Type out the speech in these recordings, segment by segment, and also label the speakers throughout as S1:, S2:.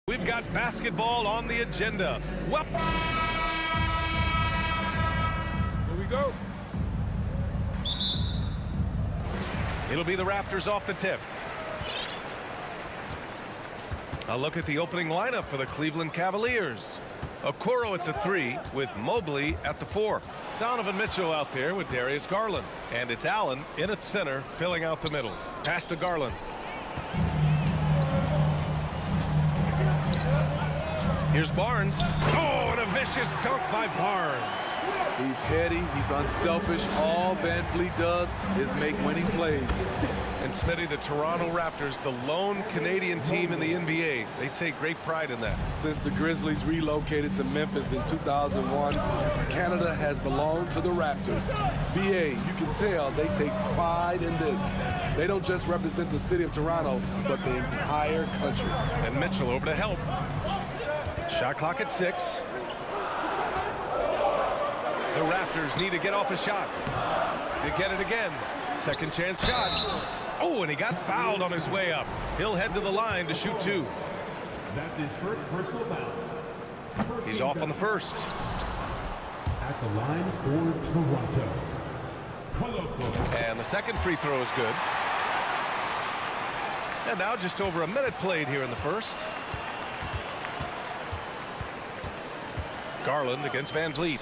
S1: We've got basketball on the agenda. Well, here we go. It'll be the Raptors off the tip. A look at the opening lineup for the Cleveland Cavaliers. Okoro at the 3 with Mobley at the 4. Donovan Mitchell out there with Darius Garland. And it's Allen in at center, filling out the middle. Pass to Garland. Here's Barnes. Oh, and a vicious dunk by Barnes.
S2: He's heady, he's unselfish. All Van Fleet does is make winning plays.
S1: And Smitty, the Toronto Raptors, the lone Canadian team in the NBA. They take great pride in that.
S2: Since the Grizzlies relocated to Memphis in 2001, Canada has belonged to the Raptors. BA, you can tell they take pride in this. They don't just represent the city of Toronto, but the entire country.
S1: And Mitchell over to help. Shot clock at 6. The Raptors need to get off a shot. They get it again. Second chance shot. Oh, and he got fouled on his way up. He'll head to the line to shoot 2.
S3: That's his first personal foul.
S1: He's off on the first.
S3: At the line for Toronto.
S1: And the second free throw is good. And now just over a minute played here in the first. Garland against Van Vliet.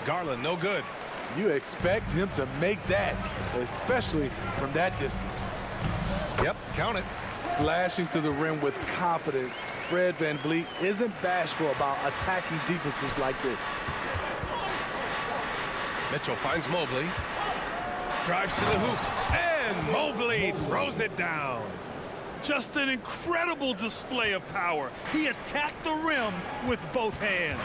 S1: Garland, no good.
S2: You expect him to make that, especially from that distance.
S1: Yep, count it.
S2: Slashing to the rim with confidence. Fred Van Vliet isn't bashful about attacking defenses like this.
S1: Mitchell finds Mobley. Drives to the hoop. And Mobley throws it down.
S4: Just an incredible display of power. He attacked the rim with both hands.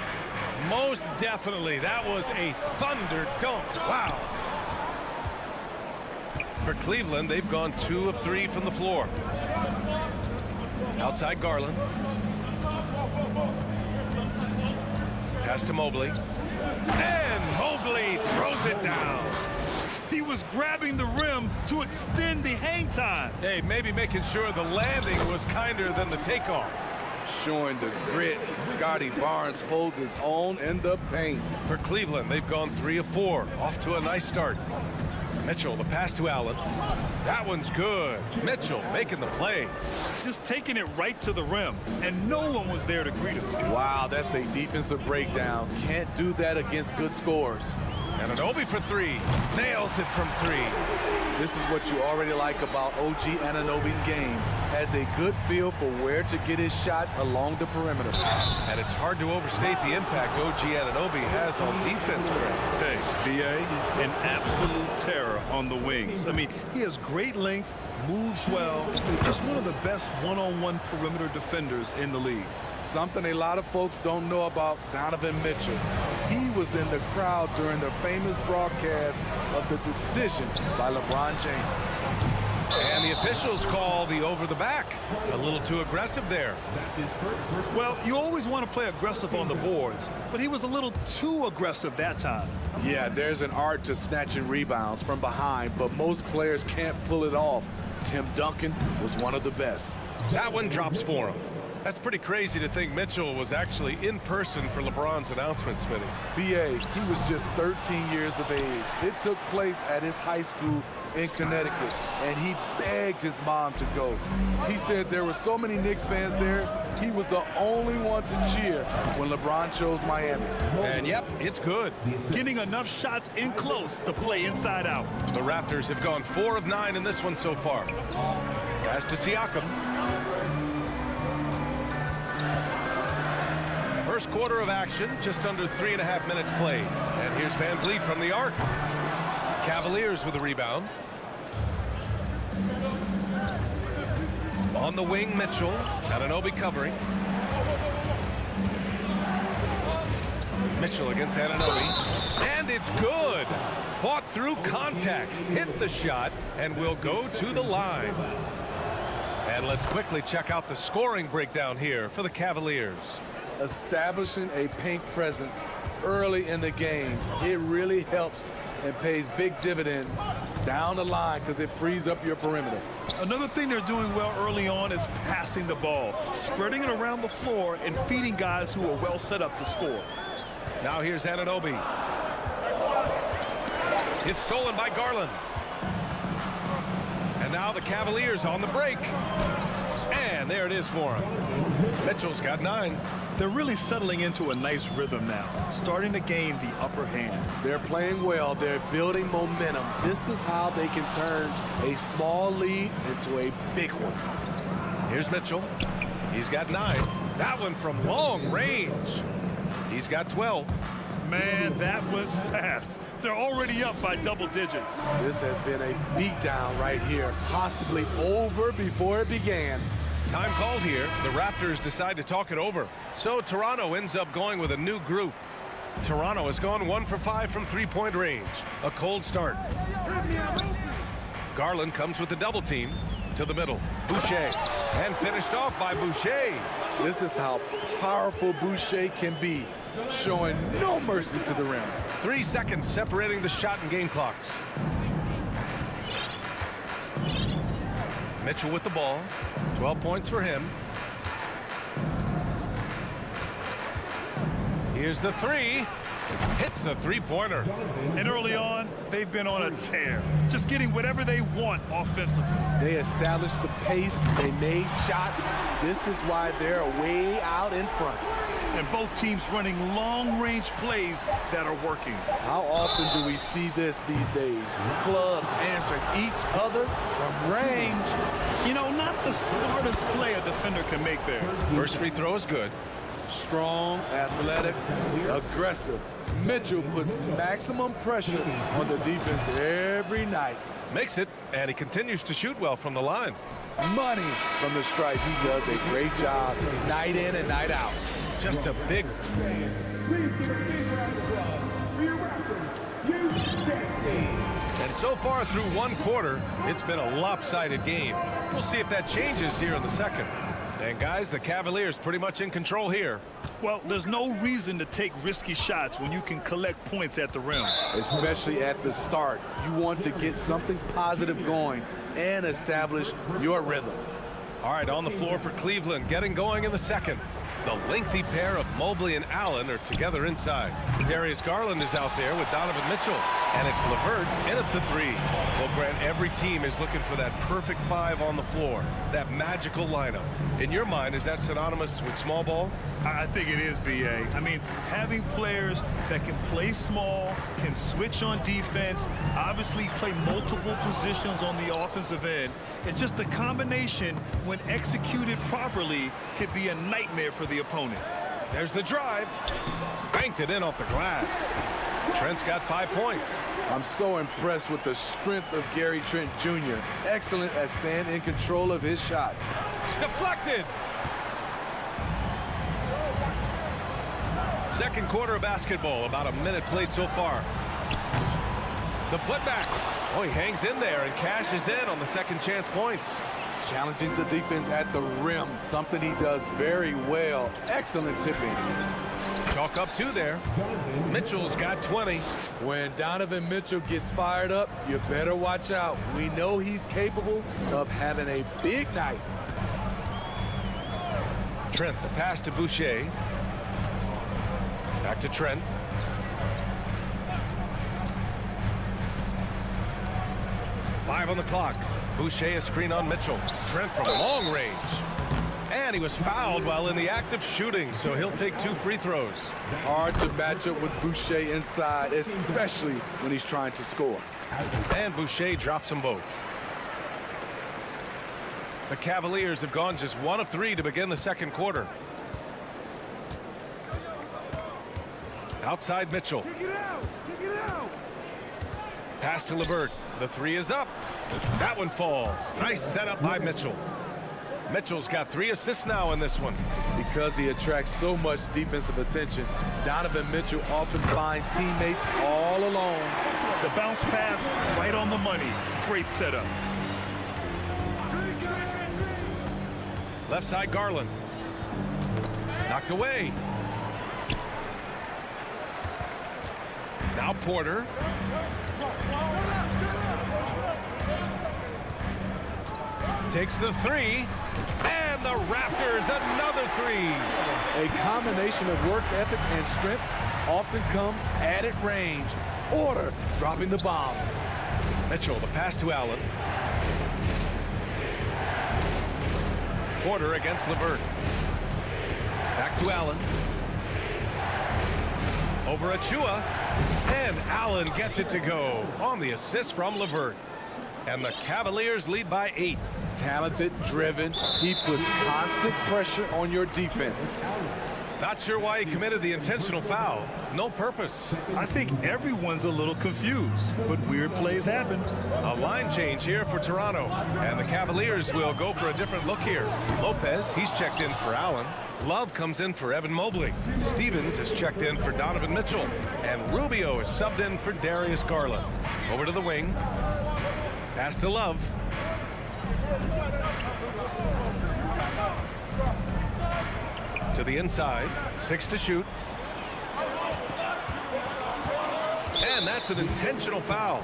S1: Most definitely. That was a thunder dunk. Wow. For Cleveland, they've gone 2 of 3 from the floor. Outside Garland. Pass to Mobley. And Mobley throws it down.
S4: He was grabbing the rim to extend the hang time.
S1: Hey, maybe making sure the landing was kinder than the takeoff.
S2: Showing the grit, Scotty Barnes holds his own in the paint.
S1: For Cleveland, they've gone 3 of 4. Off to a nice start. Mitchell, the pass to Allen. That one's good. Mitchell making the play.
S4: Just taking it right to the rim, and no one was there to greet him.
S2: Wow, that's a defensive breakdown. Can't do that against good scores.
S1: And Anunoby for 3. Nails it from 3.
S2: This is what you already like about OG Anunoby's game. Has a good feel for where to get his shots along the perimeter.
S1: And it's hard to overstate the impact OG Anunoby has on defense, Greg.
S4: Hey, BA, an absolute terror on the wings. I mean, he has great length, moves well, just one of the best one-on-one perimeter defenders in the league.
S2: Something a lot of folks don't know about Donovan Mitchell. He was in the crowd during the famous broadcast of the decision by LeBron James.
S1: And the officials call the over the back. A little too aggressive there.
S4: Well, you always want to play aggressive on the boards, but he was a little too aggressive that time.
S2: Yeah, there's an art to snatching rebounds from behind, but most players can't pull it off. Tim Duncan was one of the best.
S1: That one drops for him. That's pretty crazy to think Mitchell was actually in person for LeBron's announcement, Smitty.
S2: BA, he was just 13 years of age. It took place at his high school in Connecticut, and he begged his mom to go. He said there were so many Knicks fans there, he was the only one to cheer when LeBron chose Miami.
S1: And yep, it's good.
S4: Getting enough shots in close to play inside out.
S1: The Raptors have gone 4 of 9 in this one so far. Pass to Siakam. First quarter of action, just under 3.5 minutes played. And here's Van Vliet from the arc. Cavaliers with the rebound. On the wing, Mitchell. Anunoby covering. Mitchell against Anunoby. And it's good. Fought through contact. Hit the shot and will go to the line. And let's quickly check out the scoring breakdown here for the Cavaliers.
S2: Establishing a paint presence early in the game, it really helps and pays big dividends down the line because it frees up your perimeter.
S4: Another thing they're doing well early on is passing the ball, spreading it around the floor and feeding guys who are well set up to score.
S1: Now here's Anunoby. It's stolen by Garland. And now the Cavaliers on the break. And there it is for him. Mitchell's got 9.
S4: They're really settling into a nice rhythm now, starting to gain the upper hand.
S2: They're playing well. They're building momentum. This is how they can turn a small lead into a big one.
S1: Here's Mitchell. He's got 9. That one from long range. He's got 12.
S4: Man, that was fast. They're already up by double digits.
S2: This has been a beatdown right here, possibly over before it began.
S1: Time called here. The Raptors decide to talk it over. So Toronto ends up going with a new group. Toronto has gone 1 for 5 from three-point range. A cold start. Garland comes with the double team to the middle. Boucher. And finished off by Boucher.
S2: This is how powerful Boucher can be, showing no mercy to the rim.
S1: 3 seconds separating the shot and game clocks. Mitchell with the ball. 12 points for him. Here's the 3. Hits the three-pointer.
S4: And early on, they've been on a tear, just getting whatever they want offensively.
S2: They established the pace. They made shots. This is why they're way out in front.
S4: And both teams running long-range plays that are working.
S2: How often do we see this these days? Clubs answering each other from range.
S4: You know, not the smartest play a defender can make there.
S1: First free throw is good.
S2: Strong, athletic, aggressive. Mitchell puts maximum pressure on the defense every night.
S1: Makes it, and he continues to shoot well from the line.
S2: Money from the stripe. He does a great job night in and night out.
S1: Just a big... And so far through one quarter, it's been a lopsided game. We'll see if that changes here in the second. And guys, the Cavaliers pretty much in control here.
S4: Well, there's no reason to take risky shots when you can collect points at the rim.
S2: Especially at the start. You want to get something positive going and establish your rhythm.
S1: All right, on the floor for Cleveland, getting going in the second. The lengthy pair of Mobley and Allen are together inside. Darius Garland is out there with Donovan Mitchell. And it's LeVert in at the 3. Well, Grant, every team is looking for that perfect 5 on the floor. That magical lineup. In your mind, is that synonymous with small ball?
S4: I think it is, B.A. I mean, having players that can play small, can switch on defense, obviously play multiple positions on the offensive end. It's just a combination, when executed properly, could be a nightmare for the opponent.
S1: There's the drive. Banked it in off the glass. Trent's got 5 points.
S2: I'm so impressed with the strength of Gary Trent Jr. Excellent at staying in control of his shot.
S1: Deflected. Second quarter of basketball. About a minute played so far. The putback. Oh, he hangs in there and cashes in on the second chance points.
S2: Challenging the defense at the rim, something he does very well. Excellent tipping.
S1: Chalk up 2 there. Mitchell's got 20.
S2: When Donovan Mitchell gets fired up, you better watch out. We know he's capable of having a big night.
S1: Trent, the pass to Boucher. Back to Trent. Five on the clock. Boucher a screen on Mitchell. Trent from long range. And he was fouled while in the act of shooting, so he'll take 2 free throws.
S2: Hard to match up with Boucher inside, especially when he's trying to score.
S1: And Boucher drops them both. The Cavaliers have gone just 1 of 3 to begin the second quarter. Outside Mitchell. Pass to LeVert. The 3 is up. That one falls. Nice setup by Mitchell. Mitchell's got 3 assists now in this one.
S2: Because he attracts so much defensive attention, Donovan Mitchell often finds teammates all alone.
S4: The bounce pass right on the money. Great setup.
S1: Left side Garland. Knocked away. Now Porter. takes the three. And the Raptors, another three.
S2: A combination of work ethic and strength often comes at range. Order, dropping the bomb.
S1: Mitchell, the pass to Allen. Porter against LeVert. Back to Allen. Over Achua. And Allen gets it to go on the assist from LeVert. And the Cavaliers lead by 8.
S2: Talented, driven. He puts constant pressure on your defense.
S1: Not sure why he committed the intentional foul. No purpose.
S4: I think everyone's a little confused, but weird plays happen.
S1: A line change here for Toronto. And the Cavaliers will go for a different look here. Lopez, he's checked in for Allen. Love comes in for Evan Mobley. Stevens is checked in for Donovan Mitchell. And Rubio is subbed in for Darius Garland. Over to the wing. Pass to Love. To the inside. 6 to shoot. And that's an intentional foul.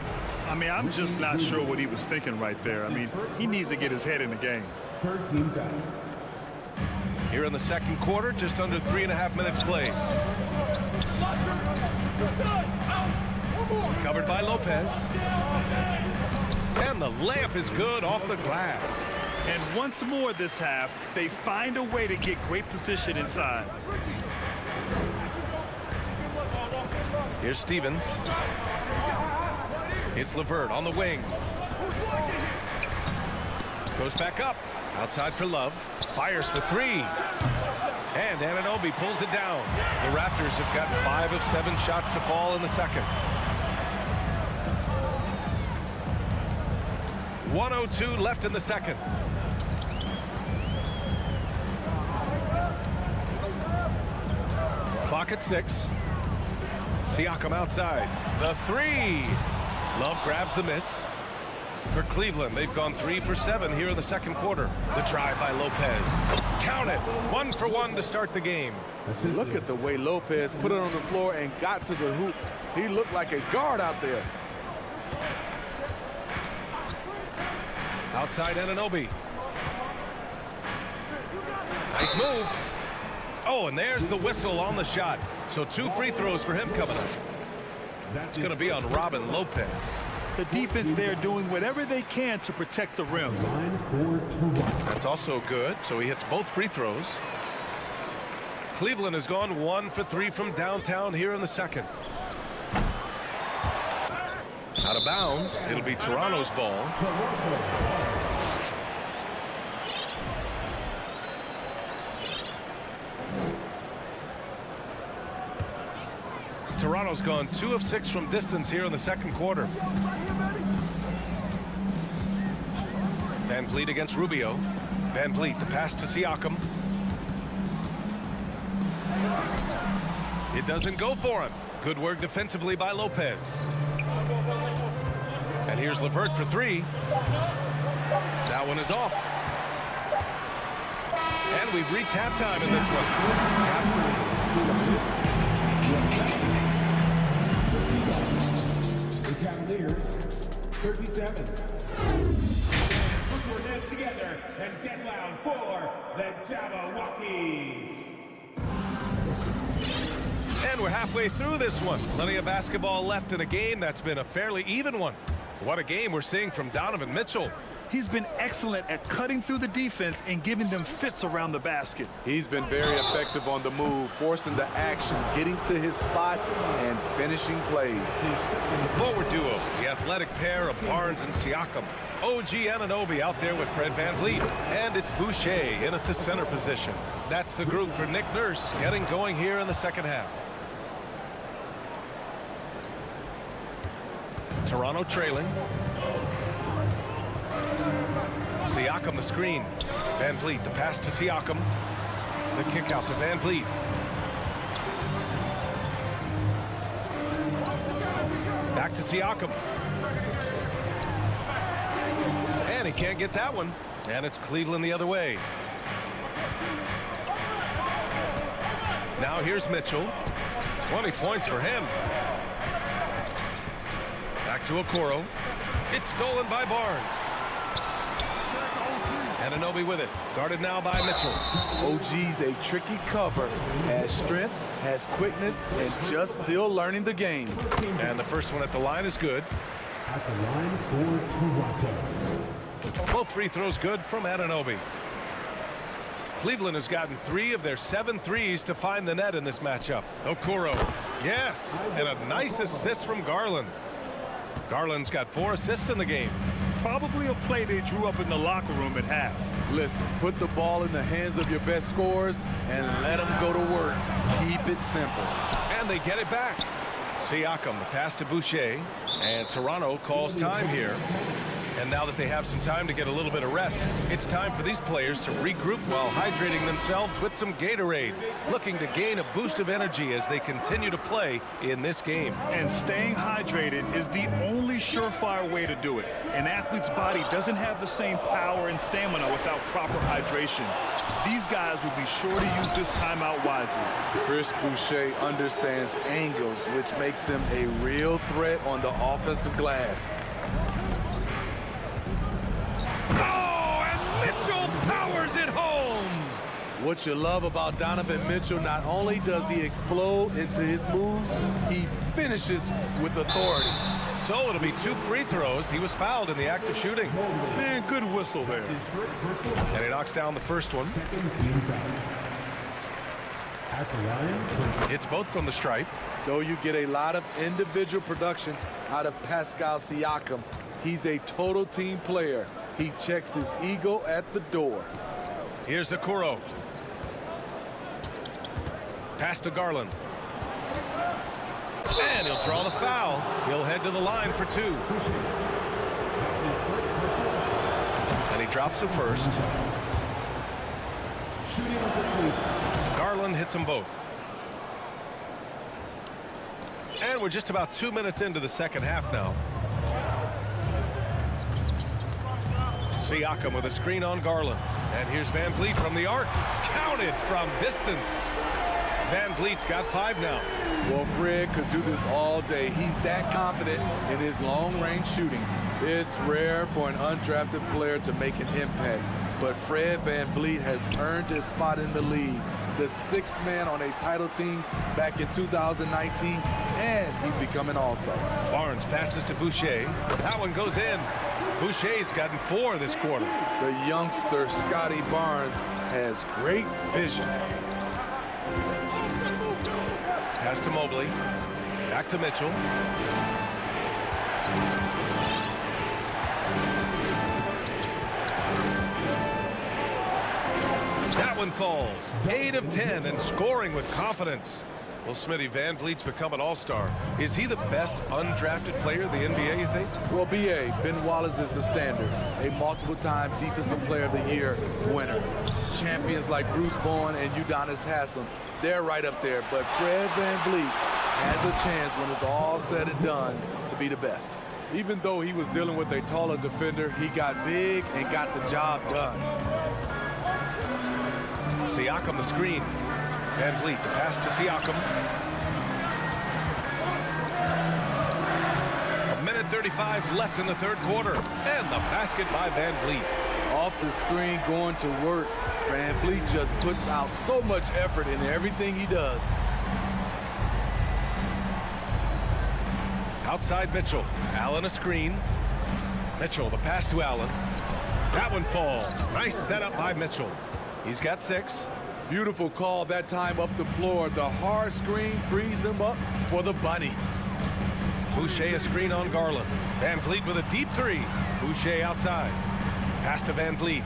S4: I mean, I'm just not sure what he was thinking right there. I mean, he needs to get his head in the game.
S3: Third team foul.
S1: Here in the second quarter, just under 3.5 minutes played. Covered by Lopez. And the layup is good off the glass.
S4: And once more this half, they find a way to get great position inside.
S1: Here's Stevens. It's LeVert on the wing. Goes back up. Outside for Love. Fires for 3. And Anunoby pulls it down. The Raptors have got 5 of 7 shots to fall in the second. 1:02 left in the second. Clock at 6. Siakam outside. The 3. Love grabs the miss. For Cleveland, they've gone 3 for 7 here in the second quarter. The try by Lopez. Count it. 1 for 1 to start the game.
S2: Look at the way Lopez put it on the floor and got to the hoop. He looked like a guard out there.
S1: Outside Anunoby. Nice move. Oh, and there's the whistle on the shot. So 2 free throws for him coming up. That's going to be on Robin Lopez.
S4: The defense there doing whatever they can to protect the rim.
S3: Line for Toronto.
S1: That's also good. So he hits both free throws. Cleveland has gone 1 for 3 from downtown here in the second. Out of bounds. It'll be Toronto's ball. Toronto's gone 2 of 6 from distance here in the second quarter. Van Vliet against Rubio. Van Vliet, the pass to Siakam. It doesn't go for him. Good work defensively by Lopez. And here's LeVert for 3. That one is off. And we've reached halftime in this one.
S3: The Cavaliers, 37. Put your hands together and get loud for the Jabberwockies.
S1: And we're halfway through this one. Plenty of basketball left in a game that's been a fairly even one. What a game we're seeing from Donovan Mitchell.
S4: He's been excellent at cutting through the defense and giving them fits around the basket.
S2: He's been very effective on the move, forcing the action, getting to his spots, and finishing plays.
S1: The forward duo, the athletic pair of Barnes and Siakam. OG Anunoby out there with Fred Van Vliet. And it's Boucher in at the center position. That's the group for Nick Nurse getting going here in the second half. Toronto trailing. Siakam the screen. Van Vliet the pass to Siakam. The kick out to Van Vliet. Back to Siakam. And he can't get that one. And it's Cleveland the other way. Now here's Mitchell. 20 points for him. Back to Okoro. It's stolen by Barnes. Anunoby with it. Guarded now by Mitchell.
S2: OG's a tricky cover. Has strength, has quickness, and just still learning the game.
S1: And the first one at the line is good.
S3: At the line for Toronto.
S1: Both free throws good from Anunoby. Cleveland has gotten 3 of their 7 threes to find the net in this matchup. Okoro, yes, and a nice assist from Garland. Garland's got 4 assists in the game.
S4: Probably a play they drew up in the locker room at half.
S2: Listen, put the ball in the hands of your best scorers and let them go to work. Keep it simple.
S1: And they get it back. Siakam, the pass to Boucher, and Toronto calls time here. And now that they have some time to get a little bit of rest, it's time for these players to regroup while hydrating themselves with some Gatorade, looking to gain a boost of energy as they continue to play in this game.
S4: And staying hydrated is the only surefire way to do it. An athlete's body doesn't have the same power and stamina without proper hydration. These guys will be sure to use this timeout wisely.
S2: Chris Boucher understands angles, which makes him a real threat on the offensive glass.
S1: Oh, and Mitchell powers it home.
S2: What you love about Donovan Mitchell, not only does he explode into his moves, he finishes with authority.
S1: So it'll be 2 free throws. He was fouled in the act of shooting.
S4: Man, good whistle there.
S1: And he knocks down the first one.
S3: At the line.
S1: It's both from the stripe.
S2: Though you get a lot of individual production out of Pascal Siakam, he's a total team player. He checks his ego at the door.
S1: Here's Okoro. Pass to Garland. And he'll draw the foul. He'll head to the line for 2. And he drops it first. Garland hits them both. And we're just about 2 minutes into the second half now. Siakam with a screen on Garland. And here's Van Vliet from the arc. Counted from distance. Van Vliet's got 5 now.
S2: Well, Fred could do this all day. He's that confident in his long-range shooting. It's rare for an undrafted player to make an impact, but Fred VanVleet has earned his spot in the league. The 6th man on a title team back in 2019, and he's become an all-star.
S1: Barnes passes to Boucher. That one goes in. Boucher's gotten 4 this quarter.
S2: The youngster, Scotty Barnes, has great vision.
S1: Pass to Mobley. Back to Mitchell. That one falls. 8 of 10 and scoring with confidence. Well, Smitty, Van Vliet's become an all-star. Is he the best undrafted player in the NBA, you think?
S2: Well, B.A., Ben Wallace is the standard. A multiple-time Defensive Player of the Year winner. Champions like Bruce Bowen and Udonis Haslem, they're right up there. But Fred VanVleet has a chance when it's all said and done to be the best. Even though he was dealing with a taller defender, he got big and got the job done.
S1: Siakam the screen. Van Vliet, the pass to Siakam. 1:35 left in the third quarter. And the basket by Van Vliet.
S2: Off the screen, going to work. Van Vliet just puts out so much effort in everything he does.
S1: Outside Mitchell. Allen a screen. Mitchell, the pass to Allen. That one falls. Nice setup by Mitchell. He's got 6.
S2: Beautiful call that time up the floor. The hard screen frees him up for the bunny.
S1: Boucher a screen on Garland. Van Vliet with a deep 3. Boucher outside. Pass to Van Vliet.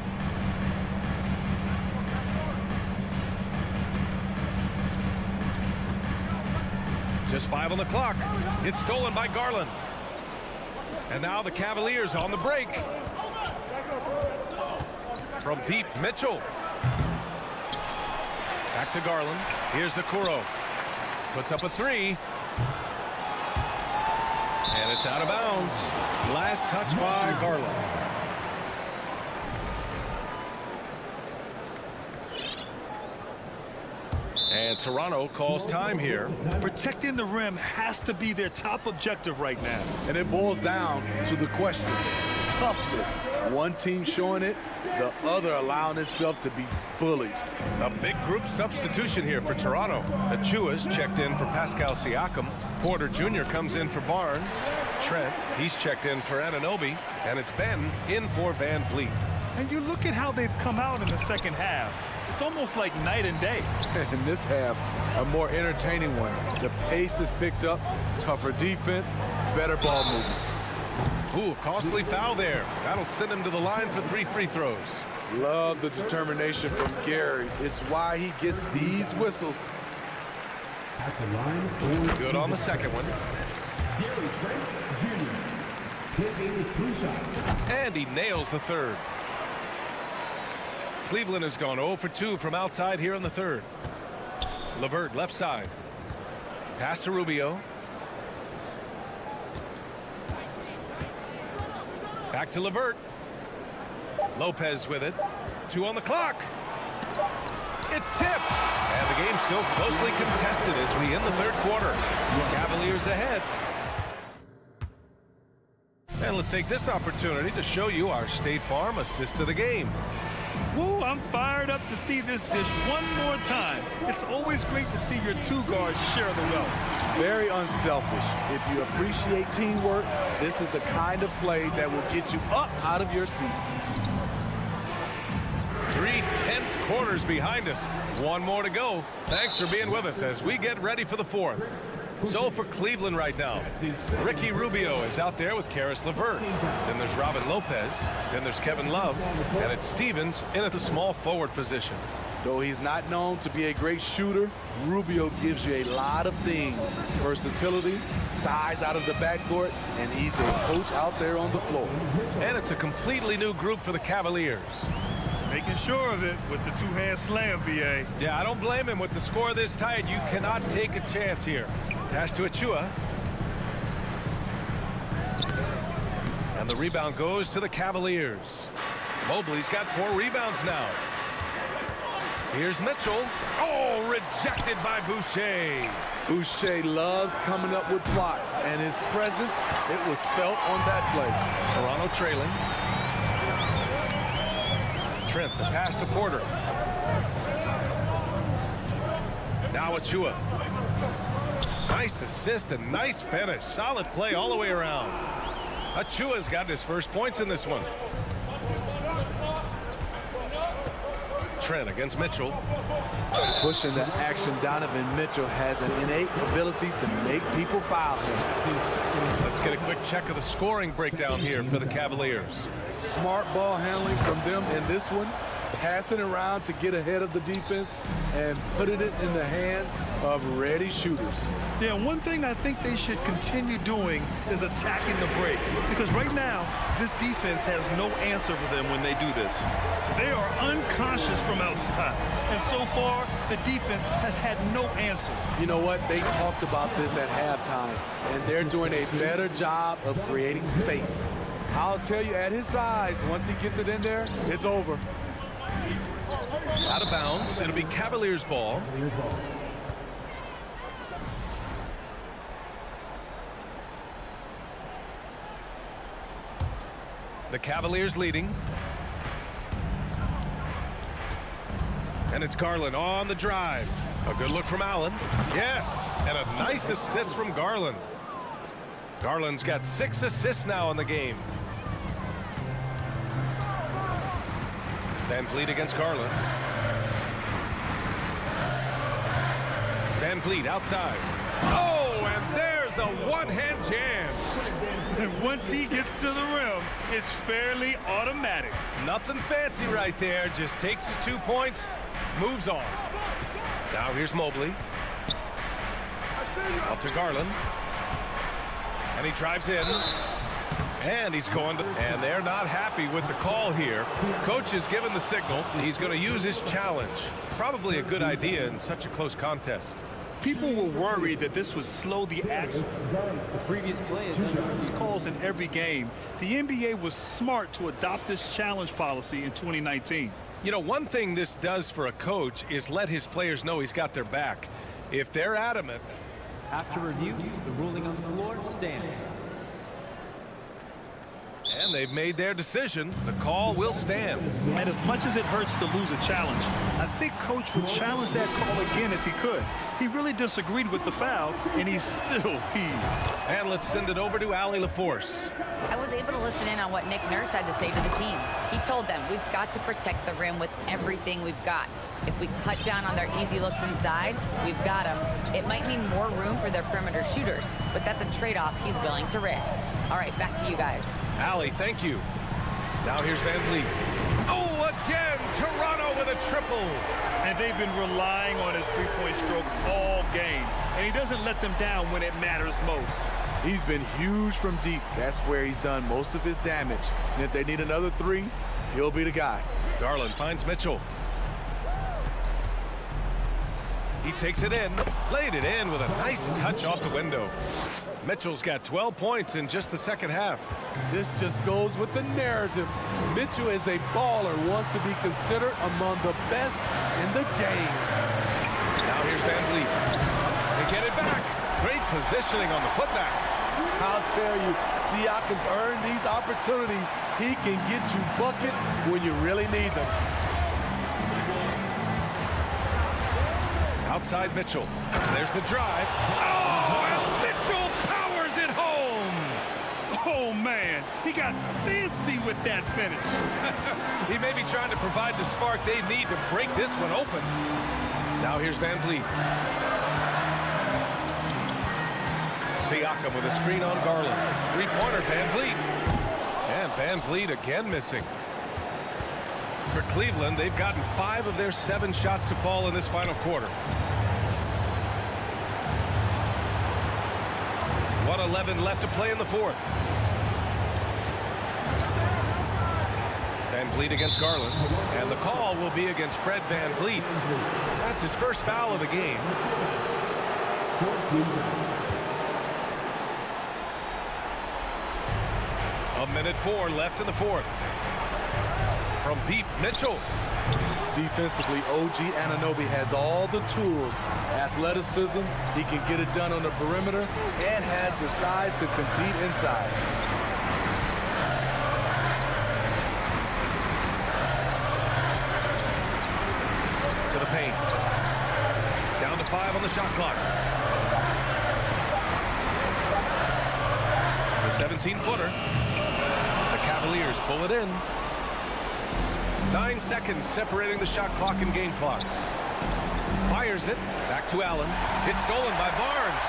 S1: Just 5 on the clock. It's stolen by Garland. And now the Cavaliers on the break. From deep, Mitchell. Back to Garland. Here's Okoro. Puts up a 3. And it's out of bounds. Last touch by Garland. And Toronto calls time here.
S4: Protecting the rim has to be their top objective right now.
S2: And it boils down to the question, toughness. One team showing it, the other allowing itself to be bullied.
S1: A big group substitution here for Toronto. Achua's checked in for Pascal Siakam. Porter Jr. comes in for Barnes. Trent, he's checked in for Anunoby. And it's Ben in for Van Vliet.
S4: And you look at how they've come out in the second half. It's almost like night and day.
S2: In this half, a more entertaining one. The pace is picked up, tougher defense, better ball movement.
S1: Ooh, costly foul there. That'll send him to the line for 3 free throws.
S2: Love the determination from Gary. It's why he gets these whistles.
S3: At the line for
S1: Good on the second one.
S3: Gary Trent Jr. taking 3 shots.
S1: And he nails the third. Cleveland has gone 0 for 2 from outside here in the third. LeVert left side. Pass to Rubio. Back to LeVert. Lopez with it. 2 on the clock. It's tipped. And the game's still closely contested as we end the third quarter. Cavaliers ahead. And let's take this opportunity to show you our State Farm assist of the game.
S4: Woo, I'm fired up to see this dish one more time. It's always great to see your 2 guards share the wealth.
S2: Very unselfish. If you appreciate teamwork, this is the kind of play that will get you up out of your seat.
S1: 3 tense quarters behind us. 1 more to go. Thanks for being with us as we get ready for the 4th. So for Cleveland right now, Ricky Rubio is out there with Karis LeVert. Then there's Robin Lopez. Then there's Kevin Love. And it's Stevens in at the small forward position.
S2: Though he's not known to be a great shooter, Rubio gives you a lot of things. Versatility, size out of the backcourt, and he's a coach out there on the floor.
S1: And it's a completely new group for the Cavaliers.
S4: Making sure of it with the 2-hand slam, B.A.
S1: Yeah, I don't blame him with the score this tight. You cannot take a chance here. Pass to Achua. And the rebound goes to the Cavaliers. Mobley's got 4 rebounds now. Here's Mitchell. Oh, rejected by Boucher.
S2: Boucher loves coming up with blocks, and his presence, it was felt on that play.
S1: Toronto trailing. Trent, the pass to Porter. Now Achua. Nice assist and nice finish. Solid play all the way around. Achua's got his first points in this one. Trent against Mitchell.
S2: Pushing the action, Donovan Mitchell has an innate ability to make people foul him.
S1: Let's get a quick check of the scoring breakdown here for the Cavaliers.
S2: Smart ball handling from them in this one. Passing around to get ahead of the defense and putting it in the hands of ready shooters.
S4: Yeah, one thing I think they should continue doing is attacking the break. Because right now, this defense has no answer for them when they do this. They are unconscious from outside. And so far, the defense has had no answer.
S2: You know what? They talked about this at halftime, and they're doing a better job of creating space. I'll tell you, at his size, once he gets it in there, it's over.
S1: Out of bounds. It'll be Cavaliers ball. The Cavaliers leading. And it's Garland on the drive. A good look from Allen. Yes, and a nice assist from Garland. Garland's got 6 assists now in the game. Van Vliet against Garland. Van Vliet outside. Oh, and there's a one-hand jam.
S4: And once he gets to the rim, it's fairly automatic.
S1: Nothing fancy right there. Just takes his 2 points, moves on. Now here's Mobley. Up to Garland. And he drives in. And he's going to, and they're not happy with the call here. Coach has given the signal. He's going to use his challenge. Probably a good idea in such a close contest.
S4: People were worried that this would slow the action. The previous play is numerous calls in every game. The NBA was smart to adopt this challenge policy in 2019.
S1: You know, one thing this does for a coach is let his players know he's got their back. If they're adamant.
S5: After review, the ruling on the floor stands.
S1: And they've made their decision. The call will stand.
S4: And as much as it hurts to lose a challenge, I think Coach would challenge that call again if he could. He really disagreed with the foul, and he's still peeved.
S1: And let's send it over to Allie LaForce.
S5: I was able to listen in on what Nick Nurse had to say to the team. He told them, we've got to protect the rim with everything we've got. If we cut down on their easy looks inside, we've got them. It might mean more room for their perimeter shooters, but that's a trade-off he's willing to risk. All right, back to you guys.
S1: Allie, thank you. Now here's Van Vliet. Oh, again, Toronto with a triple.
S4: And they've been relying on his three-point stroke all game, and he doesn't let them down when it matters most.
S2: He's been huge from deep. That's where he's done most of his damage. And if they need another three, he'll be the guy.
S1: Garland finds Mitchell. He takes it in, laid it in with a nice touch off the window. Mitchell's got 12 points in just the second half.
S2: This just goes with the narrative. Mitchell is a baller, wants to be considered among the best in the game.
S1: Now here's Van Vliet. They get it back. Great positioning on the putback.
S2: I'll tell you, Siakam's earned these opportunities. He can get you buckets when you really need them.
S1: Outside Mitchell. There's the drive. Oh, and Mitchell powers it home.
S4: Oh, man, he got fancy with that finish.
S1: He may be trying to provide the spark they need to break this one open. Now here's Van Vliet. Siakam with a screen on Garland. Three-pointer, Van Vliet. And Van Vliet again missing. For Cleveland, they've gotten 5 of their 7 shots to fall in this final quarter. 1:11 left to play in the fourth. Van Vliet against Garland. And the call will be against Fred Van Vliet. That's his first foul of the game. A minute 4 left in the fourth. From deep, Mitchell.
S2: Defensively, OG Anunoby has all the tools. Athleticism, he can get it done on the perimeter, and has the size to compete inside.
S1: To the paint. Down to 5 on the shot clock. The 17-footer. The Cavaliers pull it in. 9 seconds separating the shot clock and game clock. Fires it. Back to Allen. It's stolen by Barnes.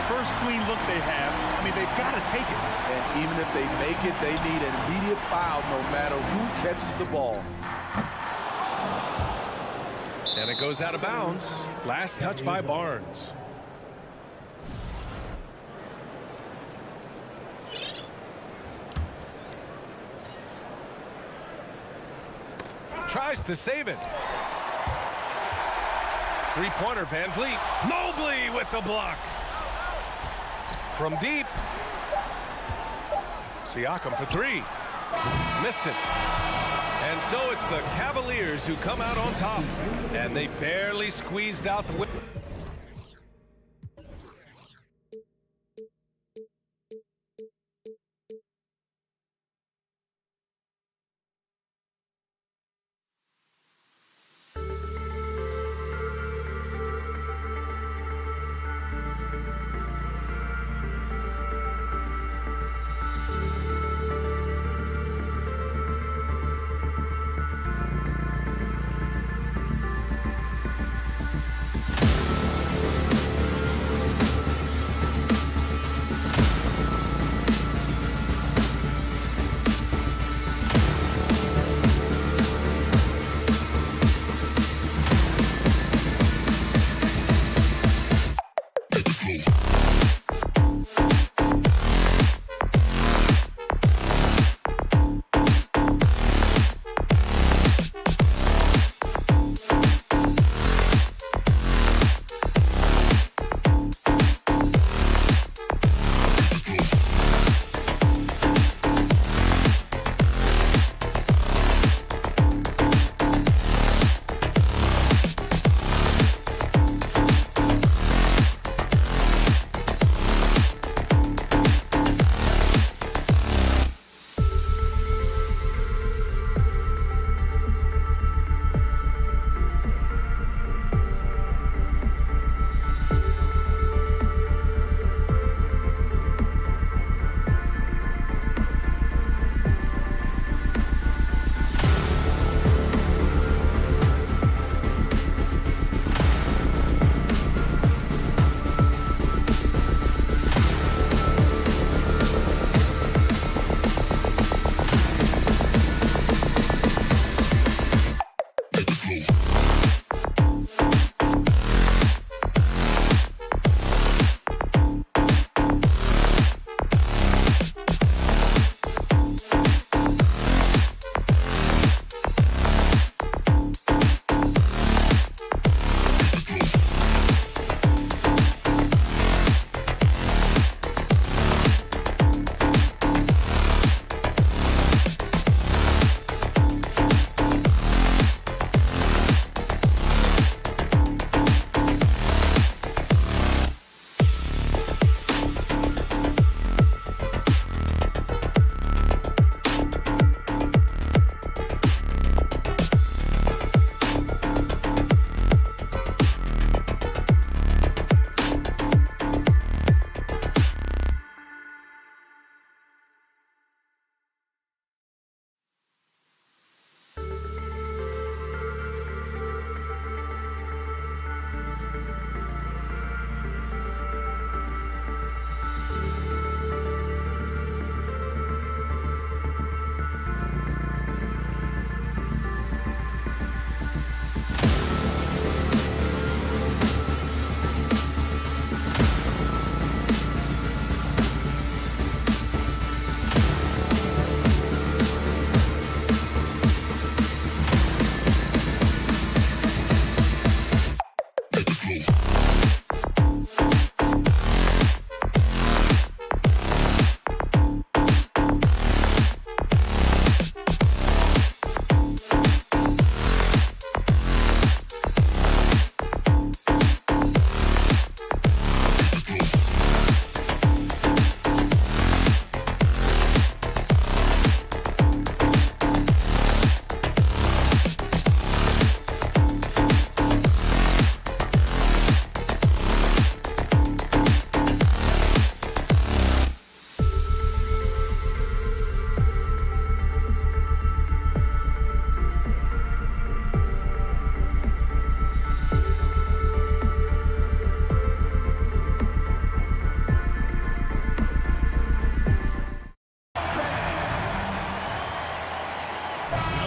S4: First clean look they have. I mean, they've got to take it.
S2: And even if they make it, they need an immediate foul no matter who catches the ball.
S1: And it goes out of bounds. Last touch by Barnes. Tries to save it. Three-pointer, Van Vliet. Mobley with the block. From deep. Siakam for 3. Missed it. And so it's the Cavaliers who come out on top. And they barely squeezed out the win.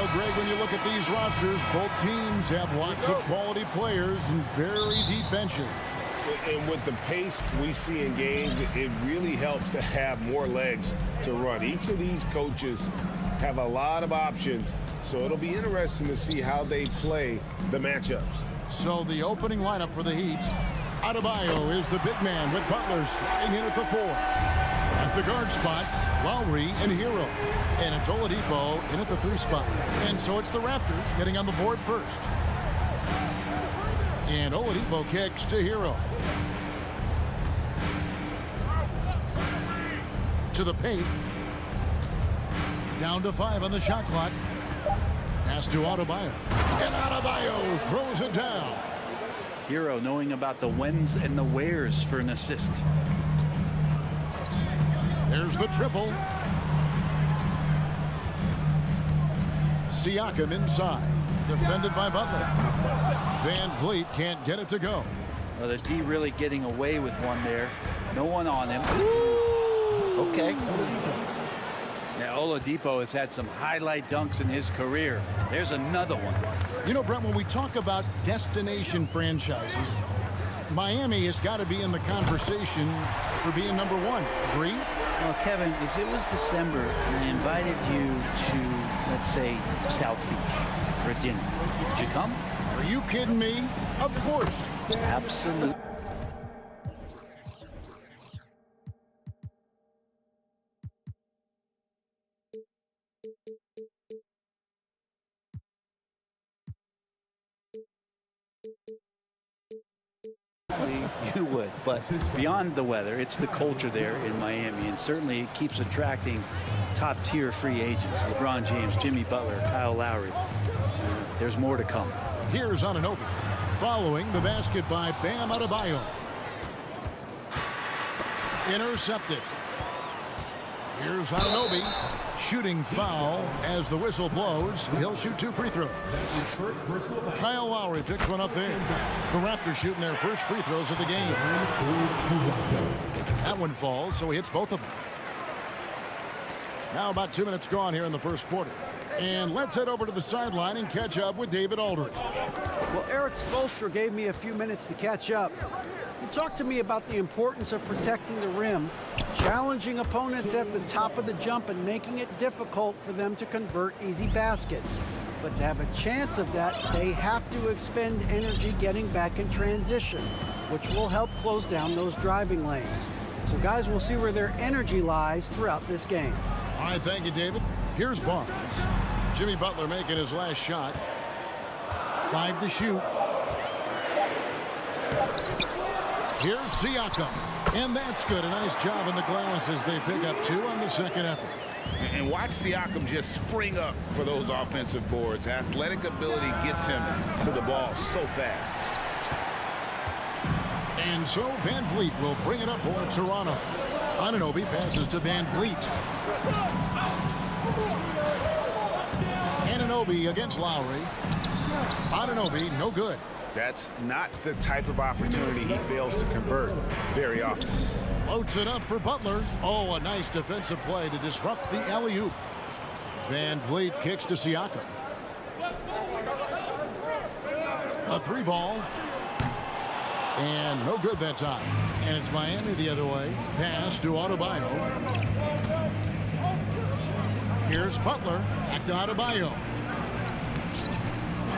S6: Well, Greg, when you look at these rosters, both teams have lots of quality players and very deep benches.
S7: And with the pace we see in games, it really helps to have more legs to run. Each of these coaches have a lot of options, so it'll be interesting to see how they play the matchups.
S6: So the opening lineup for the Heat, Adebayo is the big man with Butler sliding in at the 4. At the guard spots, Lowry and Hero. And it's Oladipo in at the 3 spot. And so it's the Raptors getting on the board first. And Oladipo kicks to Hero. To the paint. Down to 5 on the shot clock. Pass to Adebayo. And Adebayo throws it down.
S8: Hero knowing about the whens and the wheres for an assist.
S6: There's the triple. Siakam inside. Defended by Butler. Van Vliet can't get it to go.
S8: Well, the D really getting away with one there. No one on him. Okay. Now, Oladipo has had some highlight dunks in his career. There's another one.
S6: You know, Brett, when we talk about destination franchises, Miami has got to be in the conversation for being number 1. Agree?
S8: Well, Kevin, if it was December and I invited you to, let's say, South Beach for dinner, would you come?
S6: Are you kidding me? Of course.
S8: Absolutely. You would, but beyond the weather, it's the culture there in Miami, and certainly it keeps attracting top-tier free agents. LeBron James, Jimmy Butler, Kyle Lowry. There's more to come.
S6: Here's Anunoby, following the basket by Bam Adebayo. Intercepted. Here's Anunoby, shooting foul as the whistle blows. He'll shoot 2 free throws. Kyle Lowry picks one up there. The Raptors shooting their first free throws of the game. That one falls, so he hits both of them. Now about 2 minutes gone here in the first quarter. And let's head over to the sideline and catch up with David Aldridge.
S9: Well, Eric Spoelstra gave me a few minutes to catch up. He talked to me about the importance of protecting the rim, challenging opponents at the top of the jump and making it difficult for them to convert easy baskets. But to have a chance of that, they have to expend energy getting back in transition, which will help close down those driving lanes. So guys, we'll see where their energy lies throughout this game.
S6: All right, thank you, David. Here's Barnes. Jimmy Butler making his last shot. 5 to shoot. Here's Siakam. And that's good. A nice job in the glass as they pick up 2 on the second effort.
S7: And watch Siakam just spring up for those offensive boards. Athletic ability gets him to the ball so fast.
S6: And so Van Vliet will bring it up for Toronto. Anunoby passes to Van Vliet. Anunoby against Lowry. Anunoby, no good.
S7: That's not the type of opportunity he fails to convert very often.
S6: Loads it up for Butler. Oh, a nice defensive play to disrupt the alley-oop. Van Vliet kicks to Siakam. A 3-ball. And no good that time. And it's Miami the other way. Pass to Adebayo. Here's Butler. Back to Adebayo.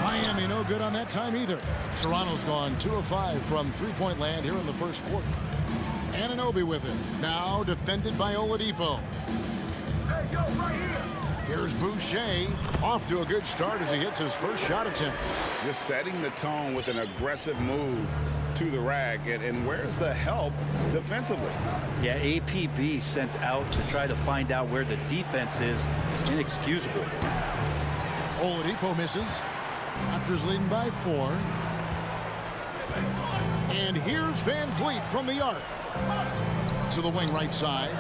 S6: Miami no good on that time either. Toronto's gone 2 of 5 from three-point land here in the first quarter. Anunoby with it. Now defended by Oladipo. Here's Boucher. Off to a good start as he hits his first shot attempt.
S7: Just setting the tone with an aggressive move to the rack. And where's the help defensively?
S8: Yeah, APB sent out to try to find out where the defense is. Inexcusable.
S6: Oladipo misses. Raptors leading by 4. And here's Van Vliet from the arc. To the wing right side.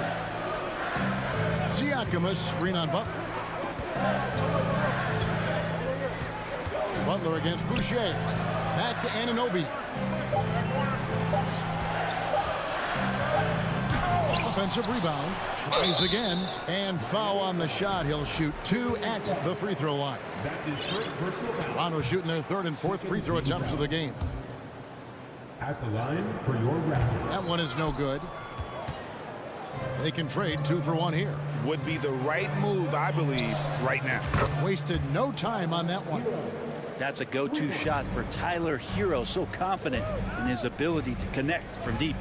S6: Siakam, screen on Butler. Butler against Boucher. Back to Anunoby. offensive rebound. Tries again. And foul on the shot. He'll shoot 2 at the free throw line.
S3: That is first personal foul.
S6: Toronto shooting their 3rd and 4th free throw attempts of the game.
S3: At the line for your Raptors.
S6: That one is no good. They can trade 2 for 1 here.
S7: Would be the right move, I believe, right now.
S6: Wasted no time on that one.
S8: That's a go-to shot for Tyler Hero, so confident in his ability to connect from deep.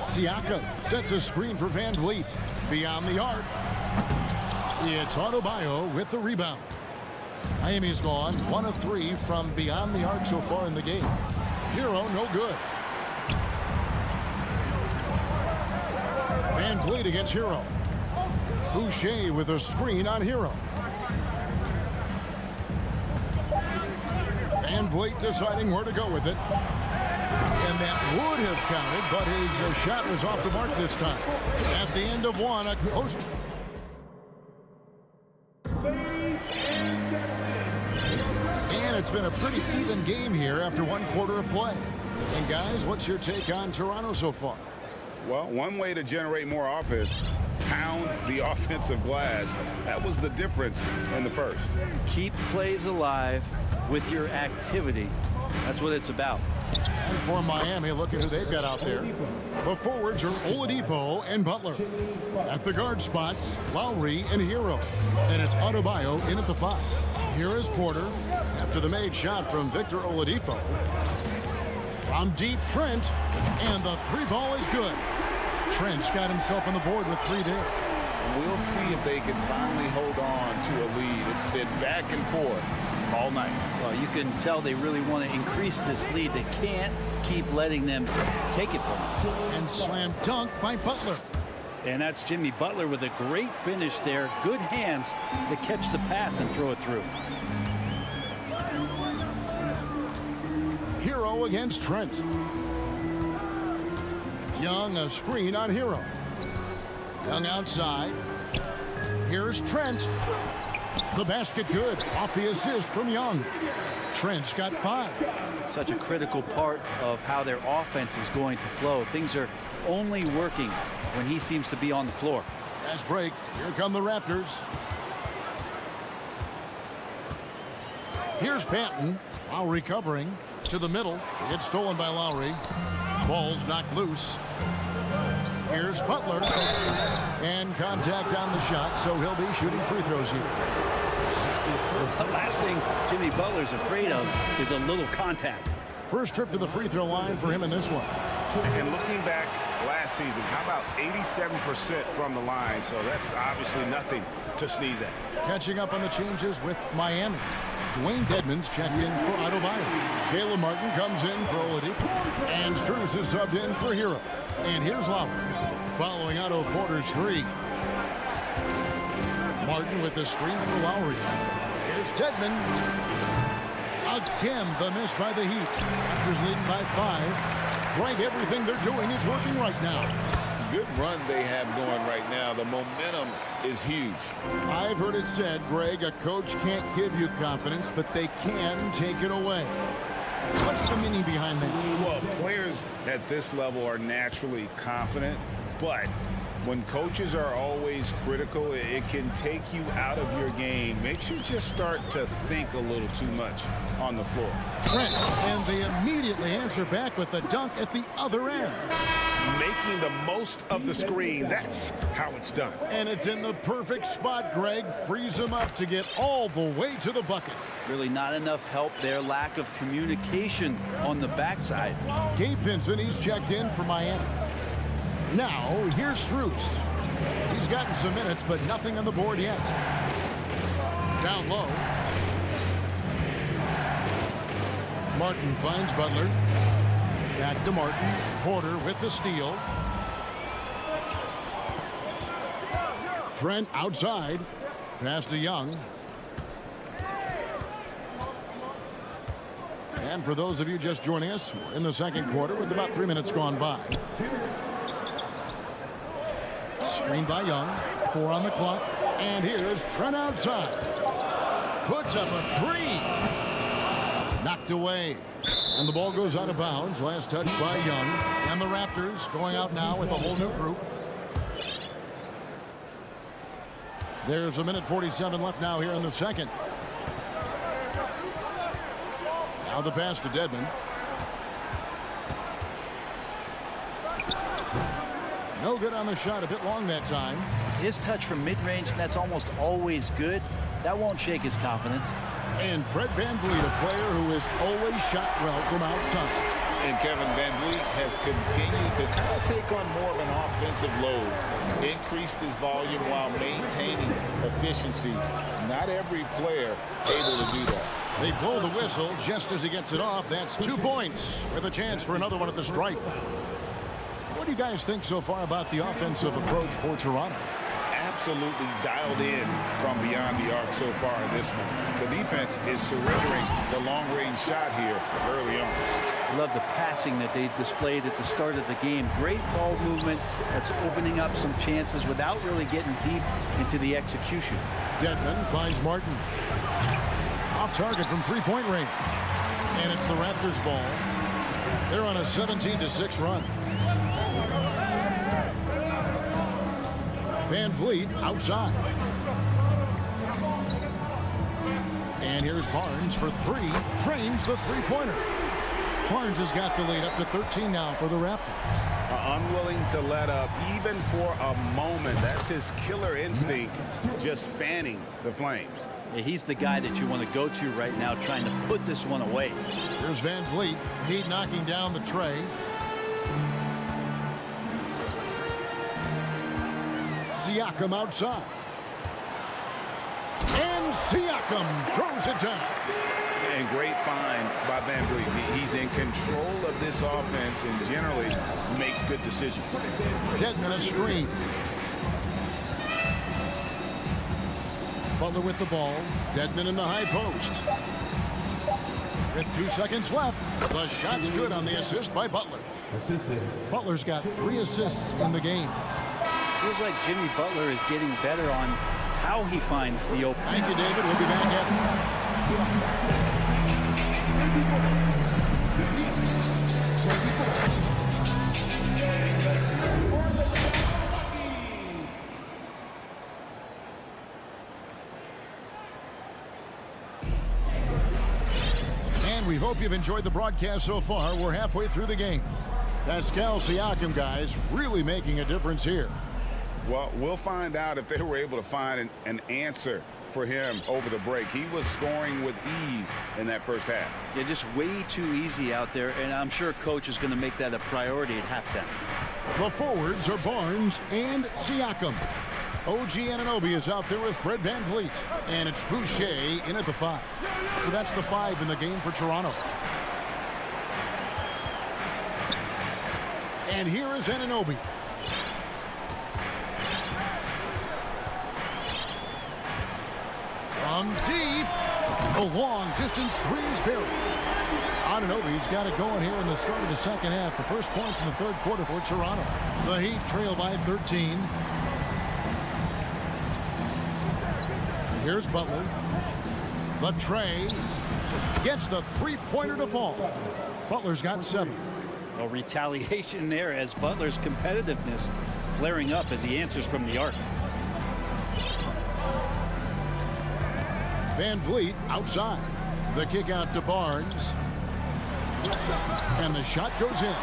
S6: Siakam sets a screen for Van Vliet. Beyond the arc. It's Adebayo with the rebound. Miami's gone 1 of 3 from beyond the arc so far in the game. Hero no good. Van Vliet against Hero. Boucher with a screen on Hero. Van Vliet deciding where to go with it. And that would have counted, but his shot was off the mark this time. At the end of one, a post. And it's been a pretty even game here after 1 quarter of play. And guys, what's your take on Toronto so far?
S7: Well, one way to generate more offense, pound the offensive glass. That was the difference in the first.
S8: Keep plays alive with your activity. That's what it's about.
S6: And for Miami, look at who they've got out there. The forwards are Oladipo and Butler. At the guard spots, Lowry and Hero. And it's Adebayo in at the 5. Here is Porter after the made shot from Victor Oladipo. From deep, Trent, and the 3 ball is good. Trent's got himself on the board with 3 there.
S7: We'll see if they can finally hold on to a lead. It's been back and forth all night.
S8: Well, you can tell they really want to increase this lead. They can't keep letting them take it from them.
S6: And slam dunk by Butler.
S8: And that's Jimmy Butler with a great finish there. Good hands to catch the pass and throw it through.
S6: Hero against Trent. Young, a screen on Hero. Young outside. Here's Trent. The basket good. Off the assist from Young. Trent's got 5.
S8: Such a critical part of how their offense is going to flow. Things are only working when he seems to be on the floor.
S6: Fast break. Here come the Raptors. Here's Patton. Lowry covering. To the middle. It's stolen by Lowry. Ball's knocked loose. Here's Butler. And contact on the shot, so he'll be shooting free throws here.
S8: The last thing Jimmy Butler's afraid of is a little contact.
S6: First trip to the free throw line for him in this one.
S7: And looking back last season, how about 87% from the line? So that's obviously nothing to sneeze at.
S6: Catching up on the changes with Miami. Dwayne Dedmon's checked in for Adebayo. Caleb Martin comes in for Oladipo. And Strus is subbed in for Hero. And here's Lowry. Following Otto Porter's 3. Martin with the screen for Lowry. Here's Dedmon. Again, the miss by the Heat. Raptors leading by 5. Greg, everything they're doing is working right now.
S7: Good run they have going right now. The momentum is huge.
S6: I've heard it said, Greg, a coach can't give you confidence, but they can take it away. What's the meaning behind that?
S7: Well, players at this level are naturally confident, but when coaches are always critical, it can take you out of your game. Makes you just start to think a little too much on the floor.
S6: Trent, and they immediately answer back with the dunk at the other end.
S7: Making the most of the screen, that's how it's done.
S6: And it's in the perfect spot, Greg. Frees him up to get all the way to the bucket.
S8: Really not enough help there. Lack of communication on the backside.
S6: Gabe Vincent, he's checked in for Miami. Now, here's Strus. He's gotten some minutes, but nothing on the board yet. Down low. Martin finds Butler. Back to Martin. Porter with the steal. Trent outside. Pass to Young. And for those of you just joining us, we're in the second quarter with about 3 minutes gone by. Screen by Young. 4 on the clock. And here's Trent outside. Puts up a 3. Knocked away. And the ball goes out of bounds. Last touch by Young. And the Raptors going out now with a whole new group. There's a minute 47 left now here in the second. Now the pass to Dedmon. No good on the shot. A bit long that time.
S8: His touch from mid-range, that's almost always good. That won't shake his confidence.
S6: And Fred VanVleet, a player who has always shot well from outside.
S7: And Kevin VanVleet has continued to kind of take on more of an offensive load. Increased his volume while maintaining efficiency. Not every player able to do that.
S6: They blow the whistle just as he gets it off. That's 2 points with a chance for another one at the stripe. What do you guys think so far about the offensive approach for Toronto?
S7: Absolutely dialed in from beyond the arc so far in this one. The defense is surrendering the long-range shot here early on.
S8: Love the passing that they displayed at the start of the game. Great ball movement that's opening up some chances without really getting deep into the execution.
S6: Dedmon finds Martin. Off target from three-point range. And it's the Raptors ball. They're on a 17-6 run. VanVleet outside. And here's Barnes for three. Drains the three-pointer. Barnes has got the lead up to 13 now for the Raptors.
S7: Unwilling to let up even for a moment. That's his killer instinct, just fanning the flames.
S8: Yeah, he's the guy that you want to go to right now, trying to put this one away.
S6: Here's VanVleet. Heat knocking down the tray. Siakam outside. And Siakam throws it down.
S7: And great find by VanVleet. He's in control of this offense and generally makes good decisions.
S6: Dedmon a screen. Butler with the ball. Dedmon in the high post. With 2 seconds left, the shot's good on the assist by Butler. Butler's got 3 assists in the game.
S8: Feels like Jimmy Butler is getting better on how he finds the open.
S6: Thank you, David. We'll be back after. And we hope you've enjoyed the broadcast so far. We're halfway through the game. Pascal Siakam, guys, really making a difference here.
S7: Well, we'll find out if they were able to find an answer for him over the break. He was scoring with ease in that first half.
S8: Yeah, just way too easy out there, and I'm sure coach is going to make that a priority at halftime.
S6: The forwards are Barnes and Siakam. OG Anunoby is out there with Fred VanVleet, and it's Boucher in at the 5. So that's the 5 in the game for Toronto. And here is Anunoby. From deep, a long-distance three is buried. Anunoby's got it going here in the start of the second half. The first points in the third quarter for Toronto. The Heat trail by 13. Here's Butler. The tray gets the three-pointer to fall. Butler's got 7.
S8: A retaliation there as Butler's competitiveness flaring up as he answers from the arc.
S6: VanVleet outside. The kick out to Barnes. And the shot goes in.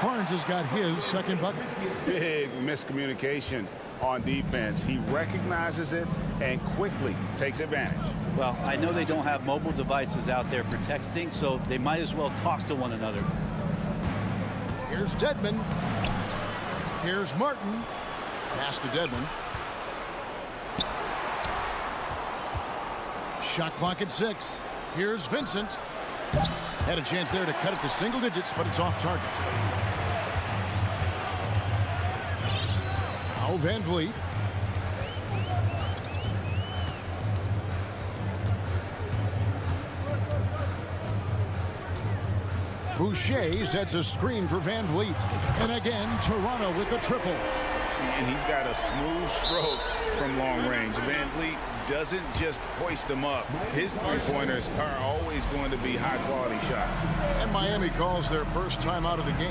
S6: Barnes has got his second bucket.
S7: Big miscommunication on defense. He recognizes it and quickly takes advantage.
S8: Well, I know they don't have mobile devices out there for texting, so they might as well talk to one another.
S6: Here's Dedmon. Here's Martin. Pass to Dedmon. Shot clock at 6. Here's Vincent. Had a chance there to cut it to single digits, but it's off target. Now VanVleet. Boucher sets a screen for VanVleet. And again, Toronto with the triple.
S7: And he's got a smooth stroke from long range. VanVleet doesn't just hoist them up. His three-pointers are always going to be high-quality shots.
S6: And Miami calls their first time out of the game.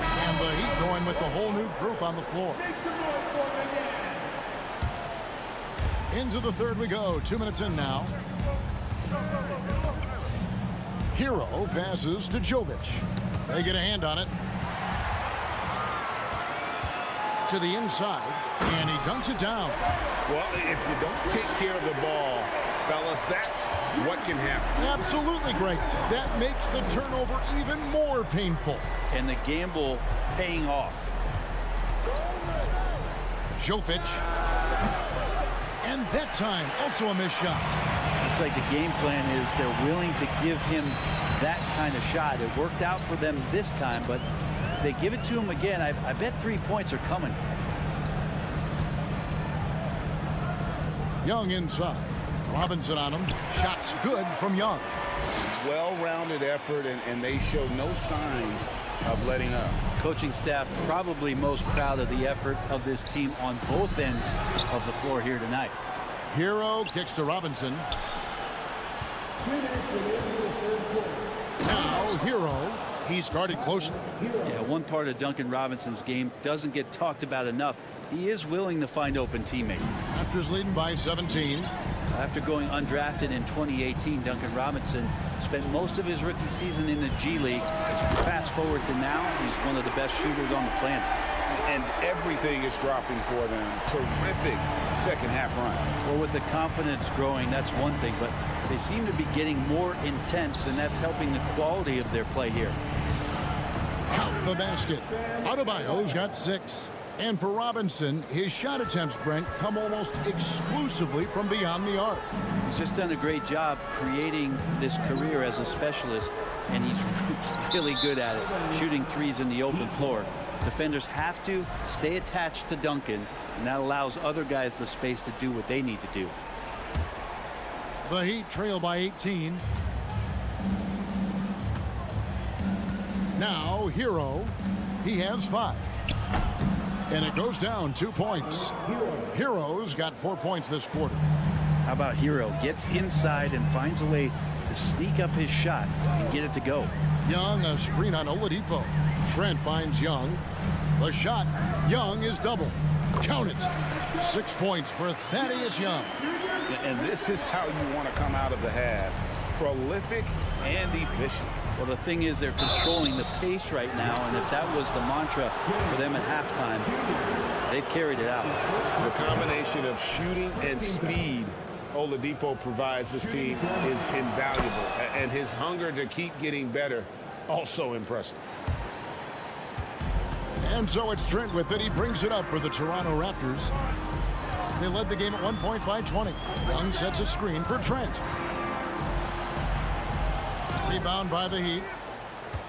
S6: And the Heat going with the whole new group on the floor. Into the third we go. 2 minutes in now. Hero passes to Jovic. They get a hand on it. To the inside, and he dunks it down.
S7: Well, if you don't take care of the ball, fellas, that's what can happen.
S6: Absolutely great. That makes the turnover even more painful.
S8: And the gamble paying off.
S6: Jovic. And that time, also a missed shot.
S8: Looks like the game plan is they're willing to give him that kind of shot. It worked out for them this time, but if they give it to him again, I bet 3 points are coming.
S6: Young inside. Robinson on him. Shots good from Young.
S7: Well-rounded effort, and they show no signs of letting up.
S8: Coaching staff probably most proud of the effort of this team on both ends of the floor here tonight.
S6: Hero kicks to Robinson. Now Hero. He's guarded closely.
S8: Yeah, one part of Duncan Robinson's game doesn't get talked about enough. He is willing to find open teammates.
S6: Raptors leading by 17.
S8: After going undrafted in 2018, Duncan Robinson spent most of his rookie season in the G League. Fast forward to now, he's one of the best shooters on the planet.
S7: And everything is dropping for them. Terrific second half run.
S8: Well, with the confidence growing, that's one thing, but they seem to be getting more intense, and that's helping the quality of their play here.
S6: Count the basket. Adebayo's got 6. And for Robinson, his shot attempts, Brent, come almost exclusively from beyond the arc.
S8: He's just done a great job creating this career as a specialist, and he's really good at it, shooting threes in the open floor. Defenders have to stay attached to Duncan, and that allows other guys the space to do what they need to do.
S6: The Heat trail by 18. Now Hero, he has 5. And it goes down 2 points. Hero's got 4 points this quarter.
S8: How about Hero gets inside and finds a way to sneak up his shot and get it to go.
S6: Young, a screen on Oladipo. Trent finds Young. The shot, Young is double. Count it. 6 points for Thaddeus Young.
S7: And this is how you want to come out of the half. Prolific and efficient.
S8: Well, the thing is they're controlling the pace right now, and if that was the mantra for them at halftime, they've carried it out.
S7: The combination of shooting and speed Oladipo provides this team is invaluable, and his hunger to keep getting better also impressive.
S6: And so it's Trent with it. He brings it up for the Toronto Raptors. They led the game at 1 point by 20. Young sets a screen for Trent. Rebound by the Heat.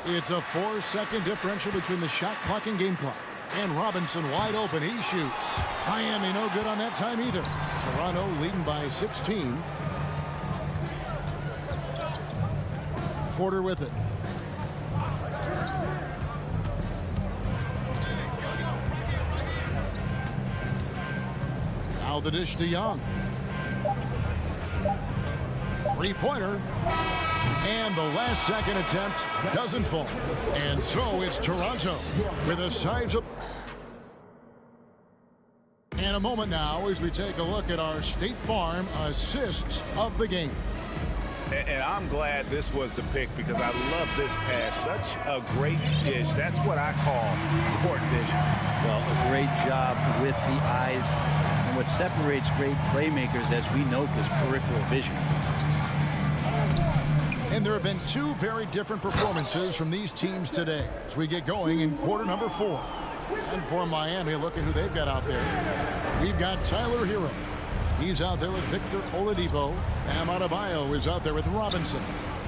S6: It's a 4-second differential between the shot clock and game clock. And Robinson wide open. He shoots. Miami no good on that time either. Toronto leading by 16. Porter with it. Now the dish to Young. Three-pointer. And the last second attempt doesn't fall. And so it's Toronto with a size up. And a moment now as we take a look at our State Farm assists of the game.
S7: And I'm glad this was the pick because I love this pass. Such a great dish. That's what I call court vision.
S8: Well, a great job with the eyes. And what separates great playmakers, as we note, is peripheral vision.
S6: And there have been 2 very different performances from these teams today as we get going in quarter number 4. And for Miami, look at who they've got out there. We've got Tyler Hero. He's out there with Victor Oladipo. Bam Adebayo is out there with Robinson.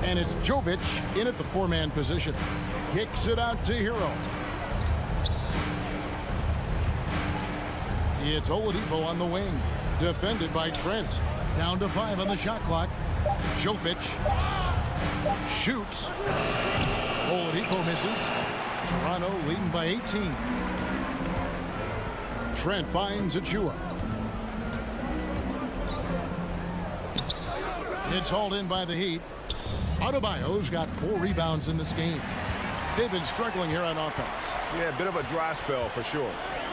S6: And it's Jovic in at the 4-man position. Kicks it out to Hero. It's Oladipo on the wing. Defended by Trent. Down to 5 on the shot clock. Jovic shoots. Oladipo misses. Toronto leading by 18. Trent finds Achua. It's hauled in by the Heat. Adebayo's got 4 rebounds in this game. They've been struggling here on offense.
S7: Yeah, a bit of a dry spell for sure.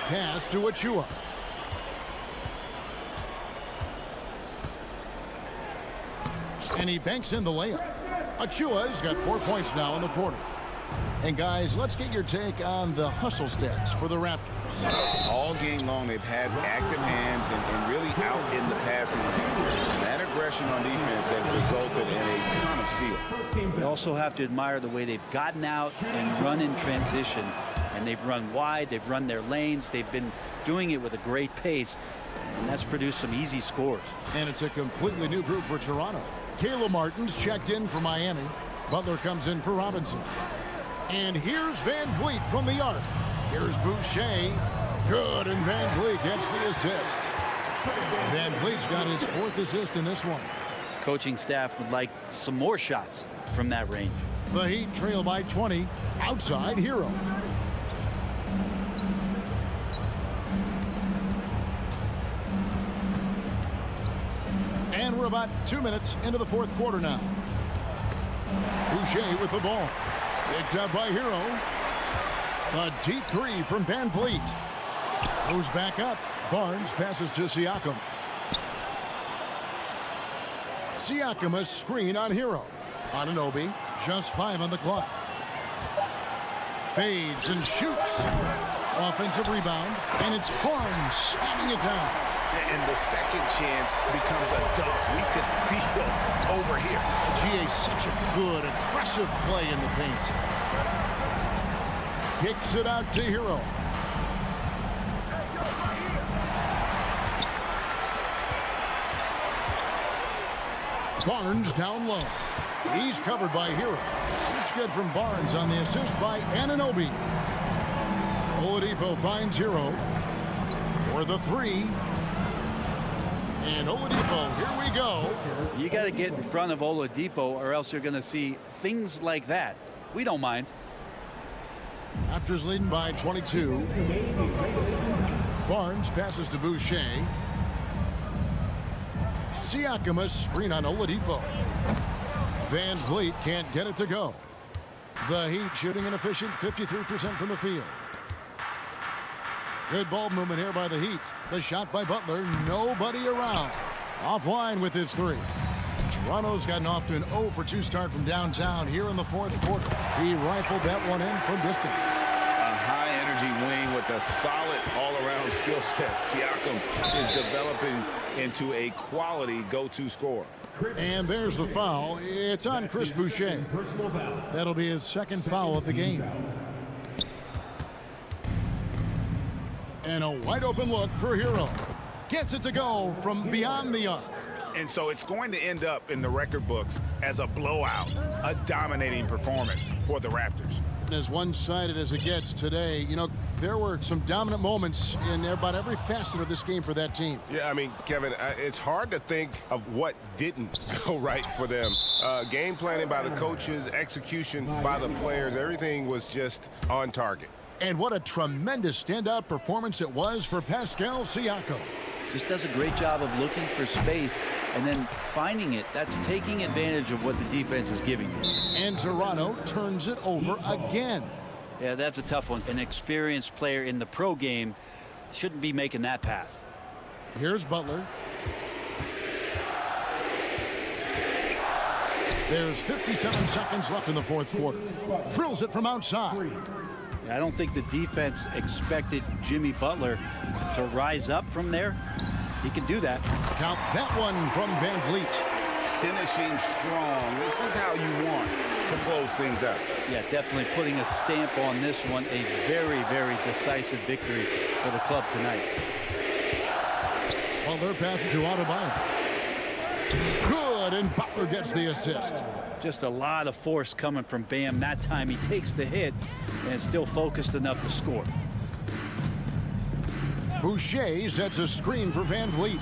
S6: Pass to Achua. And he banks in the layup. Achua's got 4 points now in the quarter. And guys, let's get your take on the hustle stats for the Raptors.
S7: All game long, they've had active hands and really out in the passing lanes. That aggression on defense has resulted in a ton of steals.
S8: You also have to admire the way they've gotten out and run in transition. And they've run wide, they've run their lanes, they've been doing it with a great pace. And that's produced some easy scores.
S6: And it's a completely new group for Toronto. Caleb Martin's checked in for Miami. Butler comes in for Robinson. And here's Van Vliet from the arc. Here's Boucher. Good, and Van Vliet gets the assist. Van Vliet's got his 4th assist in this one.
S8: Coaching staff would like some more shots from that range.
S6: The Heat trail by 20. Outside Hero. And we're about 2 minutes into the 4th quarter now. Boucher with the ball. Picked up by Hero. A deep 3 from Van Vliet. Goes back up. Barnes passes to Siakam. Siakam a screen on Hero. Anunoby, just 5 on the clock. Fades and shoots. Offensive rebound. And it's Barnes slamming it down.
S7: And the second chance becomes a dunk. We could feel over here.
S6: GA, such a good, aggressive play in the paint. Kicks it out to Hero. Barnes down low. He's covered by Hero. It's good from Barnes on the assist by Anunoby. Oladipo finds Hero for the 3. And Oladipo, here we go.
S8: You got to get in front of Oladipo or else you're going to see things like that. We don't mind.
S6: Raptors leading by 22. Barnes passes to Boucher. Siakam a screen on Oladipo. Van Vliet can't get it to go. The Heat shooting an efficient 53% from the field. Good ball movement here by the Heat. The shot by Butler. Nobody around. Offline with his 3. Toronto's gotten off to an 0-for-2 start from downtown here in the 4th quarter. He rifled that one in from distance.
S7: A high-energy wing with a solid all-around skill set. Siakam is developing into a quality go-to scorer.
S6: And there's the foul. It's on Chris Boucher. That'll be his 2nd foul of the game. And a wide open look for Hero. Gets it to go from beyond the arc.
S7: And so it's going to end up in the record books as a blowout, a dominating performance for the Raptors.
S6: As one-sided as it gets today, you know, there were some dominant moments in about every facet of this game for that team.
S7: Yeah, I mean, Kevin, it's hard to think of what didn't go right for them. Game planning by the coaches, execution by the players, everything was just on target.
S6: And what a tremendous standout performance it was for Pascal Siakam.
S8: Just does a great job of looking for space and then finding it. That's taking advantage of what the defense is giving you.
S6: And Toronto turns it over again.
S8: Yeah, that's a tough one. An experienced player in the pro game shouldn't be making that pass.
S6: Here's Butler. There's 57 seconds left in the 4th quarter. Drills it from outside.
S8: I don't think the defense expected Jimmy Butler to rise up from there. He can do that.
S6: Count that one from Van Vliet.
S7: Finishing strong. This is how you want to close things out.
S8: Yeah, definitely putting a stamp on this one. A very, very decisive victory for the club tonight.
S6: Butler passes to Adebayo. Good, and Butler gets the assist.
S8: Just a lot of force coming from Bam. That time he takes the hit and is still focused enough to score.
S6: Boucher sets a screen for Van Vliet.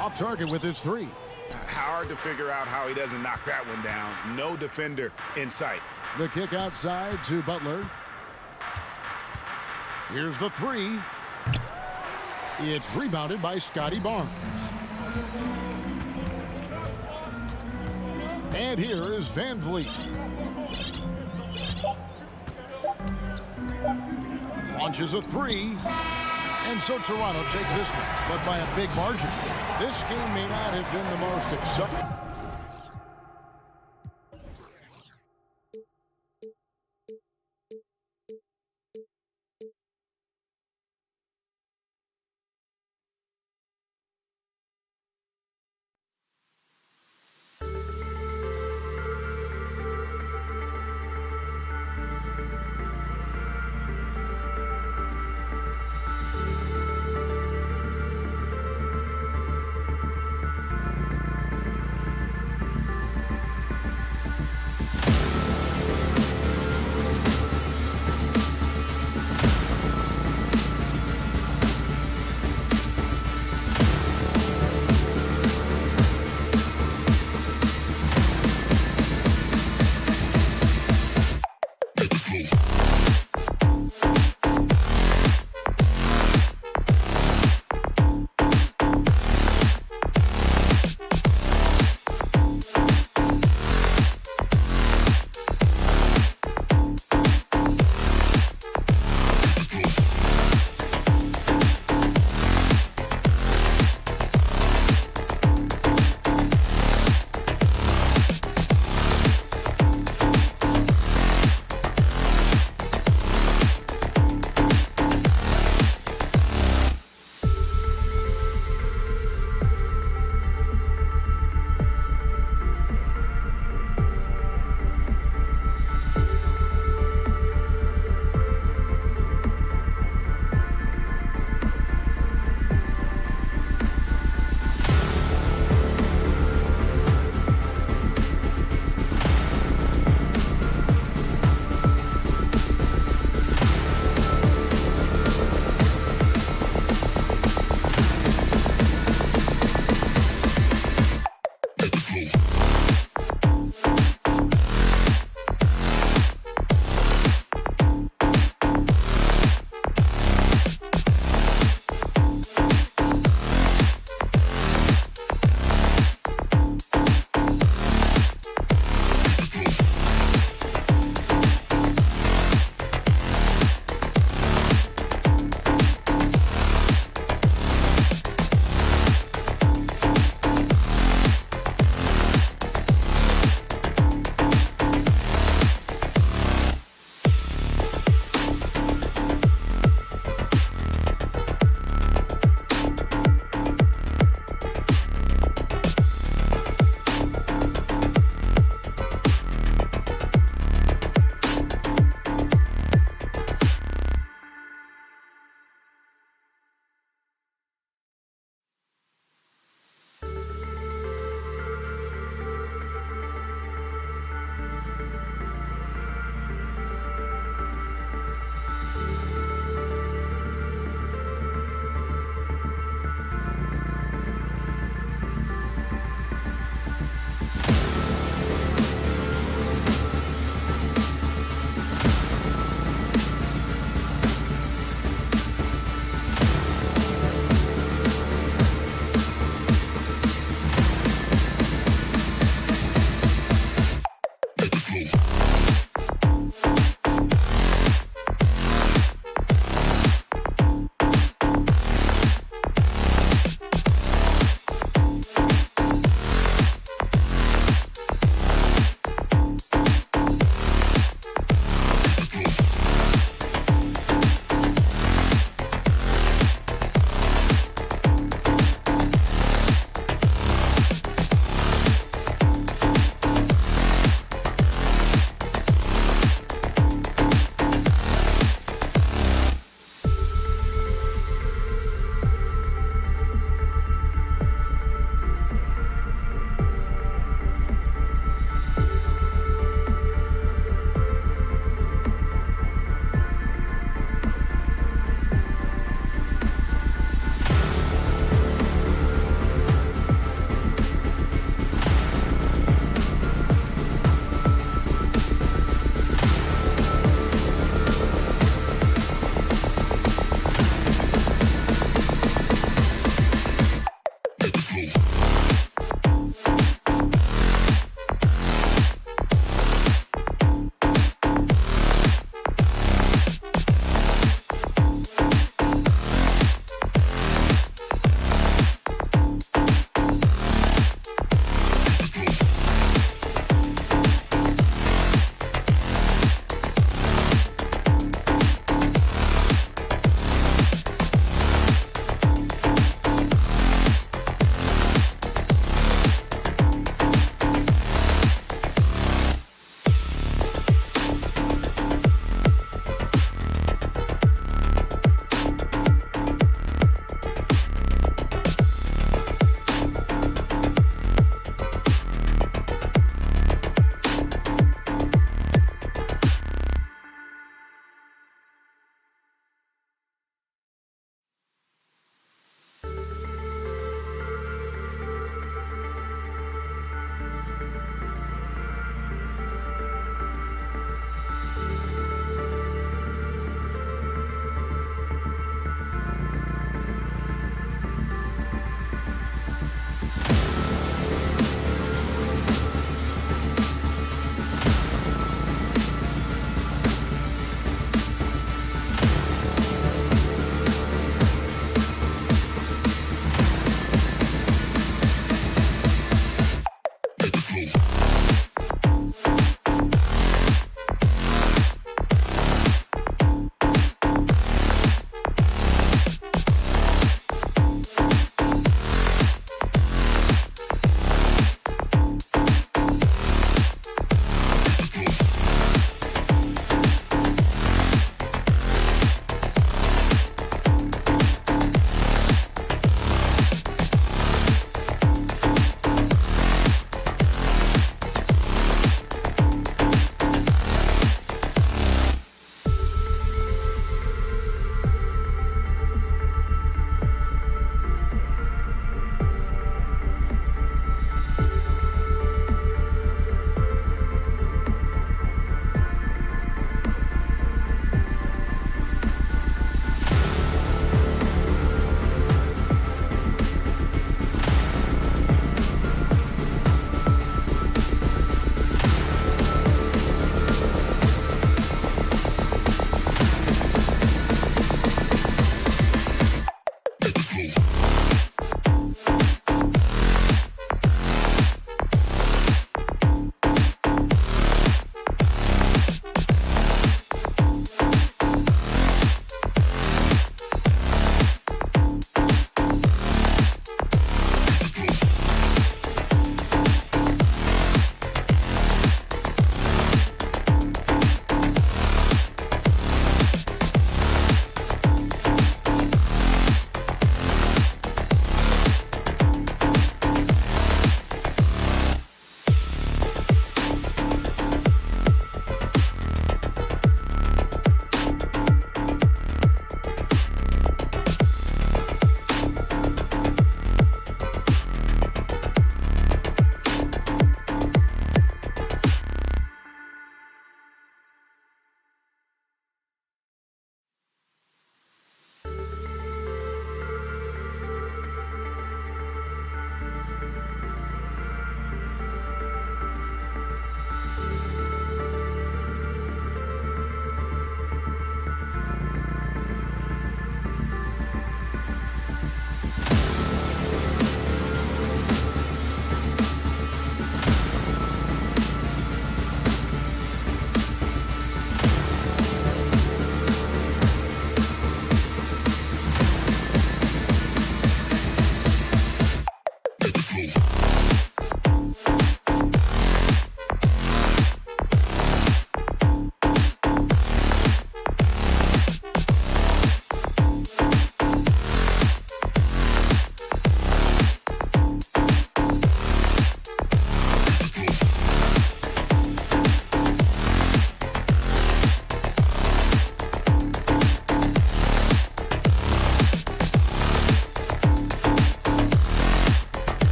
S6: Off target with his 3.
S7: Hard to figure out how he doesn't knock that one down. No defender in sight.
S6: The kick outside to Butler. Here's the three. It's rebounded by Scotty Barnes. And here is Van Vliet. Launches a three. And so Toronto takes this one, but by a big margin. This game may not have been the most exciting.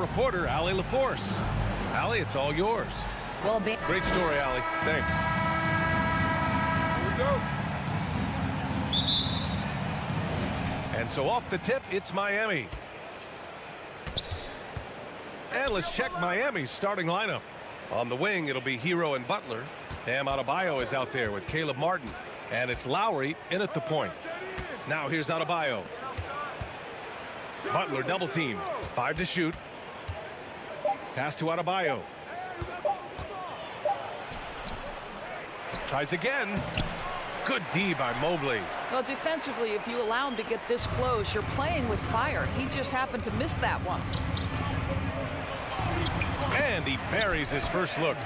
S1: reporter, Allie LaForce. Allie, it's all yours.
S5: Well,
S1: Great story, Allie. Thanks. Here we go. And so off the tip, it's Miami. And let's check Miami's starting lineup. On the wing, it'll be Hero and Butler. Bam Adebayo is out there with Caleb Martin. And it's Lowry in at the point. Now here's Adebayo. Butler double team. 5 to shoot. Pass to Adebayo. Tries again. Good D by Mobley.
S10: Well, defensively, if you allow him to get this close, you're playing with fire. He just happened to miss that one.
S1: And he buries his first look.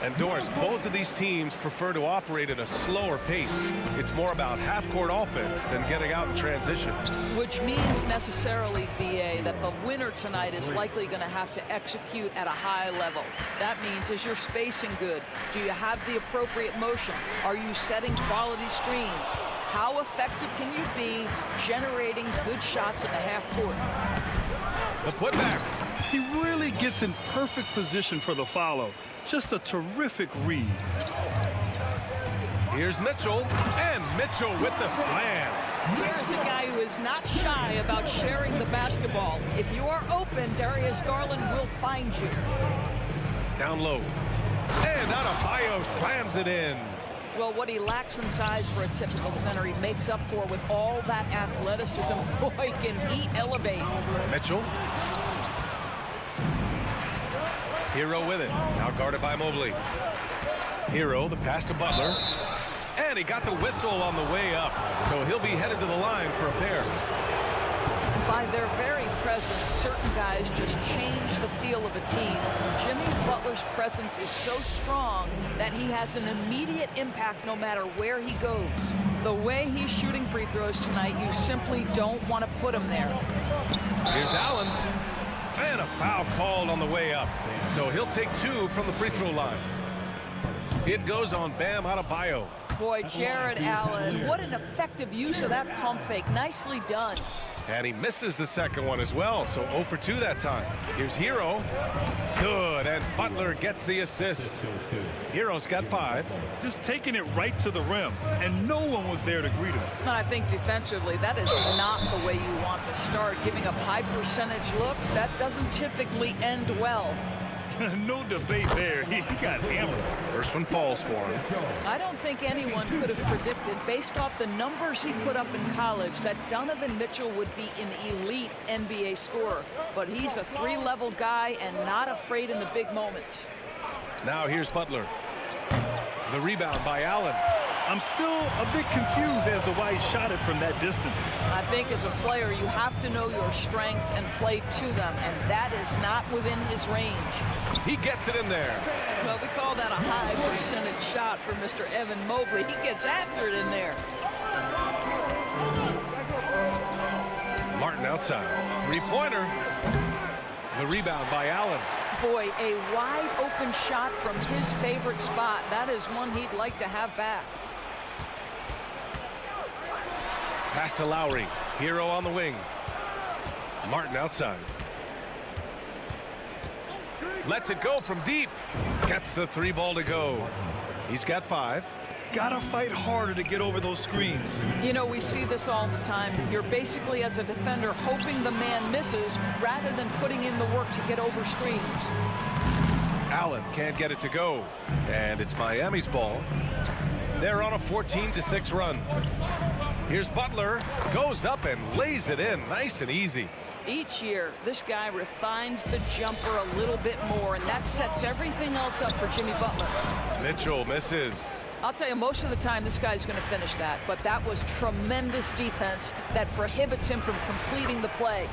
S1: And Doris, both of these teams prefer to operate at a slower pace. It's more about half-court offense than getting out in transition.
S10: Which means necessarily, BA, that the winner tonight is likely going to have to execute at a high level. That means, is your spacing good? Do you have the appropriate motion? Are you setting quality screens? How effective can you be generating good shots in the half court?
S1: The putback.
S4: He really gets in perfect position for the follow. Just a terrific read.
S1: Here's Mitchell, and Mitchell with the slam.
S10: Here's a guy who is not shy about sharing the basketball. If you are open, Darius Garland will find you.
S1: Down low. And Adebayo slams it in.
S10: Well, what he lacks in size for a typical center, he makes up for with all that athleticism. Boy, can he elevate.
S1: Mitchell. Hero with it. Now guarded by Mobley. Hero, the pass to Butler. And he got the whistle on the way up. So he'll be headed to the line for a pair.
S10: By their very presence, certain guys just change the feel of a team. Jimmy Butler's presence is so strong that he has an immediate impact no matter where he goes. The way he's shooting free throws tonight, you simply don't want to put him there.
S1: Here's Allen. And a foul called on the way up. So he'll take 2 from the free throw line. It goes on Bam Adebayo.
S10: Boy, Jared Allen, what an effective use of that pump fake. Nicely done.
S1: And he misses the second one as well, so 0 for 2 that time. Here's Hero. Good, and Butler gets the assist. Hero's got 5.
S4: Just taking it right to the rim, and no one was there to greet him.
S10: And I think defensively, that is not the way you want to start. Giving up high percentage looks, that doesn't typically end well.
S4: No debate there. He got hammered.
S1: First one falls for him.
S10: I don't think anyone could have predicted, based off the numbers he put up in college, that Donovan Mitchell would be an elite NBA scorer. But he's a 3-level guy and not afraid in the big moments.
S1: Now here's Butler. The rebound by Allen.
S4: I'm still a bit confused as to why he shot it from that distance.
S10: I think as a player, you have to know your strengths and play to them, and that is not within his range.
S1: He gets it in there.
S10: Well, we call that a high percentage shot for Mr. Evan Mobley. He gets after it in there.
S1: Martin outside. 3-pointer. The rebound by Allen.
S10: Boy, a wide open shot from his favorite spot. That is one he'd like to have back.
S1: Pass to Lowry. Hero on the wing. Martin outside. Lets it go from deep. Gets the 3 ball to go. He's got 5.
S4: Gotta fight harder to get over those screens.
S10: You know, we see this all the time. You're basically, as a defender, hoping the man misses rather than putting in the work to get over screens.
S1: Allen can't get it to go. And it's Miami's ball. They're on a 14-6 run. Here's Butler. Goes up and lays it in. Nice and easy.
S10: Each year, this guy refines the jumper a little bit more, and that sets everything else up for Jimmy Butler.
S1: Mitchell misses.
S10: I'll tell you, most of the time, this guy's going to finish that. But that was tremendous defense that prohibits him from completing the play.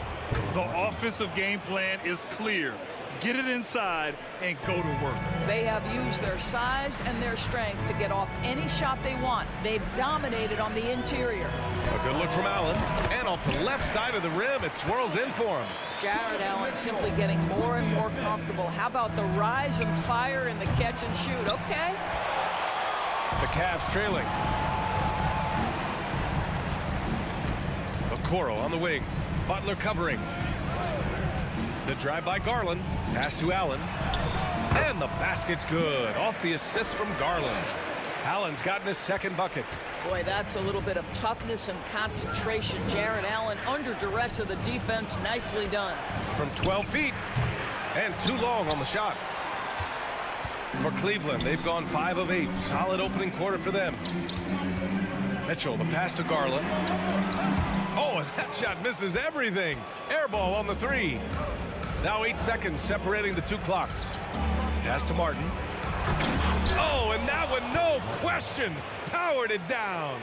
S4: The offensive game plan is clear. Get it inside and go to work.
S10: They have used their size and their strength to get off any shot they want. They've dominated on the interior.
S1: A good look from Allen. And off the left side of the rim, it swirls in for him.
S10: Jared Allen simply getting more and more comfortable. How about the rise and fire in the catch and shoot? Okay.
S1: The Cavs trailing. Okoro on the wing. Butler covering. The drive by Garland. Pass to Allen. And the basket's good. Off the assist from Garland. Allen's gotten his second bucket.
S10: Boy, that's a little bit of toughness and concentration. Jared Allen under duress of the defense. Nicely done.
S1: From 12 feet. And too long on the shot. For Cleveland, they've gone 5 of 8. Solid opening quarter for them. Mitchell, the pass to Garland. Oh, and that shot misses everything. Air ball on the 3. Now 8 seconds separating the two clocks. Pass to Martin. Oh, and that one, no question, powered it down.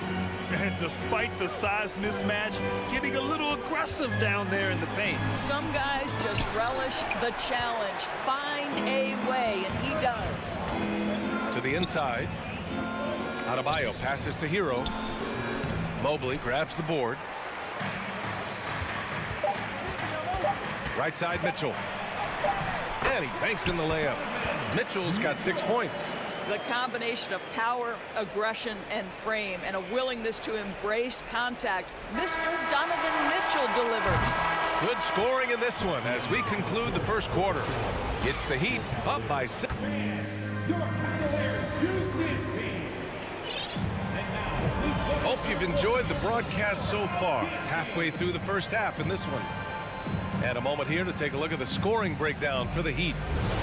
S4: And despite the size mismatch, getting a little aggressive down there in the paint.
S10: Some guys just relish the challenge. Find a way, and he does.
S1: To the inside. Adebayo passes to Hero. Mobley grabs the board. Right side, Mitchell. And he banks in the layup. Mitchell's got 6 points.
S10: The combination of power, aggression, and frame, and a willingness to embrace contact. Mr. Donovan Mitchell delivers.
S1: Good scoring in this one as we conclude the first quarter. It's the Heat up by 6. Hope you've enjoyed the broadcast so far. Halfway through the first half in this one. And a moment here to take a look at the scoring breakdown for the Heat.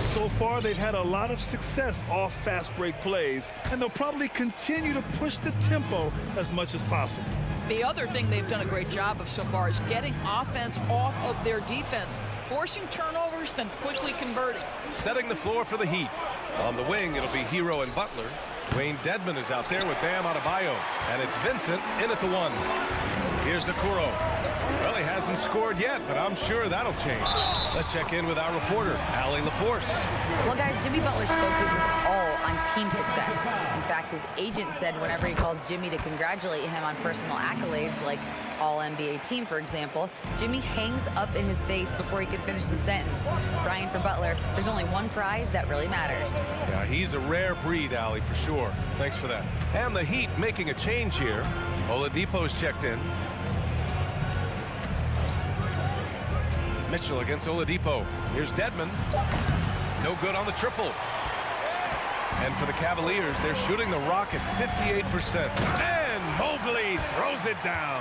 S4: So far, they've had a lot of success off fast break plays, and they'll probably continue to push the tempo as much as possible.
S10: The other thing they've done a great job of so far is getting offense off of their defense, forcing turnovers, then quickly converting.
S1: Setting the floor for the Heat. On the wing, it'll be Hero and Butler. Wayne Dedmon is out there with Bam Adebayo. And it's Vincent in at the 1. Here's Okoro. Well, he hasn't scored yet, but I'm sure that'll change. Let's check in with our reporter, Allie LaForce.
S5: Well, guys, Jimmy Butler's focus is all on team success. In fact, his agent said whenever he calls Jimmy to congratulate him on personal accolades, like All-NBA team, for example, Jimmy hangs up in his face before he can finish the sentence. Brian, for Butler, there's only one prize that really matters.
S1: Yeah, he's a rare breed, Allie, for sure. Thanks for that. And the Heat making a change here. Oladipo's checked in. Mitchell against Oladipo. Here's Dedmon. No good on the triple. And for the Cavaliers, they're shooting the rock at 58%. And Mobley throws it down.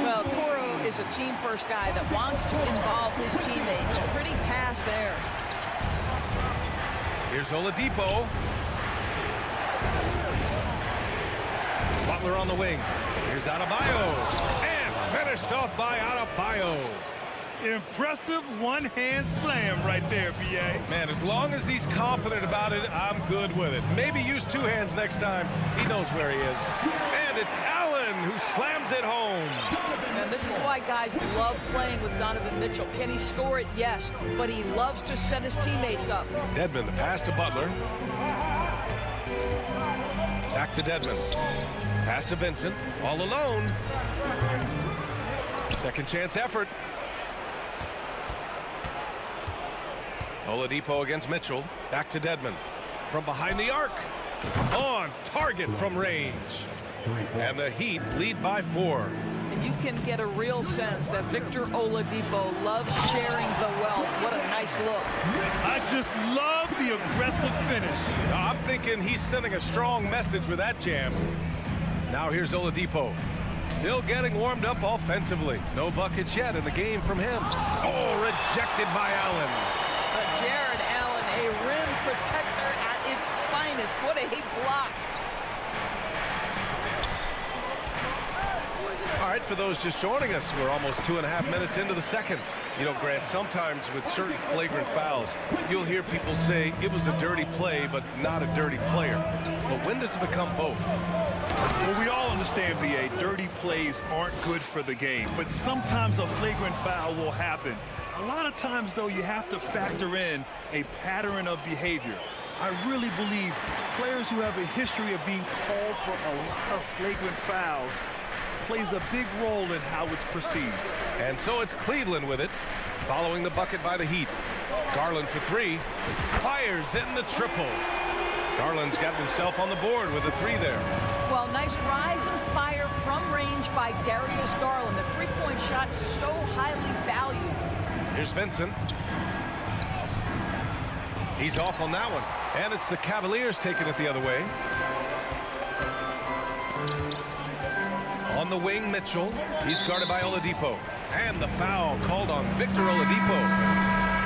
S10: Well, Okoro is a team-first guy that wants to involve his teammates. Pretty pass there.
S1: Here's Oladipo. Butler on the wing. Here's Adebayo. And finished off by Adebayo.
S4: Impressive one-hand slam right there, B.A.
S1: Man, as long as he's confident about it, I'm good with it. Maybe use 2 hands next time. He knows where he is. And it's Allen who slams it home.
S10: And this is why guys love playing with Donovan Mitchell. Can he score it? Yes. But he loves to set his teammates up.
S1: Dedmon, the pass to Butler. Back to Dedmon. Pass to Vincent. All alone. Second chance effort. Oladipo against Mitchell. Back to Dedmon. From behind the arc. On target from range. And the Heat lead by 4.
S10: And you can get a real sense that Victor Oladipo loves sharing the wealth. What a nice look.
S4: I just love the aggressive finish.
S1: I'm thinking he's sending a strong message with that jam. Now here's Oladipo. Still getting warmed up offensively. No buckets yet in the game from him. Oh, rejected by Allen.
S10: But Jared Allen, a rim protector at its finest. What a block.
S1: All right, for those just joining us, we're almost 2.5 minutes into the second. You know, Grant, sometimes with certain flagrant fouls, you'll hear people say it was a dirty play, but not a dirty player. But when does it become both?
S4: Well, we all understand, B.A., dirty plays aren't good for the game, but sometimes a flagrant foul will happen. A lot of times, though, you have to factor in a pattern of behavior. I really believe players who have a history of being called for a lot of flagrant fouls plays a big role in how it's perceived.
S1: And so it's Cleveland with it, following the bucket by the Heat. Garland for 3, fires in the triple. Garland's got himself on the board with a 3 there.
S10: Well, nice rise and fire from range by Darius Garland. The three-point shot so highly valued.
S1: Here's Vincent. He's off on that one. And it's the Cavaliers taking it the other way. On the wing, Mitchell. He's guarded by Oladipo. And the foul called on Victor Oladipo.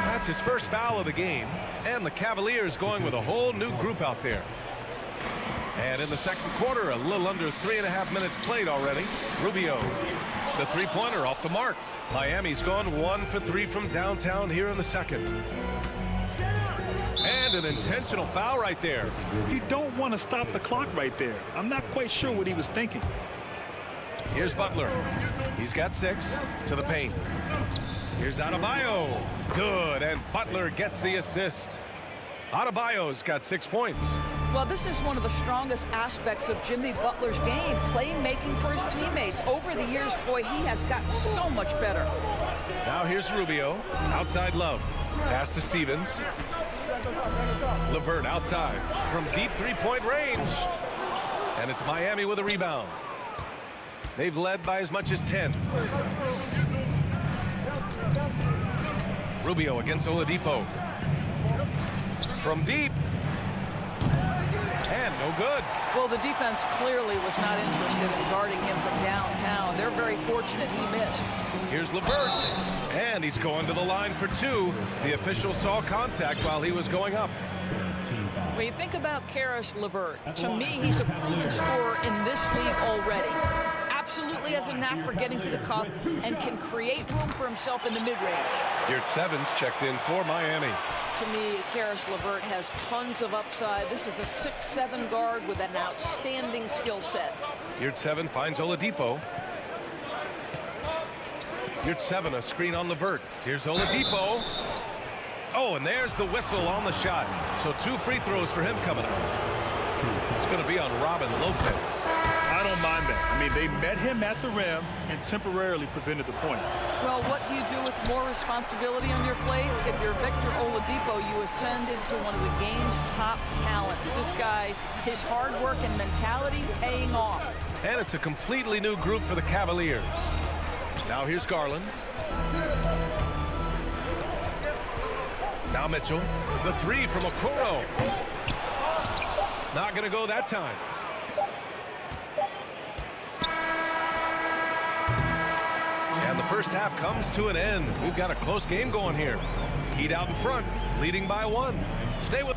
S1: That's his first foul of the game. And the Cavaliers going with a whole new group out there. And in the second quarter, a little under 3.5 minutes played already. Rubio, the three-pointer off the mark. Miami's gone 1 for 3 from downtown here in the second. And an intentional foul right there.
S4: You don't want to stop the clock right there. I'm not quite sure what he was thinking.
S1: Here's Butler. He's got 6 to the paint. Here's Adebayo. Good, and Butler gets the assist. Adebayo's got 6 points.
S10: Well, this is one of the strongest aspects of Jimmy Butler's game, playmaking for his teammates. Over the years, boy, he has gotten so much better.
S1: Now here's Rubio. Outside Love. Pass to Stevens. LeVert outside from deep three-point range. And it's Miami with a rebound. They've led by as much as 10. Rubio against Oladipo. From deep. And no good.
S10: Well, the defense clearly was not interested in guarding him from downtown. They're very fortunate he missed.
S1: Here's LeVert. And he's going to the line for 2. The official saw contact while he was going up.
S10: When you think about Karis LeVert, to me, he's a proven scorer in this league already. Absolutely has a knack for getting to the cup and can create room for himself in the mid-range.
S1: Yurt-Seven's checked in for Miami.
S10: To me, Karis LeVert has tons of upside. This is a 6'7" guard with an outstanding skill set.
S1: Yurt-Seven finds Oladipo. Yurt-Seven, a screen on LeVert. Here's Oladipo. Oh, and there's the whistle on the shot. So 2 free throws for him coming up. It's going to be on Robin Lopez.
S4: I don't mind that. I mean, they met him at the rim and temporarily prevented the points.
S10: Well, what do you do with more responsibility on your plate? If you're Victor Oladipo, you ascend into one of the game's top talents. This guy, his hard work and mentality paying off.
S1: And it's a completely new group for the Cavaliers. Now here's Garland. Now Mitchell. The 3 from Okoro. Not going to go that time. And the first half comes to an end. We've got a close game going here. Heat out in front, leading by 1. Stay with.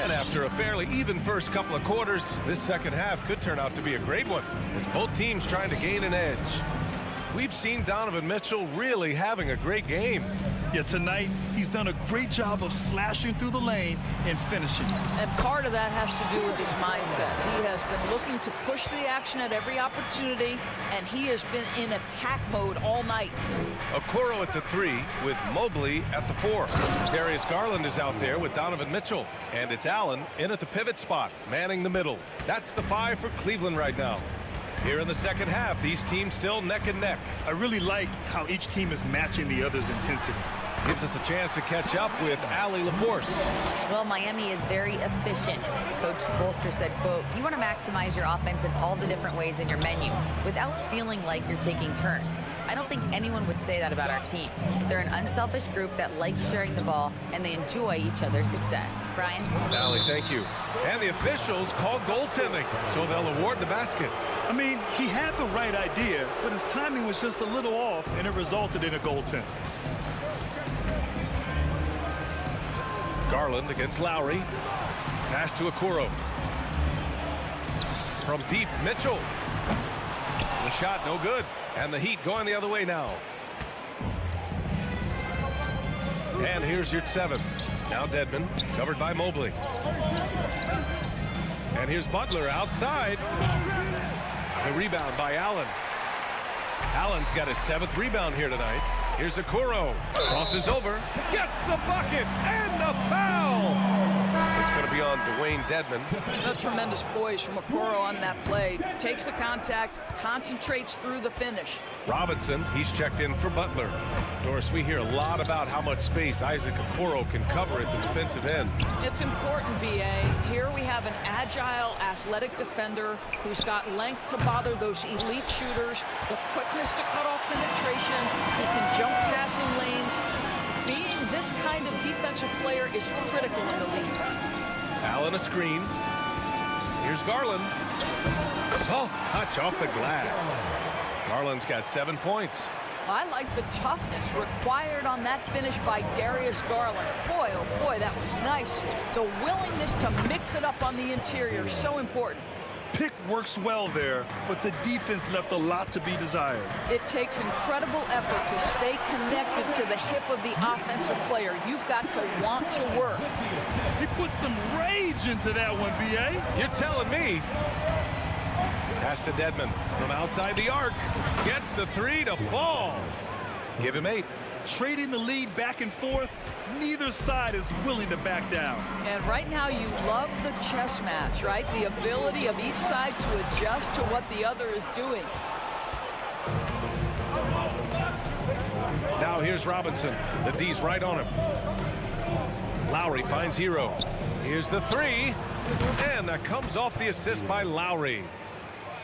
S1: After a fairly even first couple of quarters, this second half could turn out to be a great one as both teams trying to gain an edge. We've seen Donovan Mitchell really having a great game.
S4: Yeah, tonight he's done a great job of slashing through the lane and finishing.
S10: And part of that has to do with his mindset. He has been looking to push the action at every opportunity, and he has been in attack mode all night.
S1: Okoro at the 3 with Mobley at the 4. Darius Garland is out there with Donovan Mitchell. And it's Allen in at the pivot spot, manning the middle. That's the 5 for Cleveland right now. Here in the second half, these teams still neck and neck.
S4: I really like how each team is matching the other's intensity.
S1: Gives us a chance to catch up with Allie LaForce.
S5: Well, Miami is very efficient. Coach Spoelstra said, quote, "You want to maximize your offense in all the different ways in your menu without feeling like you're taking turns." I don't think anyone would say that about our team. They're an unselfish group that likes sharing the ball, and they enjoy each other's success. Brian?
S1: Allie, thank you. And the officials called goaltending, so they'll award the basket.
S4: I mean, he had the right idea, but his timing was just a little off, and it resulted in a goaltend.
S1: Garland against Lowry. Pass to Okoro. From deep, Mitchell. The shot no good. And the Heat going the other way now. And here's Yurt-Seven. Now Dedmon, covered by Mobley. And here's Butler outside. The rebound by Allen. Allen's got his 7th rebound here tonight. Here's Okoro. Crosses over. Gets the bucket and the foul. It's going to be on Dwayne Dedmon.
S10: A tremendous poise from Okoro on that play. Takes the contact, concentrates through the finish.
S1: Robinson, he's checked in for Butler. Doris, we hear a lot about how much space Isaac Okoro can cover at the defensive end.
S10: It's important, B.A. Here we have an agile, athletic defender who's got length to bother those elite shooters, the quickness to cut off penetration. He can jump passing lanes. Being this kind of defensive player is critical in the league.
S1: Allen a screen. Here's Garland. Soft touch off the glass. Garland's got 7 points.
S10: I like the toughness required on that finish by Darius Garland. Boy, oh boy, that was nice. The willingness to mix it up on the interior, so important.
S4: Pick works well there, but the defense left a lot to be desired.
S10: It takes incredible effort to stay connected to the hip of the offensive player. You've got to want to work.
S4: He put some rage into that one, B.A.
S1: You're telling me. Pass to Dedmon from outside the arc. Gets the 3 to fall. Give him 8.
S4: Trading the lead back and forth, neither side is willing to back down.
S10: And right now you love the chess match, right? The ability of each side to adjust to what the other is doing.
S1: Now here's Robinson. The D's right on him. Lowry finds Hero. Here's the 3. And that comes off the assist by Lowry.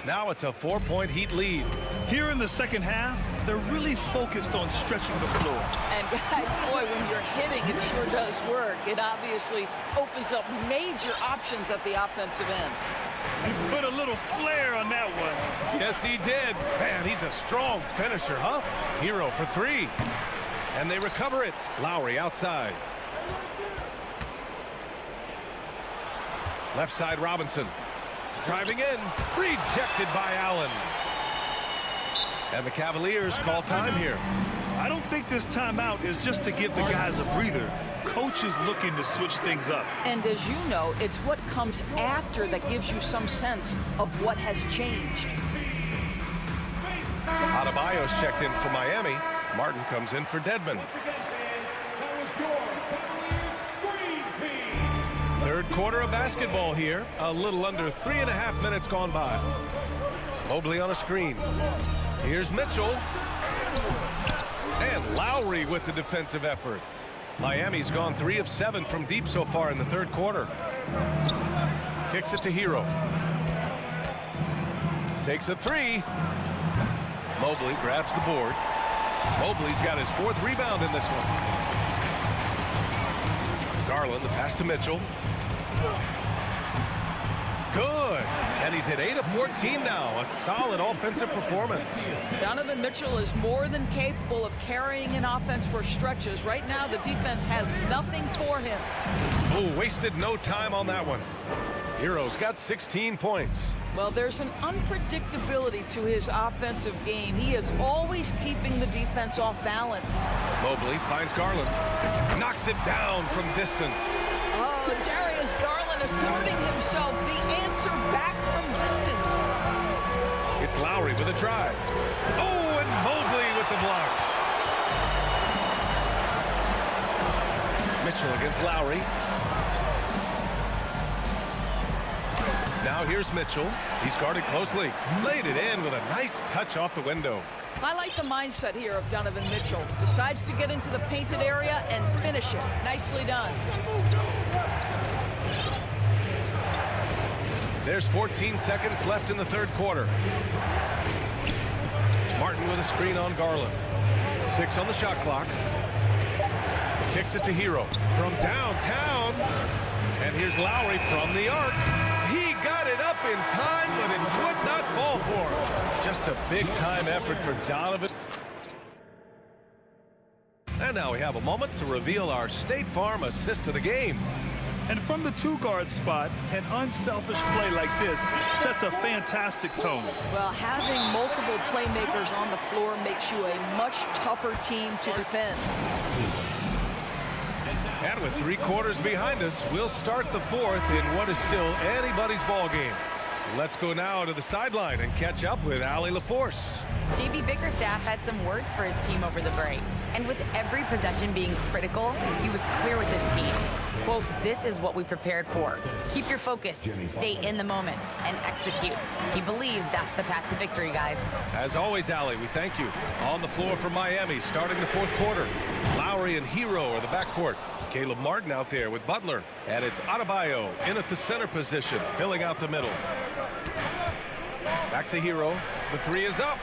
S1: Now it's a 4-point Heat lead.
S4: Here in the second half, they're really focused on stretching the floor.
S10: And guys, boy, when you're hitting, it sure does work. It obviously opens up major options at the offensive end.
S4: He put a little flair on that one.
S1: Yes, he did. Man, he's a strong finisher, huh? Hero for 3. And they recover it. Lowry outside. Left side, Robinson. Driving in, rejected by Allen. And the Cavaliers call time here.
S4: I don't think this timeout is just to give the guys a breather. Coach is looking to switch things up.
S10: And as you know, it's what comes after that gives you some sense of what has changed.
S1: Adebayo's checked in for Miami. Martin comes in for Dedmon. Third quarter of basketball here. A little under 3.5 minutes gone by. Mobley on a screen. Here's Mitchell. And Lowry with the defensive effort. Miami's gone 3 of 7 from deep so far in the third quarter. Kicks it to Hero. Takes a 3. Mobley grabs the board. Mobley's got his 4th rebound in this one. Garland, the pass to Mitchell. Good. And he's at 8 of 14 now. A solid offensive performance.
S10: Donovan Mitchell is more than capable of carrying an offense for stretches. Right now, the defense has nothing for him.
S1: Oh, wasted no time on that one. Hero's got 16 points.
S10: Well, there's an unpredictability to his offensive game. He is always keeping the defense off balance.
S1: Mobley finds Garland. Knocks it down from distance.
S10: Oh, Darius Garland asserting himself. The answer back from distance.
S1: It's Lowry with a drive. Oh, and Mobley with the block. Mitchell against Lowry. Now here's Mitchell. He's guarded closely. Laid it in with a nice touch off the window.
S10: I like the mindset here of Donovan Mitchell. Decides to get into the painted area and finish it. Nicely done.
S1: There's 14 seconds left in the third quarter. Martin with a screen on Garland. 6 on the shot clock. Kicks it to Hero from downtown. And here's Lowry from the arc. He got it up in time, but it would not fall for him. Just a big-time effort for Donovan. And now we have a moment to reveal our State Farm assist of the game.
S4: And from the 2-guard spot, an unselfish play like this sets a fantastic tone.
S10: Well, having multiple playmakers on the floor makes you a much tougher team to defend.
S1: And with 3 quarters behind us, we'll start the 4th in what is still anybody's ball game. Let's go now to the sideline and catch up with Allie LaForce.
S5: JB Bickerstaff had some words for his team over the break. And with every possession being critical, he was clear with his team. Quote, "This is what we prepared for. Keep your focus, stay in the moment, and execute." He believes that's the path to victory, guys.
S1: As always, Allie, we thank you. On the floor for Miami, starting the fourth quarter. Lowry and Hero are the backcourt. Caleb Martin out there with Butler. And it's Adebayo in at the center position, filling out the middle. Back to Hero. The three is up.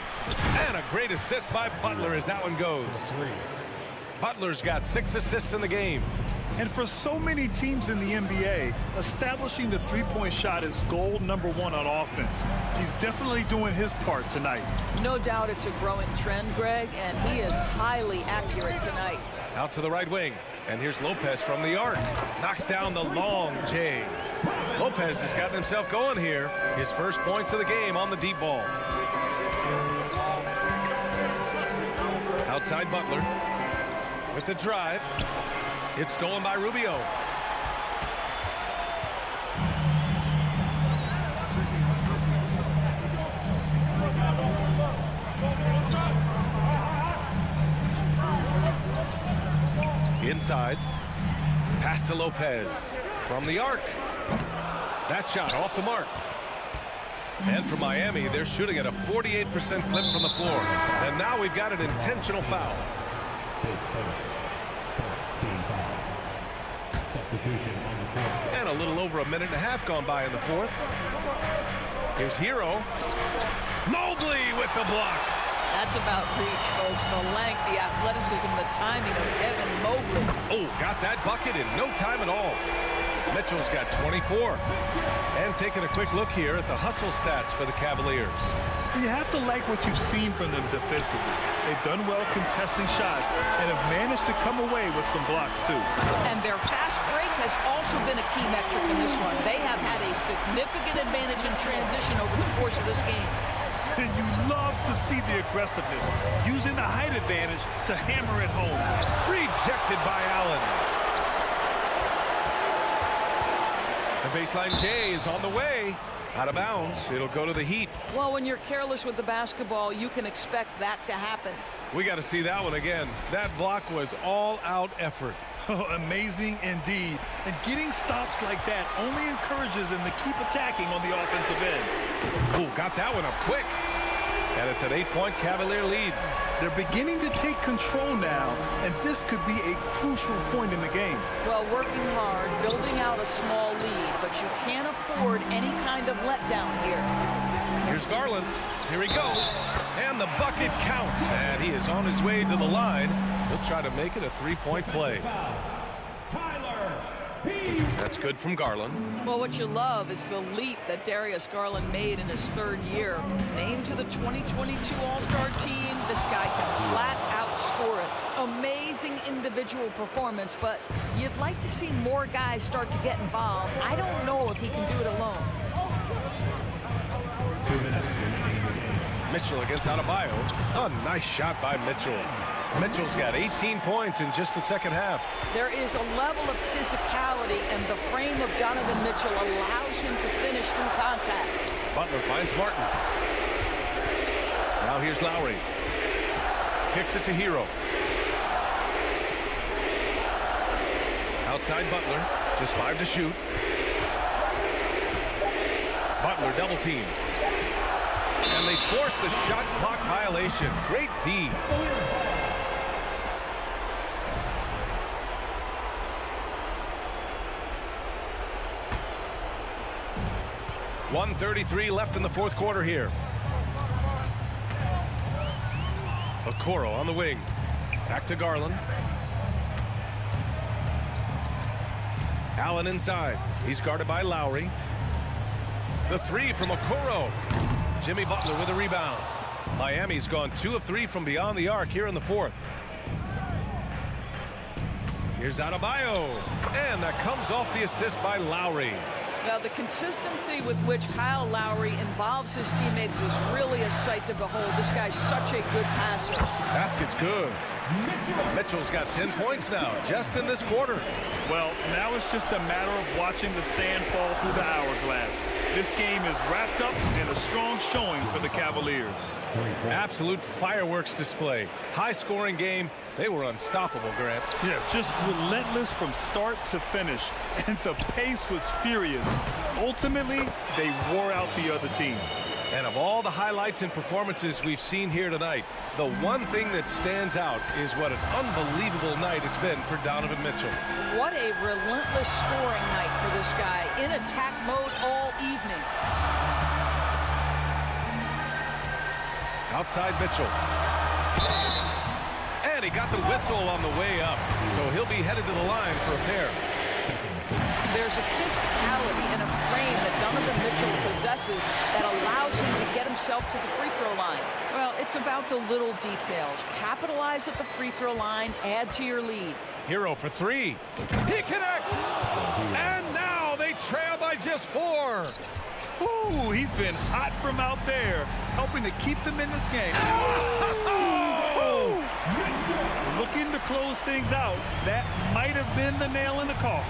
S1: And a great assist by Butler as that one goes. Butler's got 6 assists in the game.
S4: And for so many teams in the NBA, establishing the three-point shot is goal number 1 on offense. He's definitely doing his part tonight.
S10: No doubt it's a growing trend, Greg, and he is highly accurate tonight.
S1: Out to the right wing. And here's Lopez from the arc. Knocks down the long J. Lopez has gotten himself going here. His first points of the game on the deep ball. Outside Butler. With the drive. It's stolen by Rubio. Inside. Pass to Lopez. From the arc. That shot off the mark. And for Miami, they're shooting at a 48% clip from the floor. And now we've got an intentional foul. And a little over a minute and a half gone by in the fourth. Here's Hero. Mobley with the block.
S10: That's about reach, folks. The length, the athleticism, the timing of Evan Mobley.
S1: Oh, got that bucket in no time at all. Mitchell's got 24. And taking a quick look here at the hustle stats for the Cavaliers.
S4: You have to like what you've seen from them defensively. They've done well contesting shots and have managed to come away with some blocks, too.
S10: And their fast break has also been a key metric in this one. They have had a significant advantage in transition over the course of this game.
S4: And you love to see the aggressiveness, using the height advantage to hammer it home.
S1: Rejected by Allen. The baseline J is on the way. Out of bounds. It'll go to the Heat.
S10: Well, when you're careless with the basketball, you can expect that to happen.
S1: We got to see that one again. That block was all-out effort.
S4: Oh, amazing indeed. And getting stops like that only encourages them to keep attacking on the offensive end.
S1: Oh, got that one up quick. And it's an 8-point Cavalier lead.
S4: They're beginning to take control now, and this could be a crucial point in the game.
S10: Well, working hard, building out a small lead, but you can't afford any kind of letdown here.
S1: Here's Garland. Here he goes. And the bucket counts. And he is on his way to the line. He'll try to make it a 3-point play. That's good from Garland.
S10: Well, what you love is the leap that Darius Garland made in his 3rd year. Named to the 2022 All-Star team, this guy can flat out score it. Amazing individual performance, but you'd like to see more guys start to get involved. I don't know if he can do it alone.
S3: 2 minutes.
S1: Mitchell against Adebayo. A nice shot by Mitchell. Mitchell's got 18 points in just the second half.
S10: There is a level of physicality, and the frame of Donovan Mitchell allows him to finish through contact.
S1: Butler finds Martin. Now here's Lowry. Kicks it to Hero. Outside Butler. Just 5 to shoot. Butler double team. And they force the shot clock violation. Great D. 1:33 left in the fourth quarter here. Okoro on the wing. Back to Garland. Allen inside. He's guarded by Lowry. The three from Okoro. Jimmy Butler with a rebound. Miami's gone 2 of 3 from beyond the arc here in the fourth. Here's Adebayo. And that comes off the assist by Lowry.
S10: Now, the consistency with which Kyle Lowry involves his teammates is really a sight to behold. This guy's such a good passer.
S1: Basket's good. Mitchell's got 10 points now, just in this quarter.
S4: Well, now it's just a matter of watching the sand fall through the hourglass. This game is wrapped up in a strong showing for the Cavaliers.
S1: Absolute fireworks display. High-scoring game. They were unstoppable, Grant.
S4: Yeah, just relentless from start to finish. And the pace was furious. Ultimately, they wore out the other team.
S1: And of all the highlights and performances we've seen here tonight, the one thing that stands out is what an unbelievable night it's been for Donovan Mitchell.
S10: What a relentless scoring night for this guy. In attack mode all evening.
S1: Outside Mitchell. And he got the whistle on the way up, so he'll be headed to the line for a pair.
S10: There's a physicality and a frame that Donovan Mitchell possesses that allows him to get himself to the free throw line. Well, it's about the little details. Capitalize at the free throw line, add to your lead.
S1: Hero for three. He connects! And now they trail by just 4.
S4: Ooh, he's been hot from out there, helping to keep them in this game. Oh! Looking to close things out. That might have been the nail in the coffin.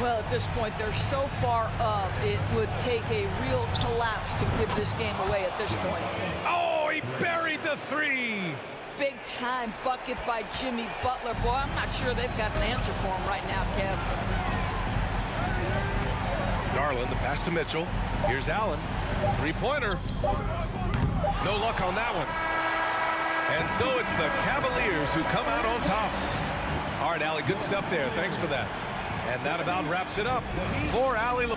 S10: Well, at this point, they're so far up, it would take a real collapse to give this game away at this point.
S1: Oh, he buried the 3.
S10: Big-time bucket by Jimmy Butler. Boy, I'm not sure they've got an answer for him right now, Kev.
S1: Garland, the pass to Mitchell. Here's Allen. 3-pointer. No luck on that one. And so it's the Cavaliers who come out on top. All right, Allie, good stuff there. Thanks for that. And that about wraps it up for Allie.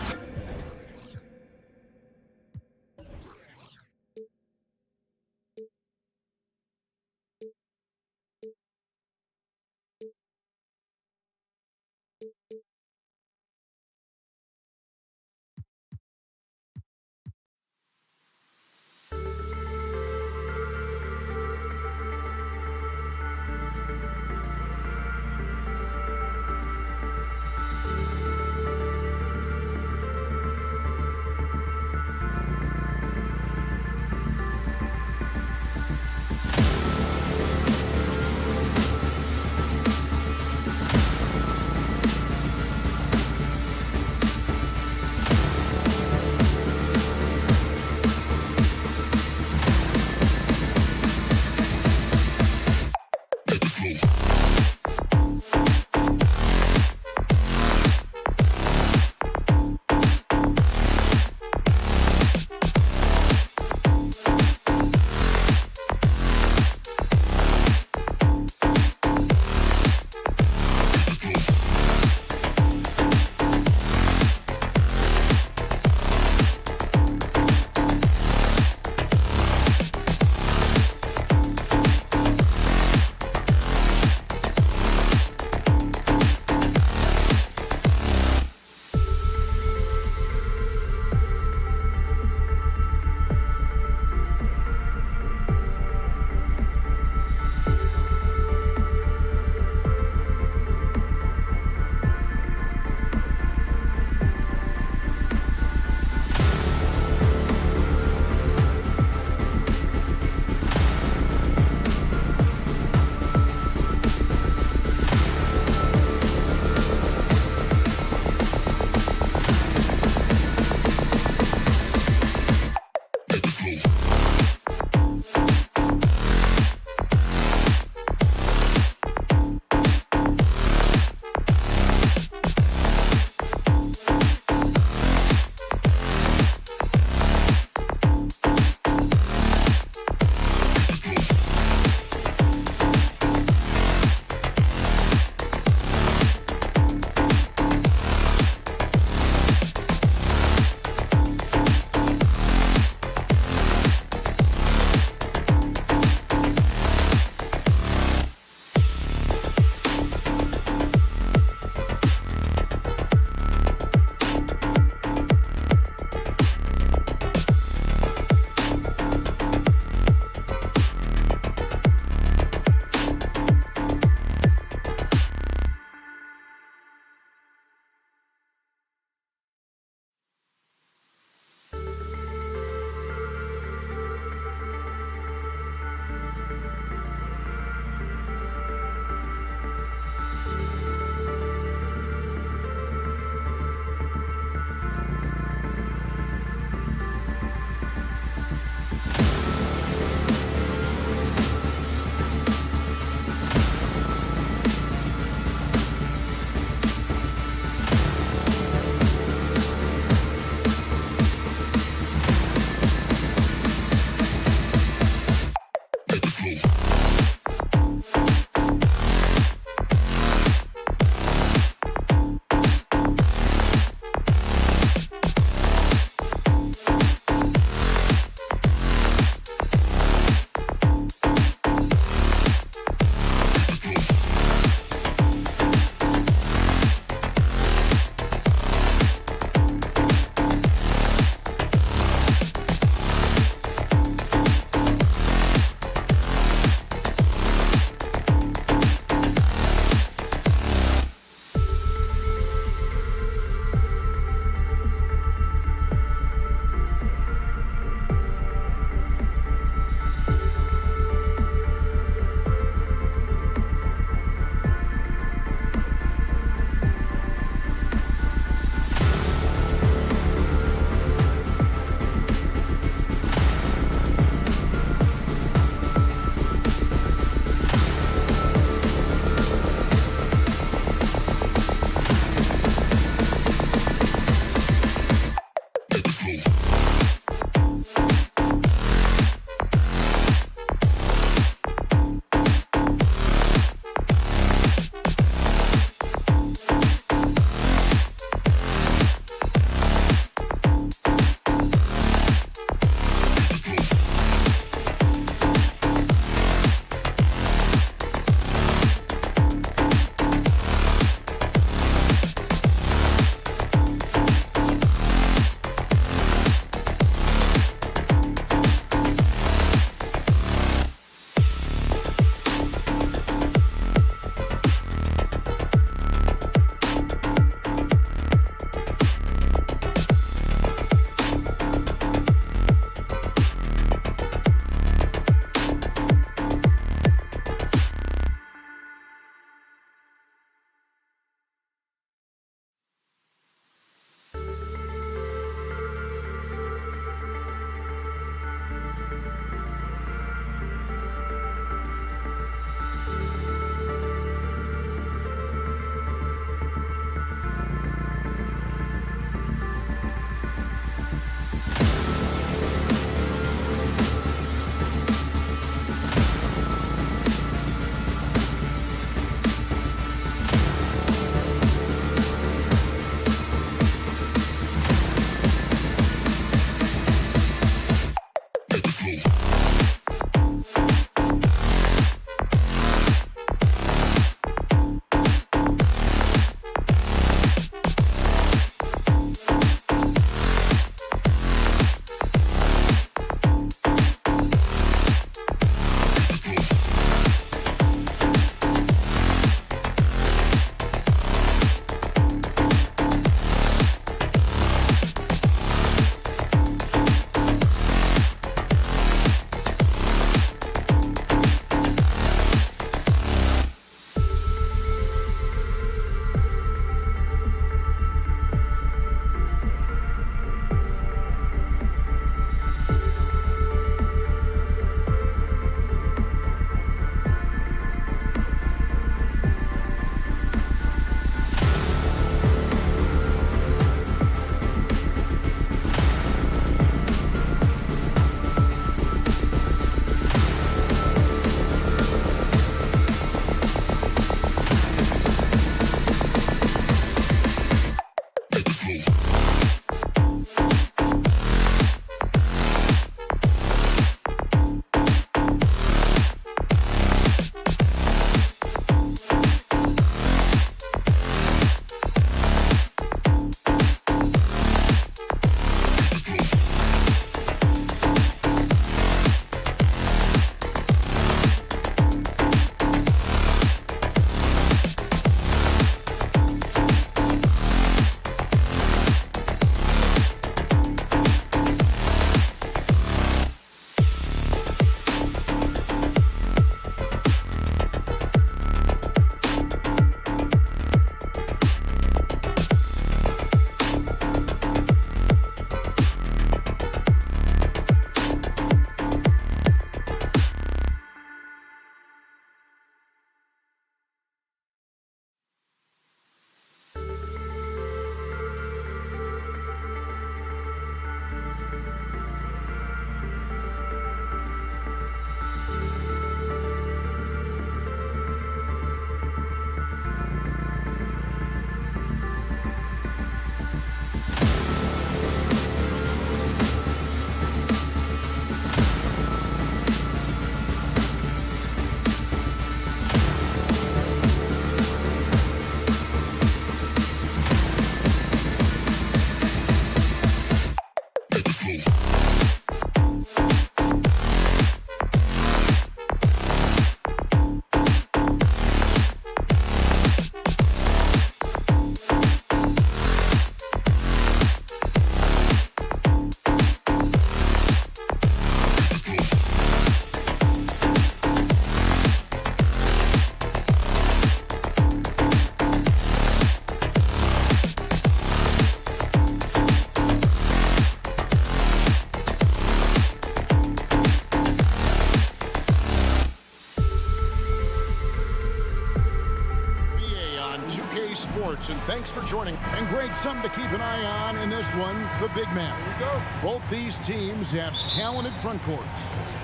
S6: Sports, and thanks for joining. And Greg, something to keep an eye on in this one, the big man. Here we go. Both these teams have talented front courts.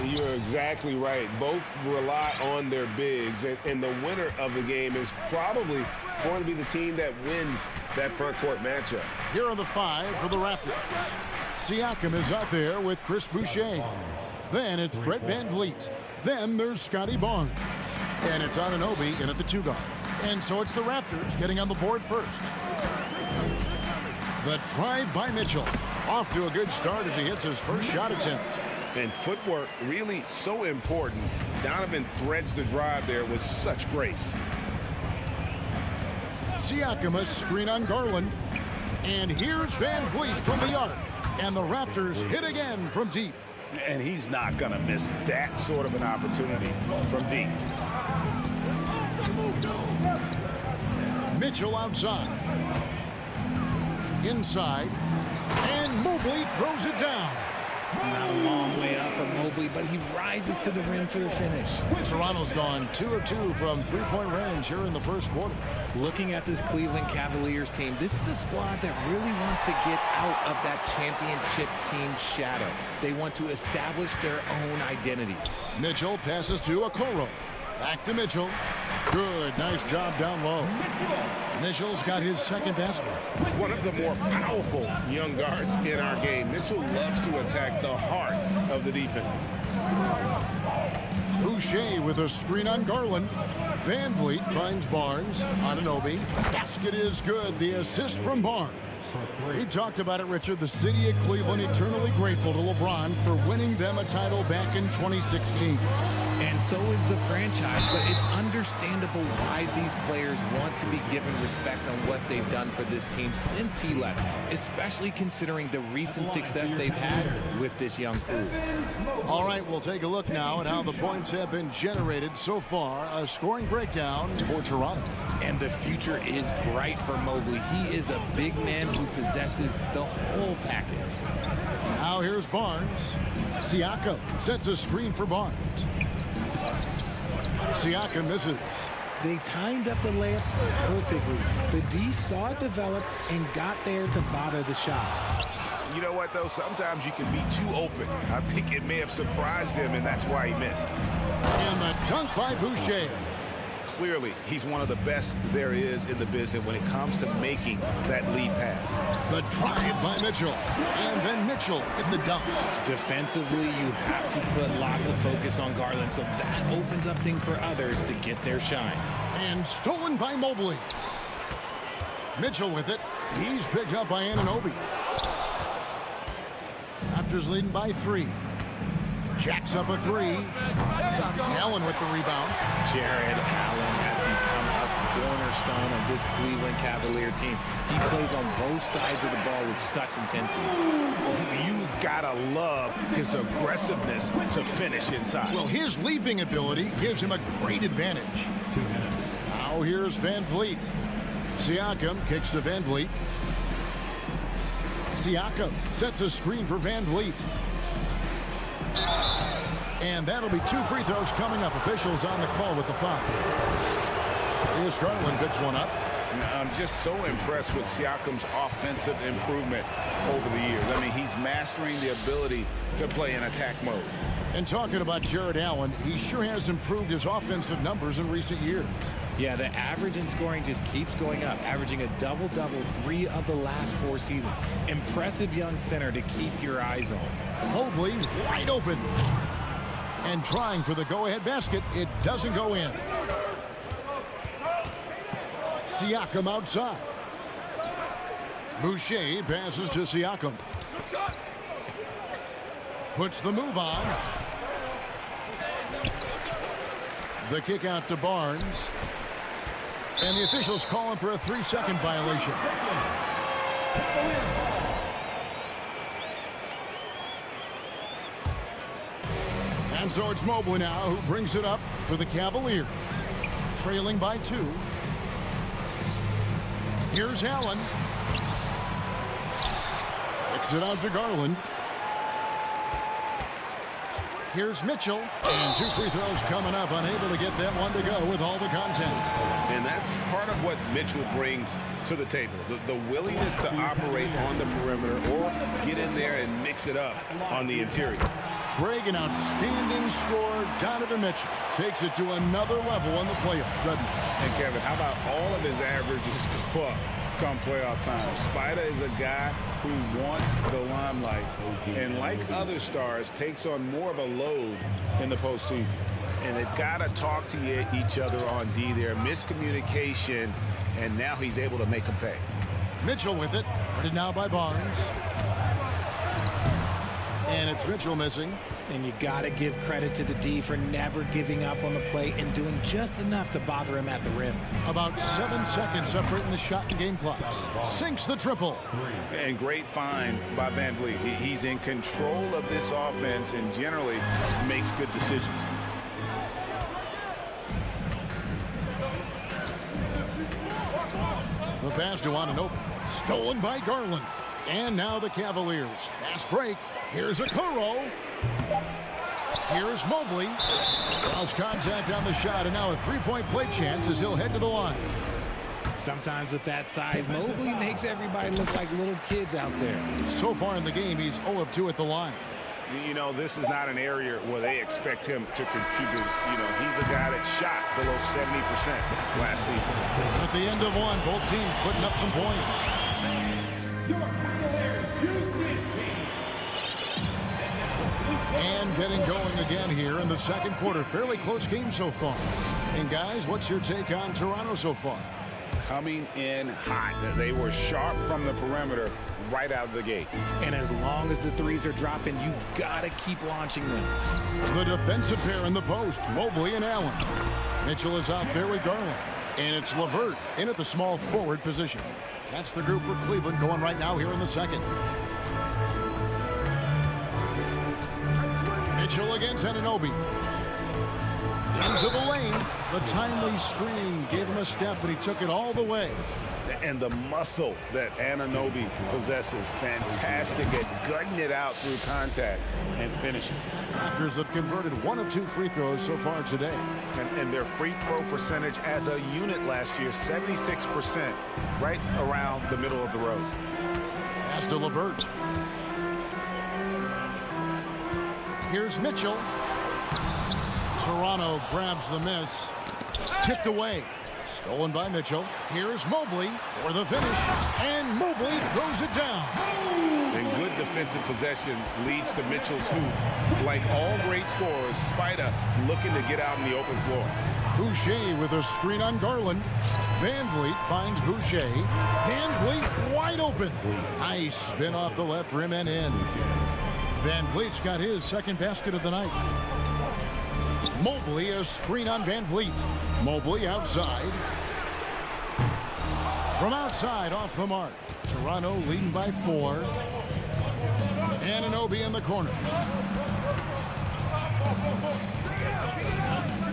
S7: You're exactly right. Both rely on their bigs, and the winner of the game is probably going to be the team that wins that front court matchup.
S6: Here are the 5 for the Raptors. Siakam is out there with Chris Boucher. Then it's Fred VanVleet. Then there's Scotty Barnes. And it's Anunoby in at the 2 guard. And so it's the Raptors getting on the board first. The drive by Mitchell. Off to a good start as he hits his first shot attempt.
S7: And footwork really so important. Donovan threads the drive there with such grace.
S6: Siakam, a screen on Garland. And here's VanVleet from the arc. And the Raptors hit again from deep.
S7: And he's not going to miss that sort of an opportunity from deep.
S6: Mitchell outside. Inside. And Mobley throws it down.
S11: Not a long way up for Mobley, but he rises to the rim for the finish.
S6: Toronto's gone 2 of 2 from three-point range here in the first quarter.
S11: Looking at this Cleveland Cavaliers team, this is a squad that really wants to get out of that championship team shadow. They want to establish their own identity.
S6: Mitchell passes to Okoro. Back to Mitchell. Good, nice job down low. Mitchell's got his second basket.
S7: One of the more powerful young guards in our game. Mitchell loves to attack the heart of the defense.
S6: Boucher with a screen on Garland. VanVleet finds Barnes. Anunoby. Basket is good. The assist from Barnes. We talked about it, Richard. The city of Cleveland eternally grateful to LeBron for winning them a title back in 2016.
S11: And so is the franchise, but it's understandable why these players want to be given respect on what they've done for this team since he left, especially considering the recent success they've had with this young crew.
S6: All right, we'll take a look now at how the points have been generated so far. A scoring breakdown for Toronto.
S11: And the future is bright for Mobley. He is a big man who possesses the whole package.
S6: Now here's Barnes. Siakam sets a screen for Barnes. Siakam misses.
S12: They timed up the layup perfectly. The D saw it develop and got there to bother the shot.
S7: You know what, though? Sometimes you can be too open. I think it may have surprised him, and that's why he missed.
S6: And the dunk by Boucher.
S7: Clearly, he's one of the best there is in the business when it comes to making that lead pass.
S6: The drive by Mitchell. And then Mitchell at the dunk.
S11: Defensively, you have to put lots of focus on Garland, so that opens up things for others to get their shine.
S6: And stolen by Mobley. Mitchell with it. He's picked up by Anunoby. Raptors leading by 3. Jacks up a 3. Allen with the rebound.
S11: Jared Allen has become a cornerstone of this Cleveland Cavalier team. He plays on both sides of the ball with such intensity.
S7: You gotta love his aggressiveness to finish inside.
S6: Well, his leaping ability gives him a great advantage. Now here's VanVleet. Siakam kicks to VanVleet. Siakam sets a screen for VanVleet. And that'll be 2 free throws coming up. Officials on the call with the foul. Here's Garland, picks one up.
S7: I'm just so impressed with Siakam's offensive improvement over the years. I mean, he's mastering the ability to play in attack mode.
S6: And talking about Jared Allen, he sure has improved his offensive numbers in recent years.
S11: Yeah, the average in scoring just keeps going up, averaging a double-double 3 of the last 4 seasons. Impressive young center to keep your eyes on.
S6: Mobley wide open. And trying for the go-ahead basket. It doesn't go in. Siakam outside. Boucher passes to Siakam. Puts the move on. The kick out to Barnes. And the officials calling for a 3-second violation. And so it's Mobley now who brings it up for the Cavaliers. Trailing by 2. Here's Allen. Kicks it out to Garland. Here's Mitchell. And 2 free throws coming up. Unable to get that one to go with all the contact.
S7: And that's part of what Mitchell brings to the table. The willingness to operate on the perimeter or get in there and mix it up on the interior.
S6: Greg, an outstanding scorer. Donovan Mitchell takes it to another level in the playoffs, doesn't he?
S7: And Kevin, how about all of his averages go up come playoff time? Spider is a guy who wants the limelight, and like other stars, takes on more of a load in the postseason. And they've got to talk to each other on D there. Miscommunication, and now he's able to make them pay.
S6: Mitchell with it. Guarded now by Barnes. And it's Mitchell missing.
S12: And you got to give credit to the D for never giving up on the play and doing just enough to bother him at the rim.
S6: About 7 seconds separating the shot and game clocks. Sinks the triple.
S7: And great find by Van Vliet. He's in control of this offense and generally makes good decisions.
S6: The pass to Octopi. Stolen by Garland. And now the Cavaliers. Fast break. Here's Okoro. Here's Mobley. Cross contact on the shot, and now a three-point play chance as he'll head to the line.
S12: Sometimes with that size, Mobley makes everybody look like little kids out there.
S6: So far in the game, he's 0 of 2 at the line.
S7: You know, this is not an area where they expect him to contribute. You know, he's a guy that shot below 70% last season.
S6: At the end of one, both teams putting up some points. And getting going again here in the second quarter. Fairly close game so far. And guys, what's your take on Toronto so far?
S7: Coming in hot. They were sharp from the perimeter right out of the gate.
S12: And as long as the threes are dropping, you've got to keep launching them.
S6: The defensive pair in the post, Mobley and Allen. Mitchell is out there with Garland. And it's LeVert in at the small forward position. That's the group for Cleveland going right now here in the second. Mitchell against Anunoby. Into the lane. The timely screen gave him a step, but he took it all the way.
S7: And the muscle that Anunoby possesses, fantastic at gutting it out through contact and finishing.
S6: Raptors have converted 1 of 2 free throws so far today.
S7: And their free throw percentage as a unit last year, 76%, right around the middle of the road.
S6: Pass to LeVert. Here's Mitchell. Toronto grabs the miss. Tipped away. Stolen by Mitchell. Here's Mobley for the finish. And Mobley throws it down.
S7: And good defensive possession leads to Mitchell's hoop. Like all great scorers, Spider looking to get out in the open floor.
S6: Boucher with a screen on Garland. Van Vliet finds Boucher. Van Vliet wide open. Nice spin off the left rim and in. Van Vliet's got his second basket of the night. Mobley, a screen on Van Vliet. Mobley outside. From outside, off the mark. Toronto leading by 4. Anunoby in the corner.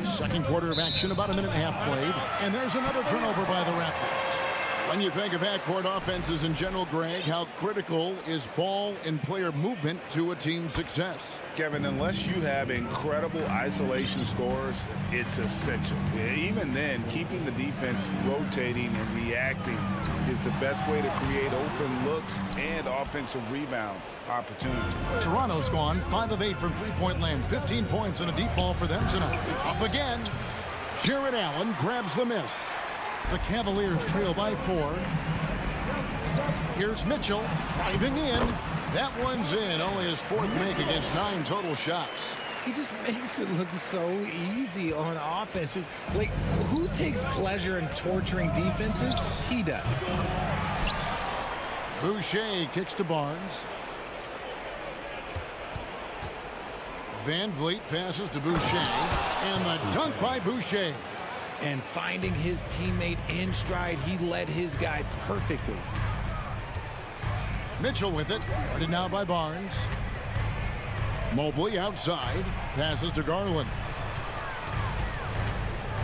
S6: Second quarter of action, about a minute and a half played. And there's another turnover by the Raptors. When you think of half-court offenses in general, Greg, how critical is ball and player movement to a team's success?
S7: Kevin, unless you have incredible isolation scores, it's essential. Even then, keeping the defense rotating and reacting is the best way to create open looks and offensive rebound opportunities.
S6: Toronto's gone 5 of 8 from three-point land. 15 points and a deep ball for them tonight. Up again. Jared Allen grabs the miss. The Cavaliers trail by 4. Here's Mitchell driving in. That one's in. Only his 4th make against 9 total shots.
S12: He just makes it look so easy on offense. Like, who takes pleasure in torturing defenses? He does.
S6: Boucher kicks to Barnes. Van Vliet passes to Boucher. And the dunk by Boucher.
S12: And finding his teammate in stride, he led his guy perfectly.
S6: Mitchell with it. Guarded now by Barnes. Mobley outside. Passes to Garland.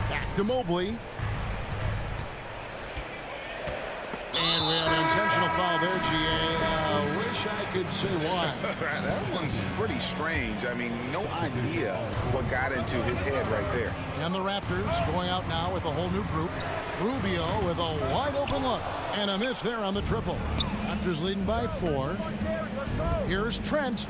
S6: Back to Mobley. And we have an intentional foul there, GA. Wish wish I could say why.
S7: That one's pretty strange. I mean, no idea what got into his head right there.
S6: And the Raptors going out now with a whole new group. Rubio with a wide open look. And a miss there on the triple. Raptors leading by 4. Here's Trent.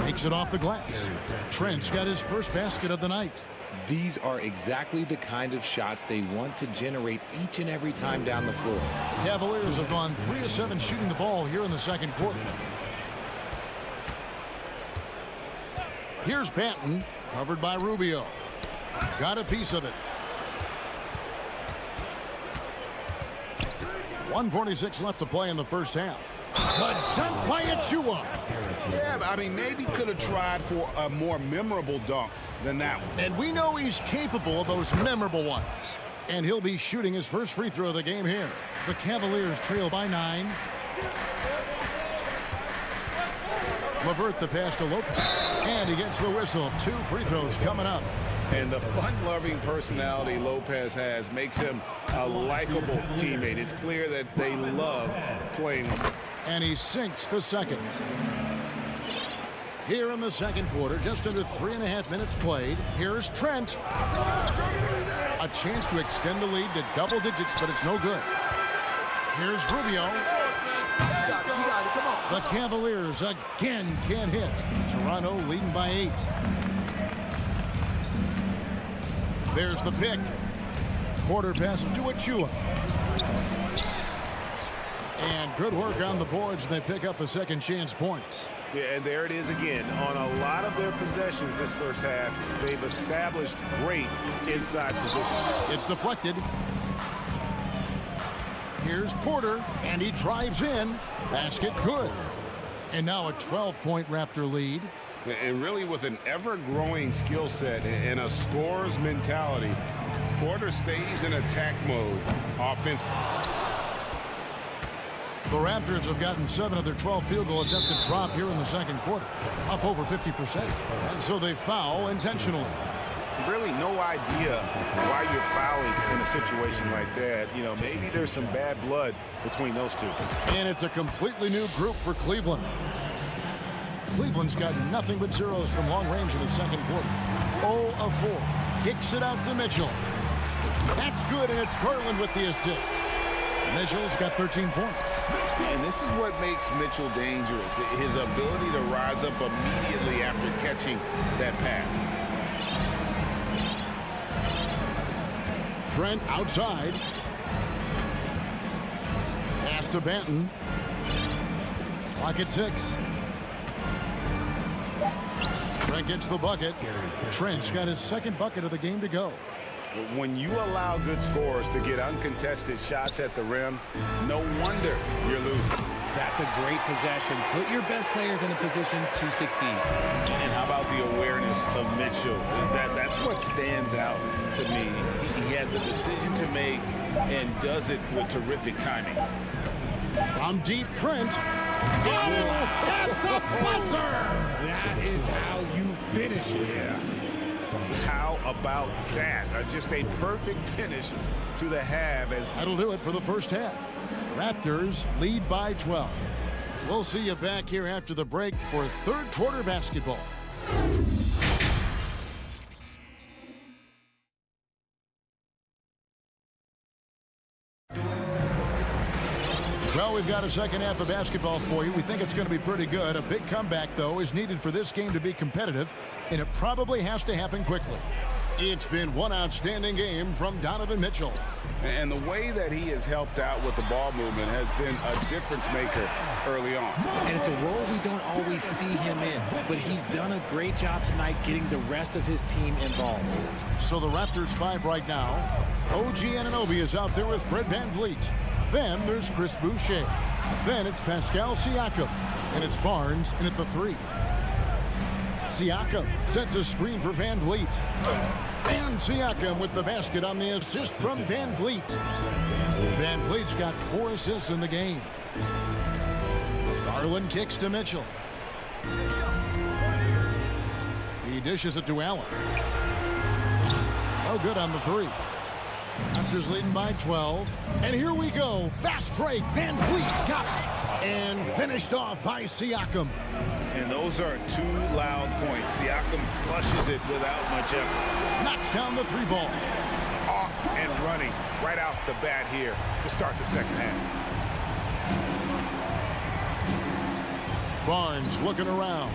S6: Takes it off the glass. Trent's got his first basket of the night.
S11: These are exactly the kind of shots they want to generate each and every time down the floor.
S6: Cavaliers have gone 3 of 7 shooting the ball here in the second quarter. Here's Banton, covered by Rubio. Got a piece of it. 1:46 left to play in the first half. The dunk by Achua.
S7: Yeah, I mean, maybe could have tried for a more memorable dunk than that one.
S6: And we know he's capable of those memorable ones. And he'll be shooting his first free throw of the game here. The Cavaliers trail by 9. LeVert the pass to Lopez. And he gets the whistle. 2 free throws coming up.
S7: And the fun-loving personality Lopez has makes him a likable teammate. It's clear that they love playing with him.
S6: And he sinks the second. Here in the second quarter, just under 3.5 minutes played. Here's Trent. A chance to extend the lead to double digits, but it's no good. Here's Rubio. The Cavaliers again can't hit. Toronto leading by 8. There's the pick. Porter passes to Achua. And good work on the boards. They pick up the second chance points.
S7: Yeah, and there it is again. On a lot of their possessions this first half, they've established great inside position.
S6: It's deflected. Here's Porter, and he drives in. Basket good. And now a 12-point Raptor lead.
S7: And really with an ever-growing skill set and a scorer's mentality, Porter stays in attack mode offensively.
S6: The Raptors have gotten 7 of their 12 field goal attempts to drop here in the second quarter, up over 50%. And so they foul intentionally.
S7: Really no idea why you're fouling in a situation like that. You know, maybe there's some bad blood between those two.
S6: And it's a completely new group for Cleveland. Cleveland's got nothing but zeros from long range in the second quarter. 0 of 4. Kicks it out to Mitchell. That's good, and it's Garland with the assist. Mitchell's got 13 points.
S7: And this is what makes Mitchell dangerous, his ability to rise up immediately after catching that pass.
S6: Trent outside. Pass to Banton. Clock at 6. Trent gets the bucket. Trent's got his second bucket of the game to go.
S7: When you allow good scorers to get uncontested shots at the rim, no wonder you're losing.
S11: That's a great possession. Put your best players in a position to succeed.
S7: And how about the awareness of Mitchell? That's what stands out to me. He has a decision to make and does it with terrific timing.
S6: From deep, Trent. At the buzzer!
S11: That is how you finish it.
S7: Yeah. How about that? Just a perfect finish to the half.
S6: That'll do it for the first half. Raptors lead by 12. We'll see you back here after the break for third quarter basketball. Well, we've got a second half of basketball for you. We think it's going to be pretty good. A big comeback, though, is needed for this game to be competitive, and it probably has to happen quickly. It's been one outstanding game from Donovan Mitchell.
S7: And the way that he has helped out with the ball movement has been a difference maker early on.
S11: And it's a role we don't always see him in, but he's done a great job tonight getting the rest of his team involved.
S6: So the Raptors 5 right now. OG Anunoby is out there with Fred VanVleet. Then there's Chris Boucher. Then it's Pascal Siakam. And it's Barnes in at the 3. Siakam sets a screen for VanVleet. And Siakam with the basket on the assist from VanVleet. VanVleet's got 4 assists in the game. Garland kicks to Mitchell. He dishes it to Allen. No good on the 3. Raptors leading by 12. And here we go. Fast break. Van Vliet's got it. And finished off by Siakam.
S7: And those are two loud points. Siakam flushes it without much effort.
S6: Knocks down the three ball.
S7: Off and running right out the bat here to start the second half.
S6: Barnes looking around.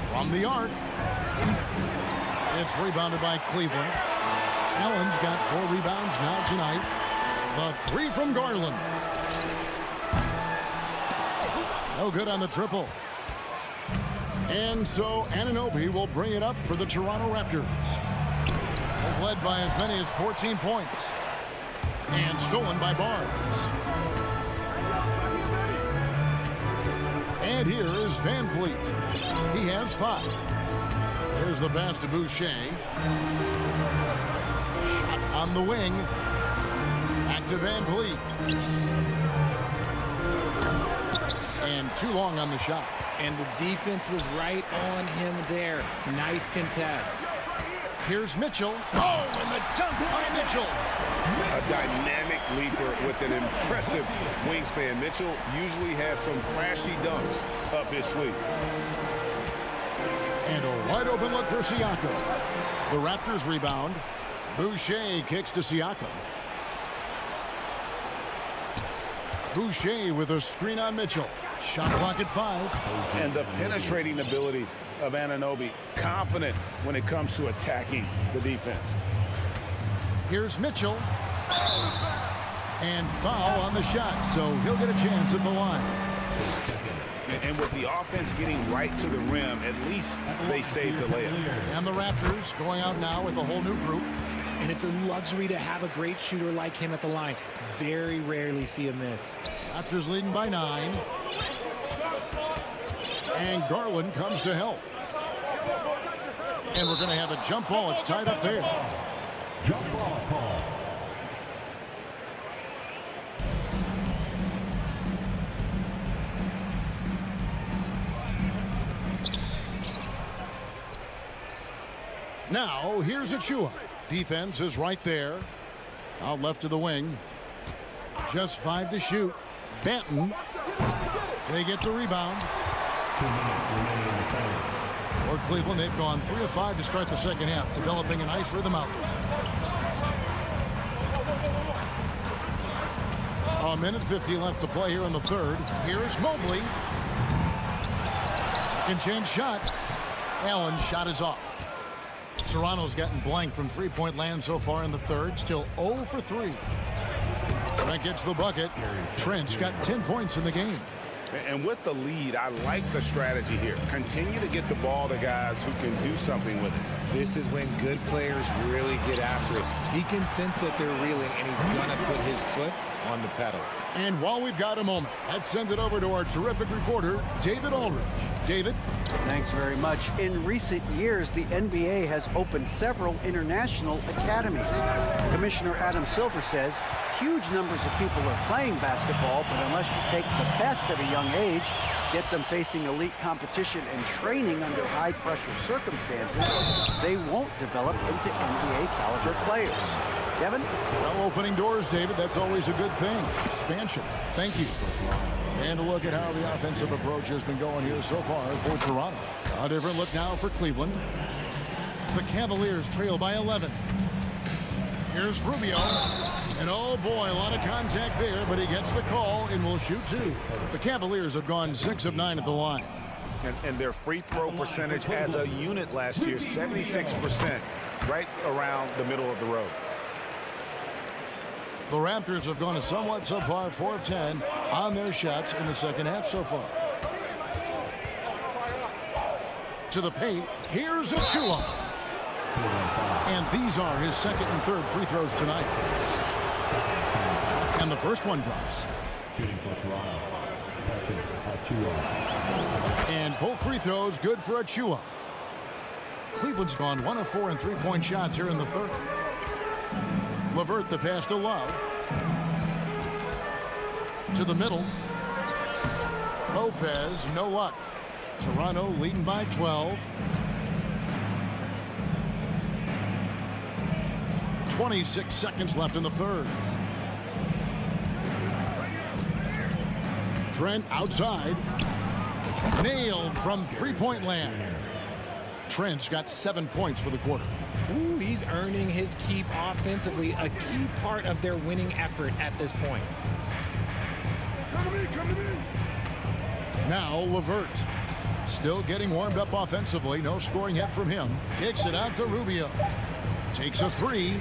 S6: From the arc. It's rebounded by Cleveland. Allen's got 4 rebounds now tonight. The 3 from Garland. No good on the triple. And so Anunoby will bring it up for the Toronto Raptors. They've led by as many as 14 points. And stolen by Barnes. And here is Van Vliet. He has 5. There's the pass to Boucher. Shot on the wing. Back to Van Vliet. And too long on the shot.
S12: And the defense was right on him there. Nice contest.
S6: Here's Mitchell. Oh, and the dunk by Mitchell.
S7: A dynamic leaper with an impressive wingspan. Mitchell usually has some flashy dunks up his sleeve.
S6: And a wide open look for Siakam. The Raptors rebound. Boucher kicks to Siakam. Boucher with a screen on Mitchell. Shot clock at 5.
S7: And the penetrating ability of Anunoby. Confident when it comes to attacking the defense.
S6: Here's Mitchell. And foul on the shot, so he'll get a chance at the line.
S7: And with the offense getting right to the rim, at least they saved the layup.
S6: And the Raptors going out now with a whole new group.
S12: And it's a luxury to have a great shooter like him at the line. Very rarely see him miss.
S6: Raptors leading by 9. And Garland comes to help. And we're going to have a jump ball. It's tied up there.
S3: Jump ball call.
S6: Now, here's Achua. Defense is right there. Out left to the wing. Just 5 to shoot. Banton. They get the rebound.
S3: 2 minutes remaining in the third.
S6: For Cleveland, they've gone 3 of 5 to start the second half, developing a nice rhythm out there. A minute 50 left to play here in the third. Here's Mobley. Second chance shot. Allen's shot is off. Toronto's gotten blank from three-point land so far in the third. Still 0 for 3. Trent gets the bucket. Trent's got 10 points in the game.
S7: And with the lead, I like the strategy here. Continue to get the ball to guys who can do something with it.
S11: This is when good players really get after it. He can sense that they're reeling, and he's going to put his foot on the pedal.
S6: And while we've got a moment, let's send it over to our terrific reporter, David Aldridge. David?
S9: Thanks very much. In recent years, the NBA has opened several international academies. Commissioner Adam Silver says huge numbers of people are playing basketball, but unless you take the best at a young age, get them facing elite competition and training under high-pressure circumstances, they won't develop into NBA-caliber players. Kevin?
S6: Well, opening doors, David. That's always a good thing. Expansion. Thank you. And a look at how the offensive approach has been going here so far for Toronto. A different look now for Cleveland. The Cavaliers trail by 11. Here's Rubio. And oh boy, a lot of contact there, but he gets the call and will shoot 2. The Cavaliers have gone 6 of 9 at the line.
S7: And their free throw percentage as a unit last year, 76%, right around the middle of the road.
S6: The Raptors have gone a somewhat subpar 4 of 10 on their shots in the second half so far. To the paint, here's Achua. And these are his second and third free throws tonight. And the first one drops.
S3: Shooting for Toronto. Achua.
S6: And both free throws good for Achua. Cleveland's gone 1 of 4 in three-point shots here in the third. LeVert the pass to Love. To the middle. Lopez, no luck. Toronto leading by 12. 26 seconds left in the third. Trent outside. Nailed from three-point land. Trent's got 7 points for the quarter.
S12: Ooh, he's earning his keep offensively, a key part of their winning effort at this point.
S6: Now LeVert. Still getting warmed up offensively. No scoring yet from him. Kicks it out to Rubio. Takes a three.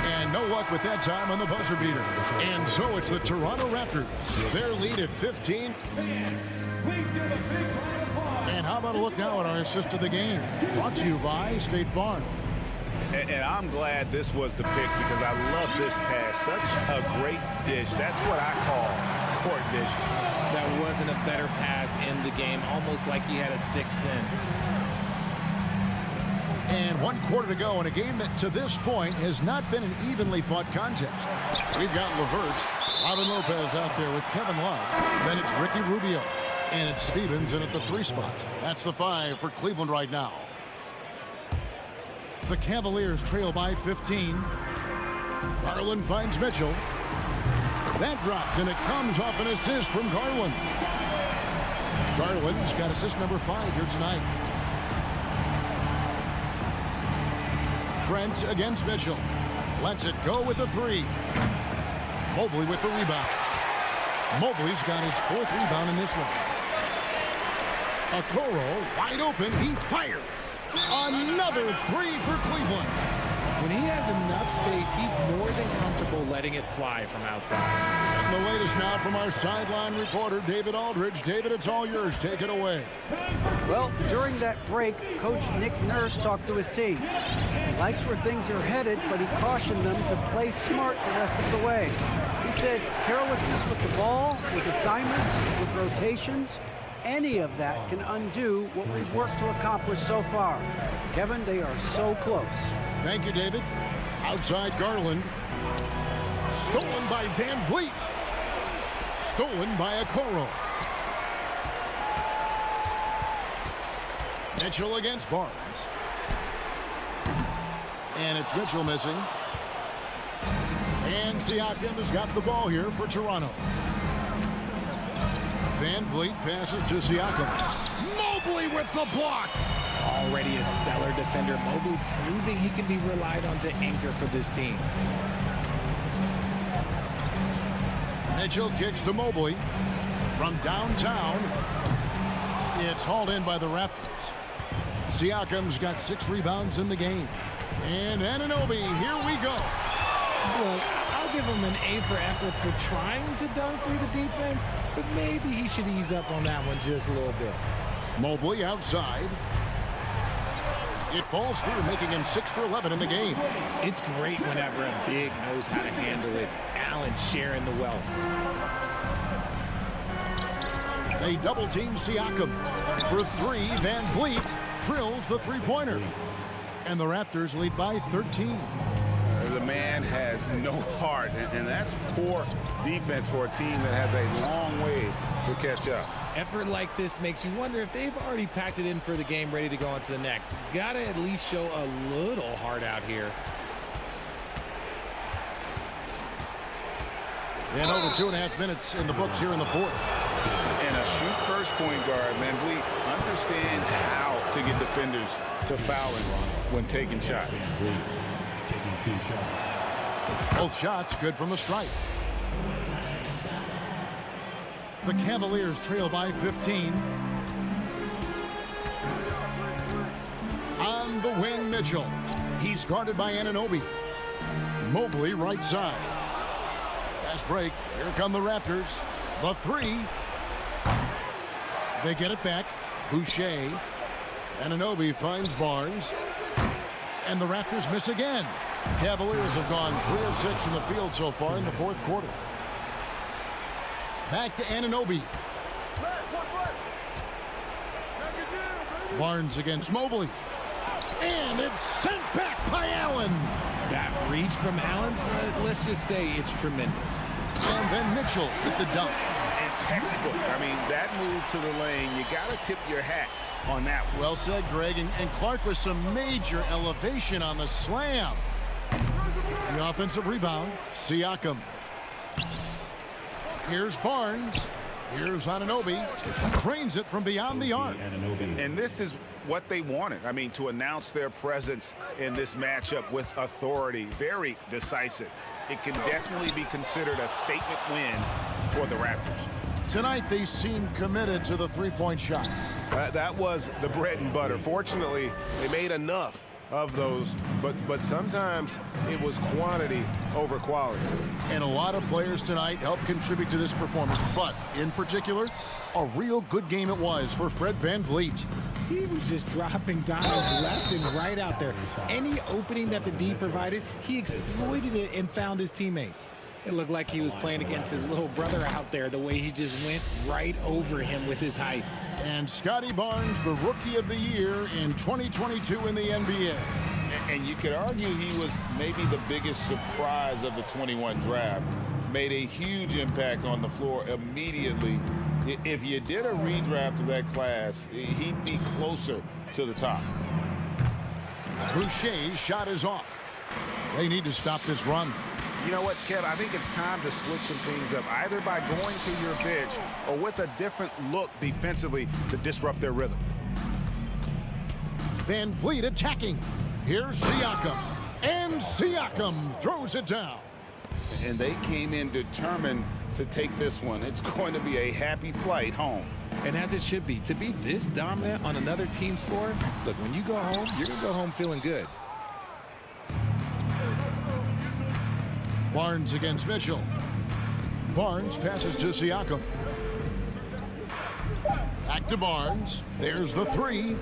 S6: And no luck with that time on the buzzer beater. And so it's the Toronto Raptors. Their lead at 15. And how about a look now at our assist of the game? Brought to you by State Farm.
S7: And I'm glad this was the pick because I love this pass. Such a great dish. That's what I call court vision.
S12: That wasn't a better pass in the game, almost like he had a sixth sense.
S6: And 1 quarter to go in a game that to this point has not been an evenly fought contest. We've got LeVert, Robin Lopez out there with Kevin Love. Then it's Ricky Rubio. And it's Stevens in at the 3 spot. That's the 5 for Cleveland right now. The Cavaliers trail by 15. Garland finds Mitchell. That drops, and it comes off an assist from Garland. Garland's got assist number 5 here tonight. Trent against Mitchell. Lets it go with a 3. Mobley with the rebound. Mobley's got his 4th rebound in this one. Okoro wide open. He fires. Another 3 for Cleveland.
S12: When he has enough space, he's more than comfortable letting it fly from outside.
S6: And the latest now from our sideline reporter, David Aldridge. David, it's all yours. Take it away.
S9: Well, during that break, Coach Nick Nurse talked to his team. He likes where things are headed, but he cautioned them to play smart the rest of the way. He said carelessness with the ball, with assignments, with rotations, any of that can undo what we've worked to accomplish so far. Kevin, they are so close.
S6: Thank you, David. Outside Garland. Stolen by Van Vliet. Stolen by Okoro. Mitchell against Barnes. And it's Mitchell missing. And Siakam has got the ball here for Toronto. Van Vliet passes to Siakam. Mobley with the block.
S12: Already a stellar defender. Mobley proving he can be relied on to anchor for this team.
S6: Mitchell kicks to Mobley from downtown. It's hauled in by the Raptors. Siakam's got 6 rebounds in the game. And Anunoby, here we go.
S12: Look, I'll give him an A for effort for trying to dunk through the defense, but maybe he should ease up on that one just a little bit.
S6: Mobley outside. It falls through, making him 6 for 11 in the game.
S12: It's great whenever a big knows how to handle it. Allen sharing the wealth.
S6: They double-team Siakam. For 3, Van Vliet drills the three-pointer. And the Raptors lead by 13.
S7: The man has no heart, and that's poor defense for a team that has a long way to catch up.
S12: Effort like this makes you wonder if they've already packed it in for the game, ready to go on to the next. Gotta at least show a little heart out here.
S6: And over 2.5 minutes in the books here in the fourth.
S7: And a shoot-first point guard, Van Vliet, understands how to get defenders to fouling when taking shots.
S6: Both shots good from the stripe. The Cavaliers trail by 15. On the wing, Mitchell. He's guarded by Anunoby. Mobley right side. Fast break. Here come the Raptors. The 3. They get it back. Boucher. Anunoby finds Barnes. And the Raptors miss again. Cavaliers have gone 3 of 6 from the field so far in the fourth quarter. Back to Anunoby. Barnes against Mobley. And it's sent back by Allen.
S12: That reach from Allen, let's just say it's tremendous.
S6: And then Mitchell with the dunk.
S7: And textbook. I mean, that move to the lane, you got to tip your hat on that one.
S6: Well said, Greg. And Clark with some major elevation on the slam. The offensive rebound, Siakam. Here's Barnes. Here's Anunoby. Drains it from beyond the arc.
S7: And this is what they wanted. I mean, to announce their presence in this matchup with authority. Very decisive. It can definitely be considered a statement win for the Raptors.
S6: Tonight, they seem committed to the three-point shot.
S7: That was the bread and butter. Fortunately, they made enough of those, but sometimes it was quantity over quality.
S6: And a lot of players tonight helped contribute to this performance, but in particular, a real good game it was for Fred VanVleet.
S12: He was just dropping dimes left and right out there. Any opening that the D provided, he exploited it and found his teammates. It looked like he was playing against his little brother out there, the way he just went right over him with his height.
S6: And Scotty Barnes, the Rookie of the Year in 2022 in the NBA.
S7: And you could argue he was maybe the biggest surprise of the 21 draft. Made a huge impact on the floor immediately. If you did a redraft of that class, he'd be closer to the top.
S6: Boucher's shot is off. They need to stop this run.
S7: You know what, Kev? I think it's time to switch some things up, either by going to your bench or with a different look defensively to disrupt their rhythm.
S6: VanVleet attacking. Here's Siakam. And Siakam throws it down.
S7: And they came in determined to take this one. It's going to be a happy flight home.
S11: And as it should be, to be this dominant on another team's floor, look, when you go home, you're going to go home feeling good.
S6: Barnes against Mitchell. Barnes passes to Siakam. Back to Barnes. There's the three.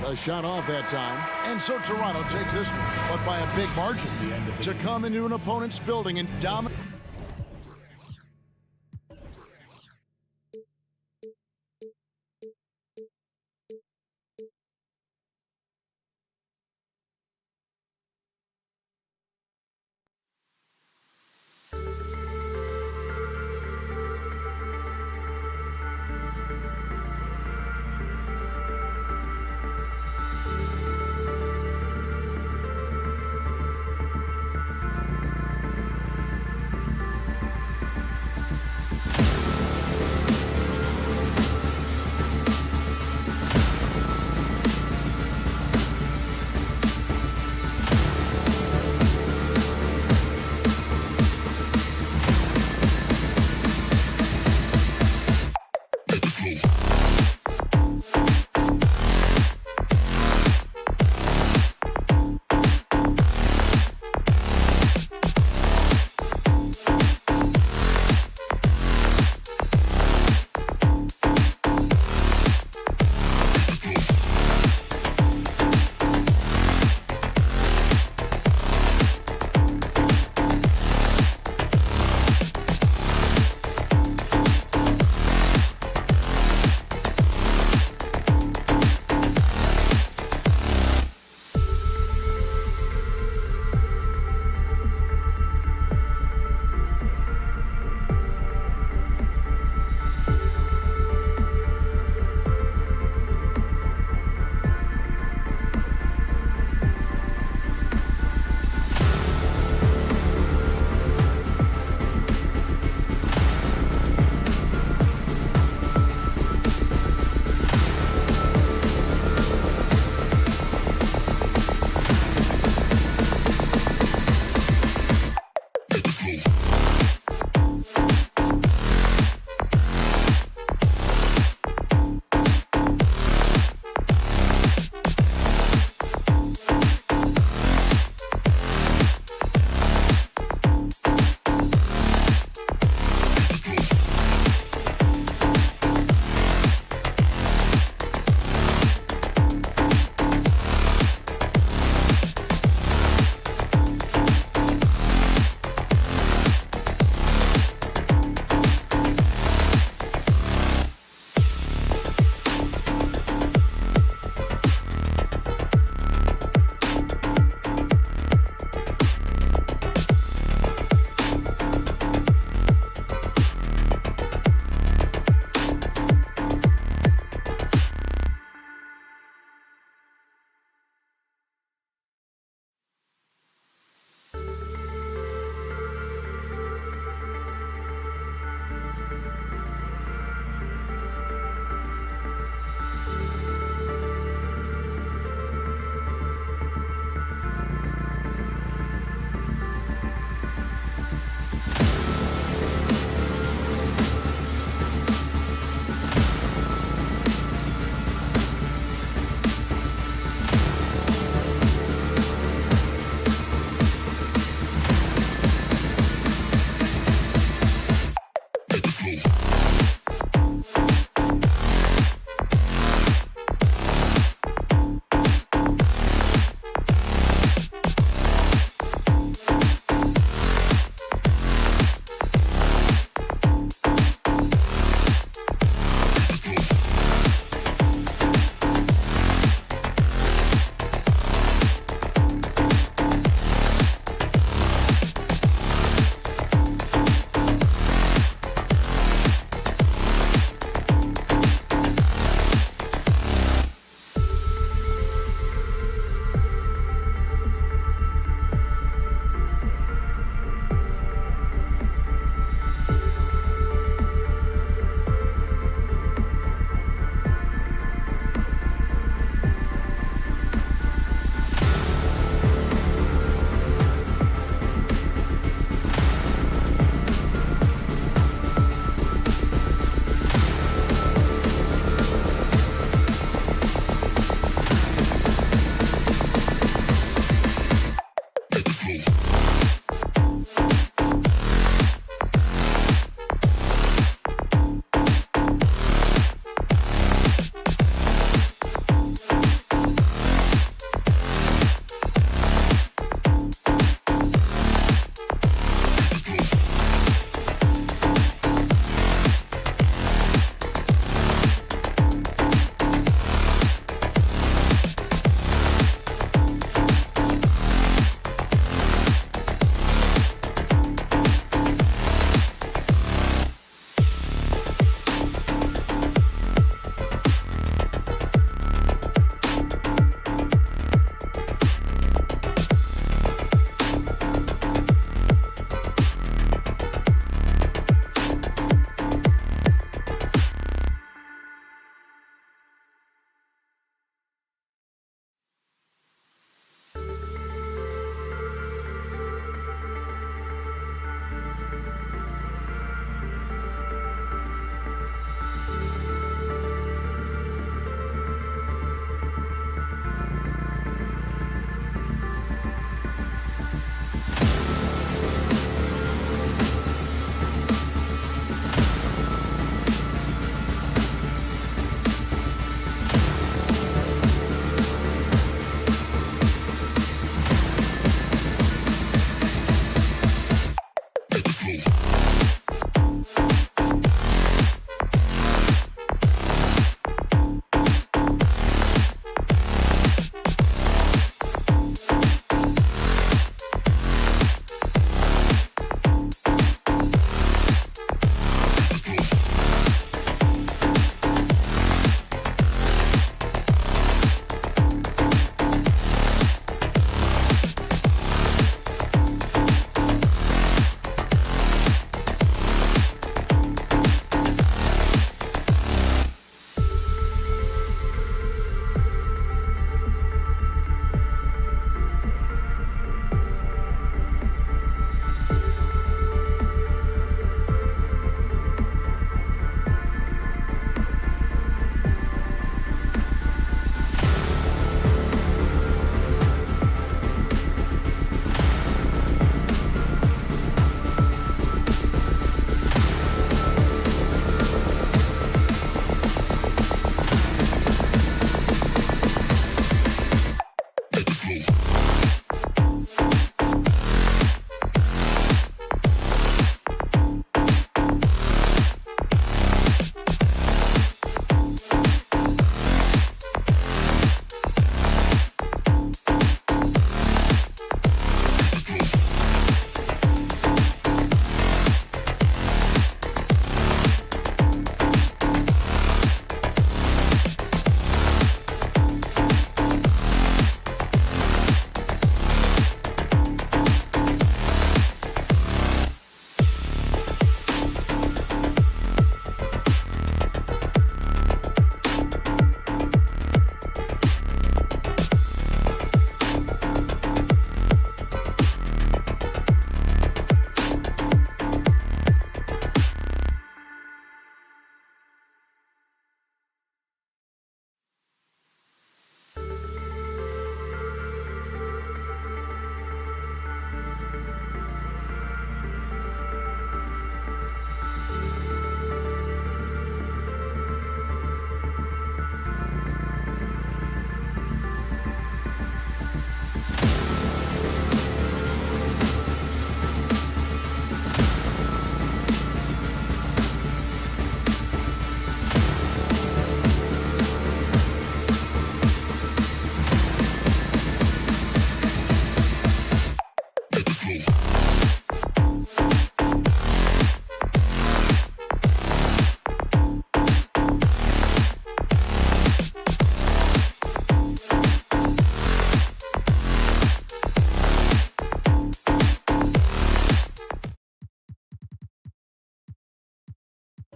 S6: A shot off that time. And so Toronto takes this one, but by a big margin, to come into an opponent's building and dominate.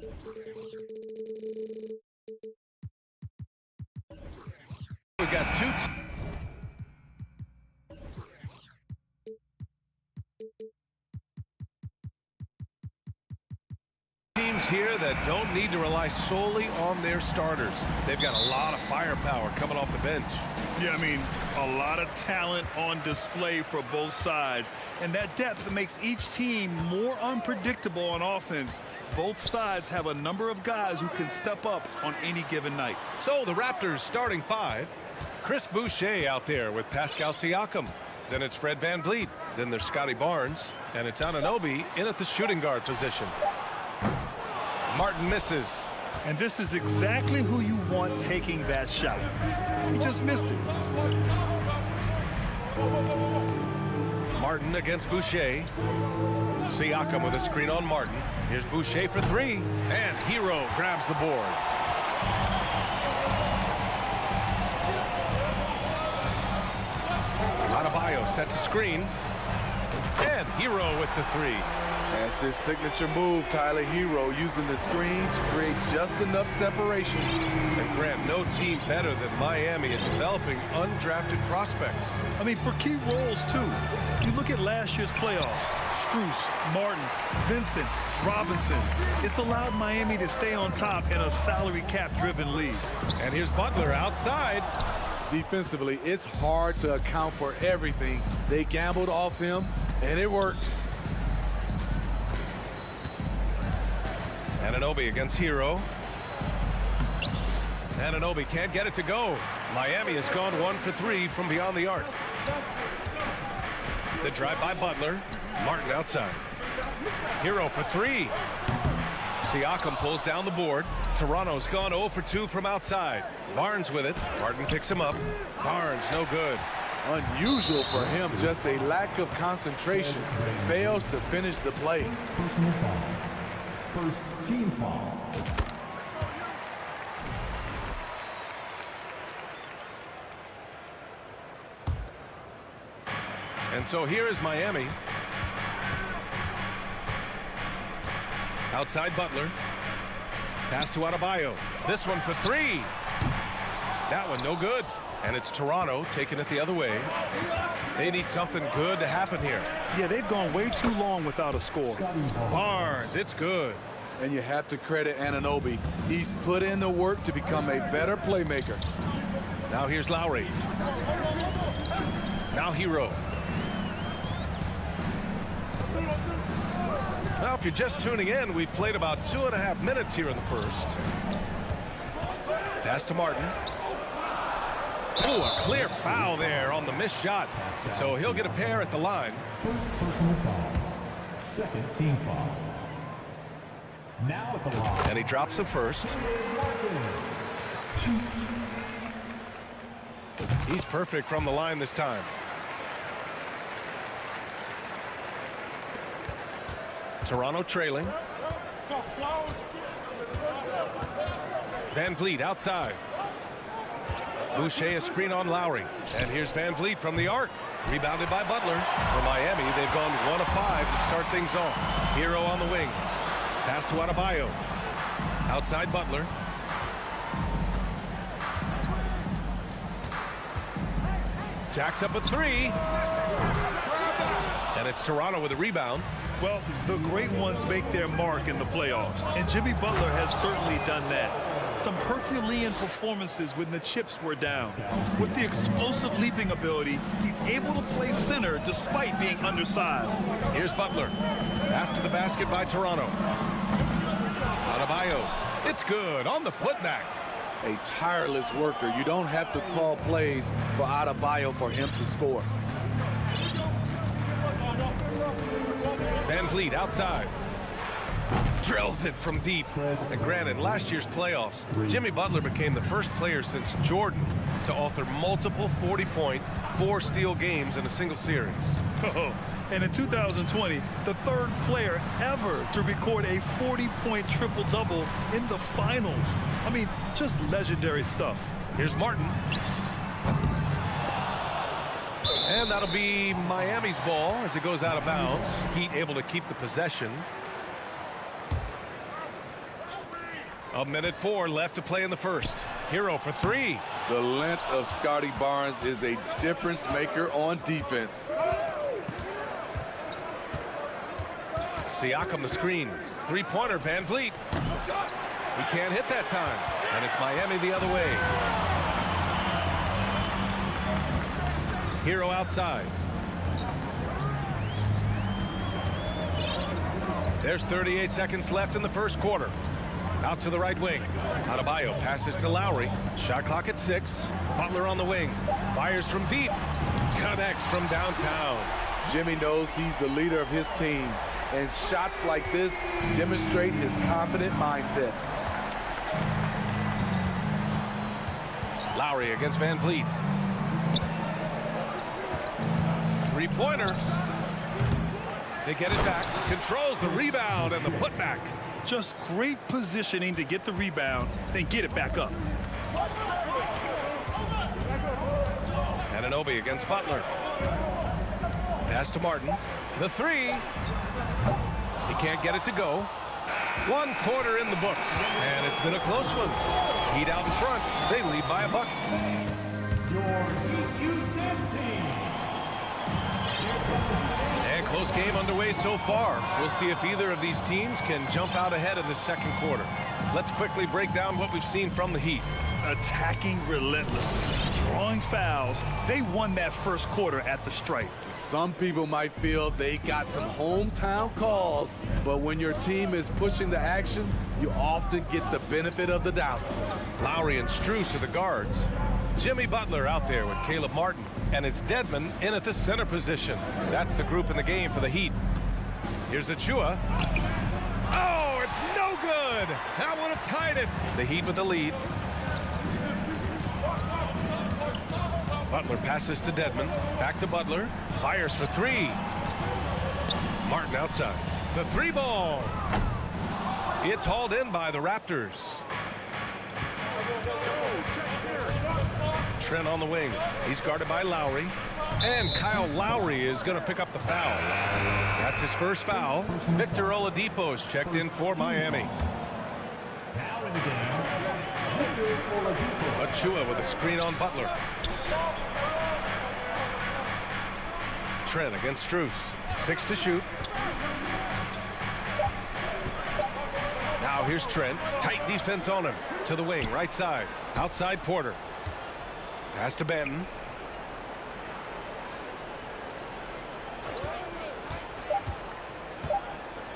S1: We got two teams here that don't need to rely solely on their starters. They've got a lot of firepower coming off the bench.
S4: Yeah, I mean, a lot of talent on display for both sides. And that depth makes each team more unpredictable on offense. Both sides have a number of guys who can step up on any given night.
S1: So the Raptors starting five. Chris Boucher out there with Pascal Siakam. Then it's Fred VanVleet. Then there's Scotty Barnes. And it's Anunoby in at the shooting guard position. Martin misses.
S4: And this is exactly who you want taking that shot. He just missed it.
S1: Martin against Boucher. Siakam with a screen on Martin. Here's Boucher for three. And Hero grabs the board. Adebayo sets a screen. And Hero with the three.
S2: That's his signature move, Tyler. Hero using the screen to create just enough separation.
S1: And Grant, no team better than Miami at developing undrafted prospects.
S4: I mean, for key roles, too. You look at last year's playoffs. Strus, Martin, Vincent, Robinson. It's allowed Miami to stay on top in a salary cap-driven league.
S1: And here's Butler outside.
S2: Defensively, it's hard to account for everything. They gambled off him, and it worked.
S1: Anunoby against Hero. Anunoby can't get it to go. Miami has gone 1 for 3 from beyond the arc. The drive by Butler. Martin outside. Hero for three. Siakam pulls down the board. Toronto's gone 0 for 2 from outside. Barnes with it. Martin picks him up. Barnes no good.
S2: Unusual for him, just a lack of concentration. Fails to finish the play.
S3: Personal foul. First team foul.
S1: And so here is Miami. Outside Butler. Pass to Adebayo. This one for three. That one no good. And it's Toronto taking it the other way. They need something good to happen here.
S4: Yeah, they've gone way too long without a score.
S1: Barnes, it's good.
S2: And you have to credit Anunoby. He's put in the work to become a better playmaker.
S1: Now here's Lowry. Now Hero. Well, if you're just tuning in, we've played about 2.5 minutes here in the first. Pass to Martin. Oh, a clear foul there on the missed shot. So he'll get a pair at the line.
S3: First personal foul. Second team foul. Now at the line.
S1: And he drops the first. He's perfect from the line this time. Toronto trailing. VanVleet outside. Boucher a screen on Lowry. And here's VanVleet from the arc. Rebounded by Butler. For Miami, they've gone 1 of 5 to start things off. Hero on the wing. Pass to Adebayo. Outside Butler. Jacks up a three. And it's Toronto with a rebound.
S4: Well, the great ones make their mark in the playoffs, and Jimmy Butler has certainly done that. Some Herculean performances when the chips were down. With the explosive leaping ability, he's able to play center despite being undersized.
S1: Here's Butler. After the basket by Toronto. Adebayo. It's good on the putback.
S2: A tireless worker. You don't have to call plays for Adebayo for him to score.
S1: VanVleet outside. Drills it from deep. And granted, last year's playoffs, Jimmy Butler became the first player since Jordan to author multiple 40-point, 4-steal games in a single series.
S4: Oh, and in 2020, the third player ever to record a 40-point triple-double in the finals. I mean, just legendary stuff.
S1: Here's Martin. And that'll be Miami's ball as it goes out of bounds. Heat able to keep the possession. 1:04 left to play in the first. Hero for three.
S2: The length of Scotty Barnes is a difference maker on defense.
S1: Siakam the screen. Three-pointer, Van Vliet. He can't hit that time. And it's Miami the other way. Hero outside. There's 38 seconds left in the first quarter. Out to the right wing. Adebayo passes to Lowry. Shot clock at 6. Butler on the wing. Fires from deep. Connects from downtown.
S2: Jimmy knows he's the leader of his team, and shots like this demonstrate his confident mindset.
S1: Lowry against Van Vliet. Three-pointer. They get it back. Controls the rebound and the putback.
S4: Just great positioning to get the rebound, then get it back up.
S1: Anunoby against Butler. Pass to Martin. The three. He can't get it to go. 1 quarter in the books. And it's been a close one. Heat out in front. They lead by a bucket. And close game underway so far. We'll see if either of these teams can jump out ahead in the second quarter. Let's quickly break down what we've seen from the Heat.
S4: Attacking relentlessly, drawing fouls. They won that first quarter at the stripe.
S2: Some people might feel they got some hometown calls, but when your team is pushing the action, you often get the benefit of the doubt.
S1: Lowry and Strus are the guards. Jimmy Butler out there with Caleb Martin, and it's Dedmon in at the center position. That's the group in the game for the Heat. Here's Achua. Oh, it's no good. That would have tied it. The Heat with the lead. Butler passes to Dedmon. Back to Butler. Fires for three. Martin outside. The three ball. It's hauled in by the Raptors. Trent on the wing. He's guarded by Lowry. And Kyle Lowry is going to pick up the foul. That's his first foul. Victor Oladipo is checked in for Miami.
S3: Now in the game, Victor Oladipo.
S1: Achua with a screen on Butler. Trent against Strus. 6 to shoot. Now here's Trent. Tight defense on him. To the wing, right side. Outside Porter. Pass to Benton.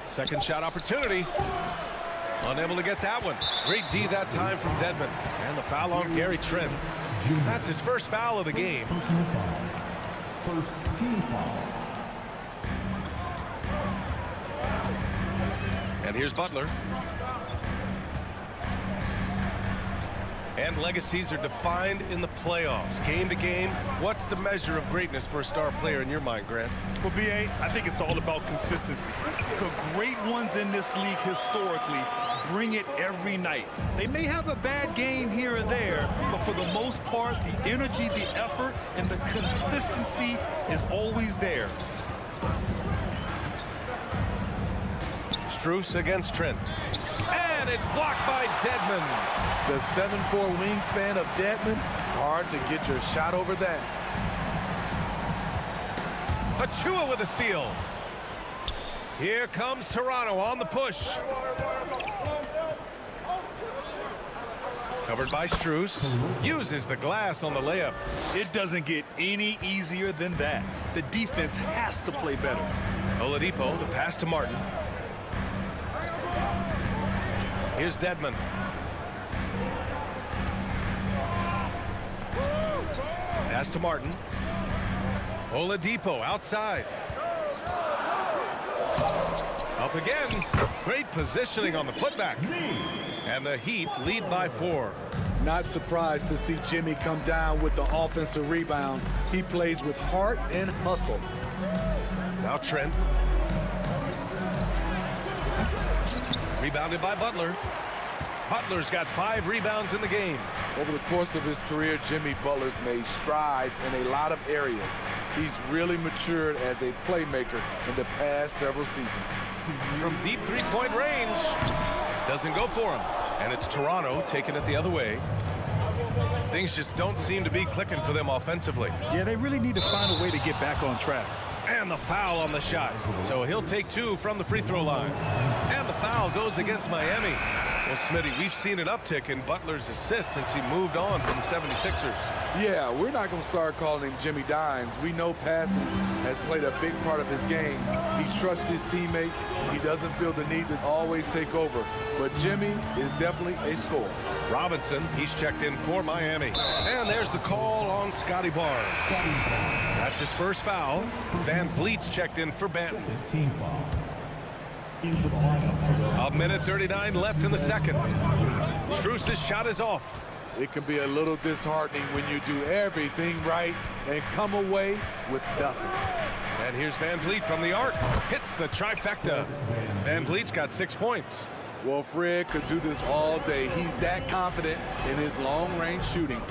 S1: Second shot opportunity. Unable to get that one. Great D that time from Dedmon. And the foul on Gary Trent. That's his first foul of the game.
S3: Personal foul. First team foul.
S1: And here's Butler. And legacies are defined in the playoffs. Game to game, what's the measure of greatness for a star player in your mind, Grant?
S4: Well, B.A., I think it's all about consistency. The great ones in this league historically bring it every night. They may have a bad game here or there, but for the most part, the energy, the effort, and the consistency is always there.
S1: Strus against Trent. And it's blocked by Dedmon.
S2: The 7'4" wingspan of Dedmon, hard to get your shot over that.
S1: Achua with a steal. Here comes Toronto on the push. Covered by Strus. Uses the glass on the layup.
S4: It doesn't get any easier than that. The defense has to play better.
S1: Oladipo, the pass to Martin. Here's Dedmon. Pass to Martin. Oladipo outside. Up again. Great positioning on the putback. And the Heat lead by 4.
S2: Not surprised to see Jimmy come down with the offensive rebound. He plays with heart and hustle.
S1: Now Trent. Rebounded by Butler. Butler's got 5 rebounds in the game.
S2: Over the course of his career, Jimmy Butler's made strides in a lot of areas. He's really matured as a playmaker in the past several seasons.
S1: From deep three-point range. Doesn't go for him. And it's Toronto taking it the other way. Things just don't seem to be clicking for them offensively.
S4: Yeah, they really need to find a way to get back on track.
S1: And the foul on the shot. So he'll take 2 from the free throw line. And the foul goes against Miami. Well, Smitty, we've seen an uptick in Butler's assists since he moved on from the 76ers.
S2: Yeah, we're not going to start calling him Jimmy Dimes. We know passing has played a big part of his game. He trusts his teammate. He doesn't feel the need to always take over. But Jimmy is definitely a scorer.
S1: Robinson, he's checked in for Miami. And there's the call on Scotty Barnes. That's his first foul. Van Vliet's checked in for Banton.
S3: Team foul. Into the lineup.
S1: 1:39 left in the second. Strus's shot is off.
S2: It can be a little disheartening when you do everything right and come away with nothing.
S1: And here's Van Vliet from the arc. Hits the trifecta. Van Vliet's got 6 points.
S2: Well, Fred could do this all day. He's that confident in his long-range shooting.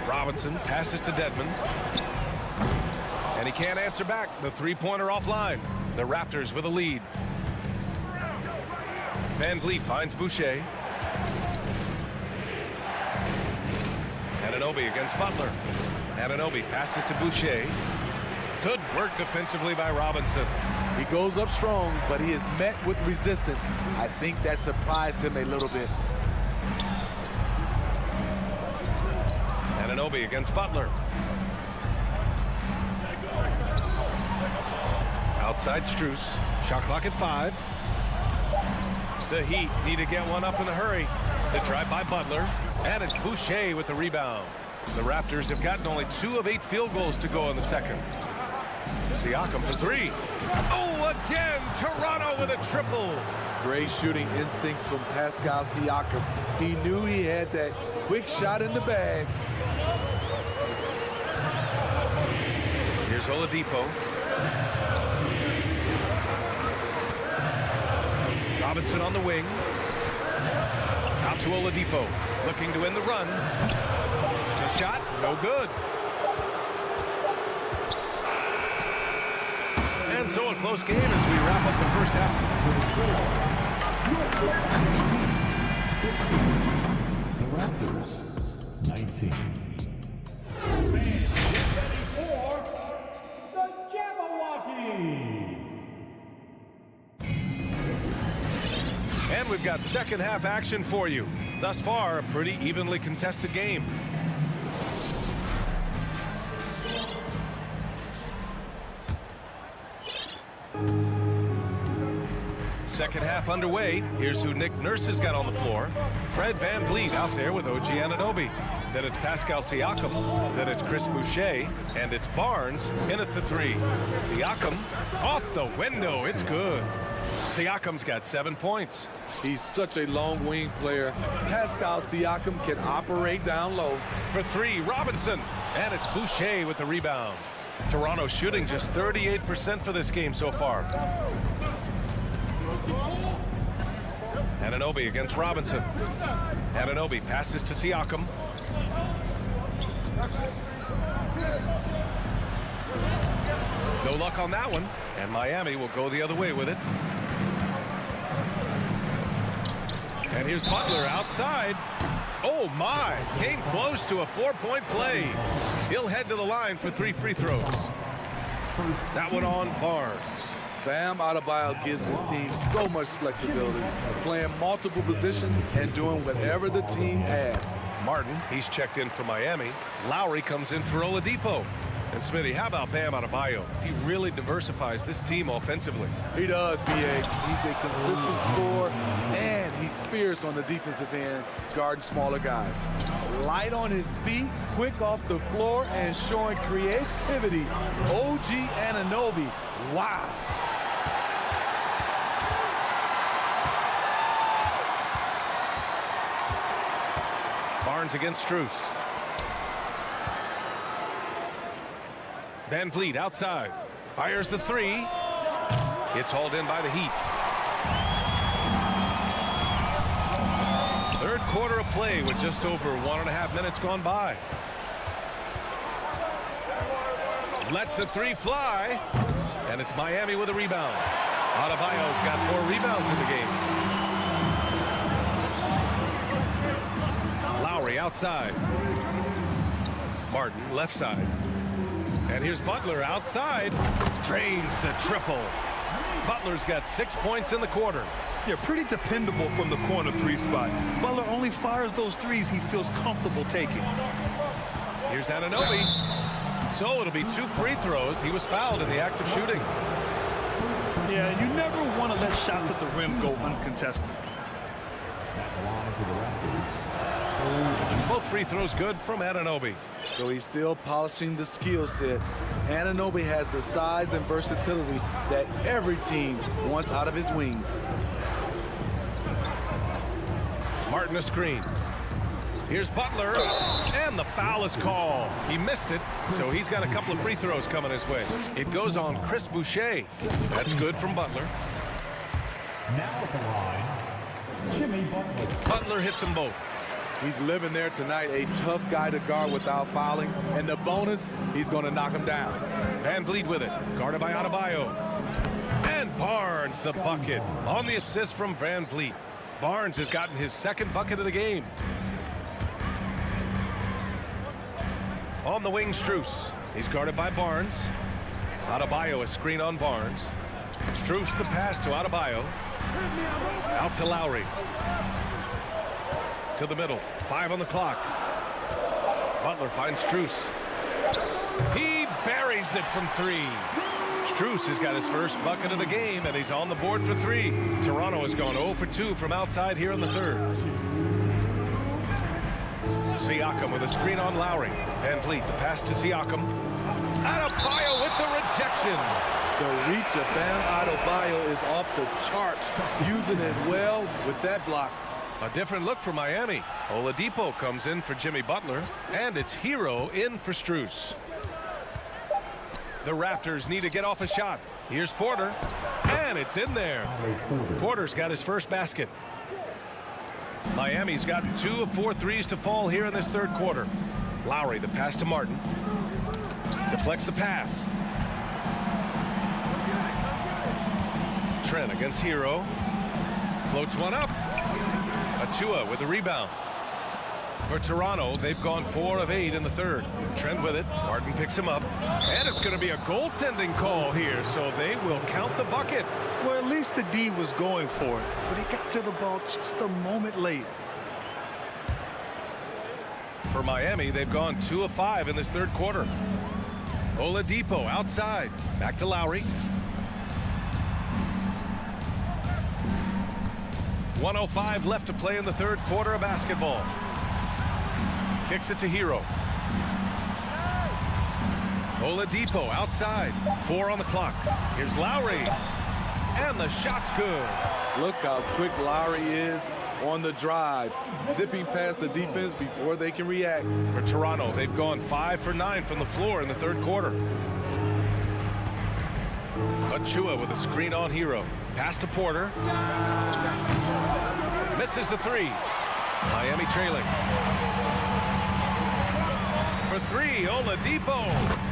S1: Robinson passes to Dedmon. And he can't answer back. The three-pointer offline. The Raptors with a lead. Van Vliet finds Boucher. Anunoby against Butler. Anunoby passes to Boucher. Good work defensively by Robinson.
S2: He goes up strong, but he is met with resistance. I think that surprised him a little bit.
S1: Anunoby against Butler. Outside Strus. Shot clock at 5. The Heat need to get one up in a hurry. The drive by Butler. And it's Boucher with the rebound. The Raptors have gotten only 2 of 8 field goals to go in the second. Siakam for 3. Oh, again, Toronto with a triple.
S2: Great shooting instincts from Pascal Siakam. He knew he had that quick shot in the bag.
S1: Here's Oladipo. Robinson on the wing. Out to Oladipo. Looking to win the run. The shot, no good. And so a close game as we wrap up the first half.
S3: The Raptors, 19. For the Jabberwockies.
S1: And we've got second half action for you. Thus far, a pretty evenly contested game. Second half underway. Here's who Nick Nurse has got on the floor. Fred Van Vliet out there with OG Anunoby. Then it's Pascal Siakam. Then it's Chris Boucher. And it's Barnes in at the 3. Siakam off the window. It's good. Siakam's got 7 points.
S2: He's such a long wing player. Pascal Siakam can operate down low.
S1: For 3, Robinson. And it's Boucher with the rebound. Toronto shooting just 38% for this game so far. Anunoby against Robinson. Anunoby passes to Siakam. No luck on that one. And Miami will go the other way with it. And here's Butler outside. Oh my, came close to a 4-point play. He'll head to the line for 3 free throws. That one on Barnes.
S2: Bam Adebayo gives his team so much flexibility, playing multiple positions and doing whatever the team asks.
S1: Martin, he's checked in for Miami. Lowry comes in for Oladipo. And Smitty, how about Bam Adebayo? He really diversifies this team offensively.
S2: He does, B.A. He's a consistent scorer, and he's fierce on the defensive end, guarding smaller guys. Light on his feet, quick off the floor, and showing creativity. OG Anunoby, wow.
S1: Barnes against Strus. Van Vliet outside. Fires the 3. It's hauled in by the Heat. Third quarter of play with just over 1.5 minutes gone by. Lets the 3 fly. And it's Miami with a rebound. Adebayo's got 4 rebounds in the game. Lowry outside. Martin left side. And here's Butler outside. Drains the triple. Butler's got 6 points in the quarter.
S4: Yeah, pretty dependable from the corner 3 spot. Butler only fires those threes he feels comfortable taking.
S1: Here's Anunoby. So it'll be 2 free throws. He was fouled in the act of shooting.
S4: Yeah, you never want to let shots at the rim go uncontested.
S1: Both free throws good from Anunoby.
S2: So he's still polishing the skill set. Anunoby has the size and versatility that every team wants out of his wings.
S1: Martin a screen. Here's Butler, and the foul is called. He missed it, so he's got a couple of free throws coming his way. It goes on Chris Boucher. That's good from Butler.
S3: Now at the line, Jimmy Butler.
S1: Butler hits them both.
S2: He's living there tonight, a tough guy to guard without fouling. And the bonus, he's going to knock him down.
S1: Van Vliet with it, guarded by Adebayo. And Barnes the bucket on the assist from Van Vliet. Barnes has gotten his 2nd bucket of the game. On the wing, Strus. He's guarded by Barnes. Adebayo a screen on Barnes. Strus the pass to Adebayo. Out to Lowry. To the middle. 5 on the clock. Butler finds Strus. He buries it from 3. Strus has got his first bucket of the game, and he's on the board for 3. Toronto has gone 0 for 2 from outside here in the 3rd. Siakam with a screen on Lowry. Van Vliet, the pass to Siakam. Adebayo with the rejection.
S2: The reach of Bam Adebayo is off the charts, using it well with that block.
S1: A different look for Miami. Oladipo comes in for Jimmy Butler, and it's Hero in for Strus. The Raptors need to get off a shot. Here's Porter, and it's in there. Porter's got his first basket. Miami's gotten 2 of 4 threes to fall here in this 3rd quarter. Lowry, the pass to Martin. Deflects the pass. Trent against Hero. Floats one up. Achua with the rebound. For Toronto, they've gone 4 of 8 in the 3rd. Trent with it. Martin picks him up. And it's going to be a goaltending call here, so they will count the bucket.
S4: Well, at least the D was going for it, but he got to the ball just a moment late.
S1: For Miami, they've gone 2 of 5 in this 3rd quarter. Oladipo outside. Back to Lowry. 1:05 left to play in the 3rd quarter of basketball. Kicks it to Hero. Oladipo outside. 4 on the clock. Here's Lowry. And the shot's good.
S2: Look how quick Lowry is on the drive, zipping past the defense before they can react.
S1: For Toronto, they've gone 5 for 9 from the floor in the 3rd quarter. Achua with a screen on Hero. Pass to Porter. Misses the 3. Miami trailing. For 3, Oladipo.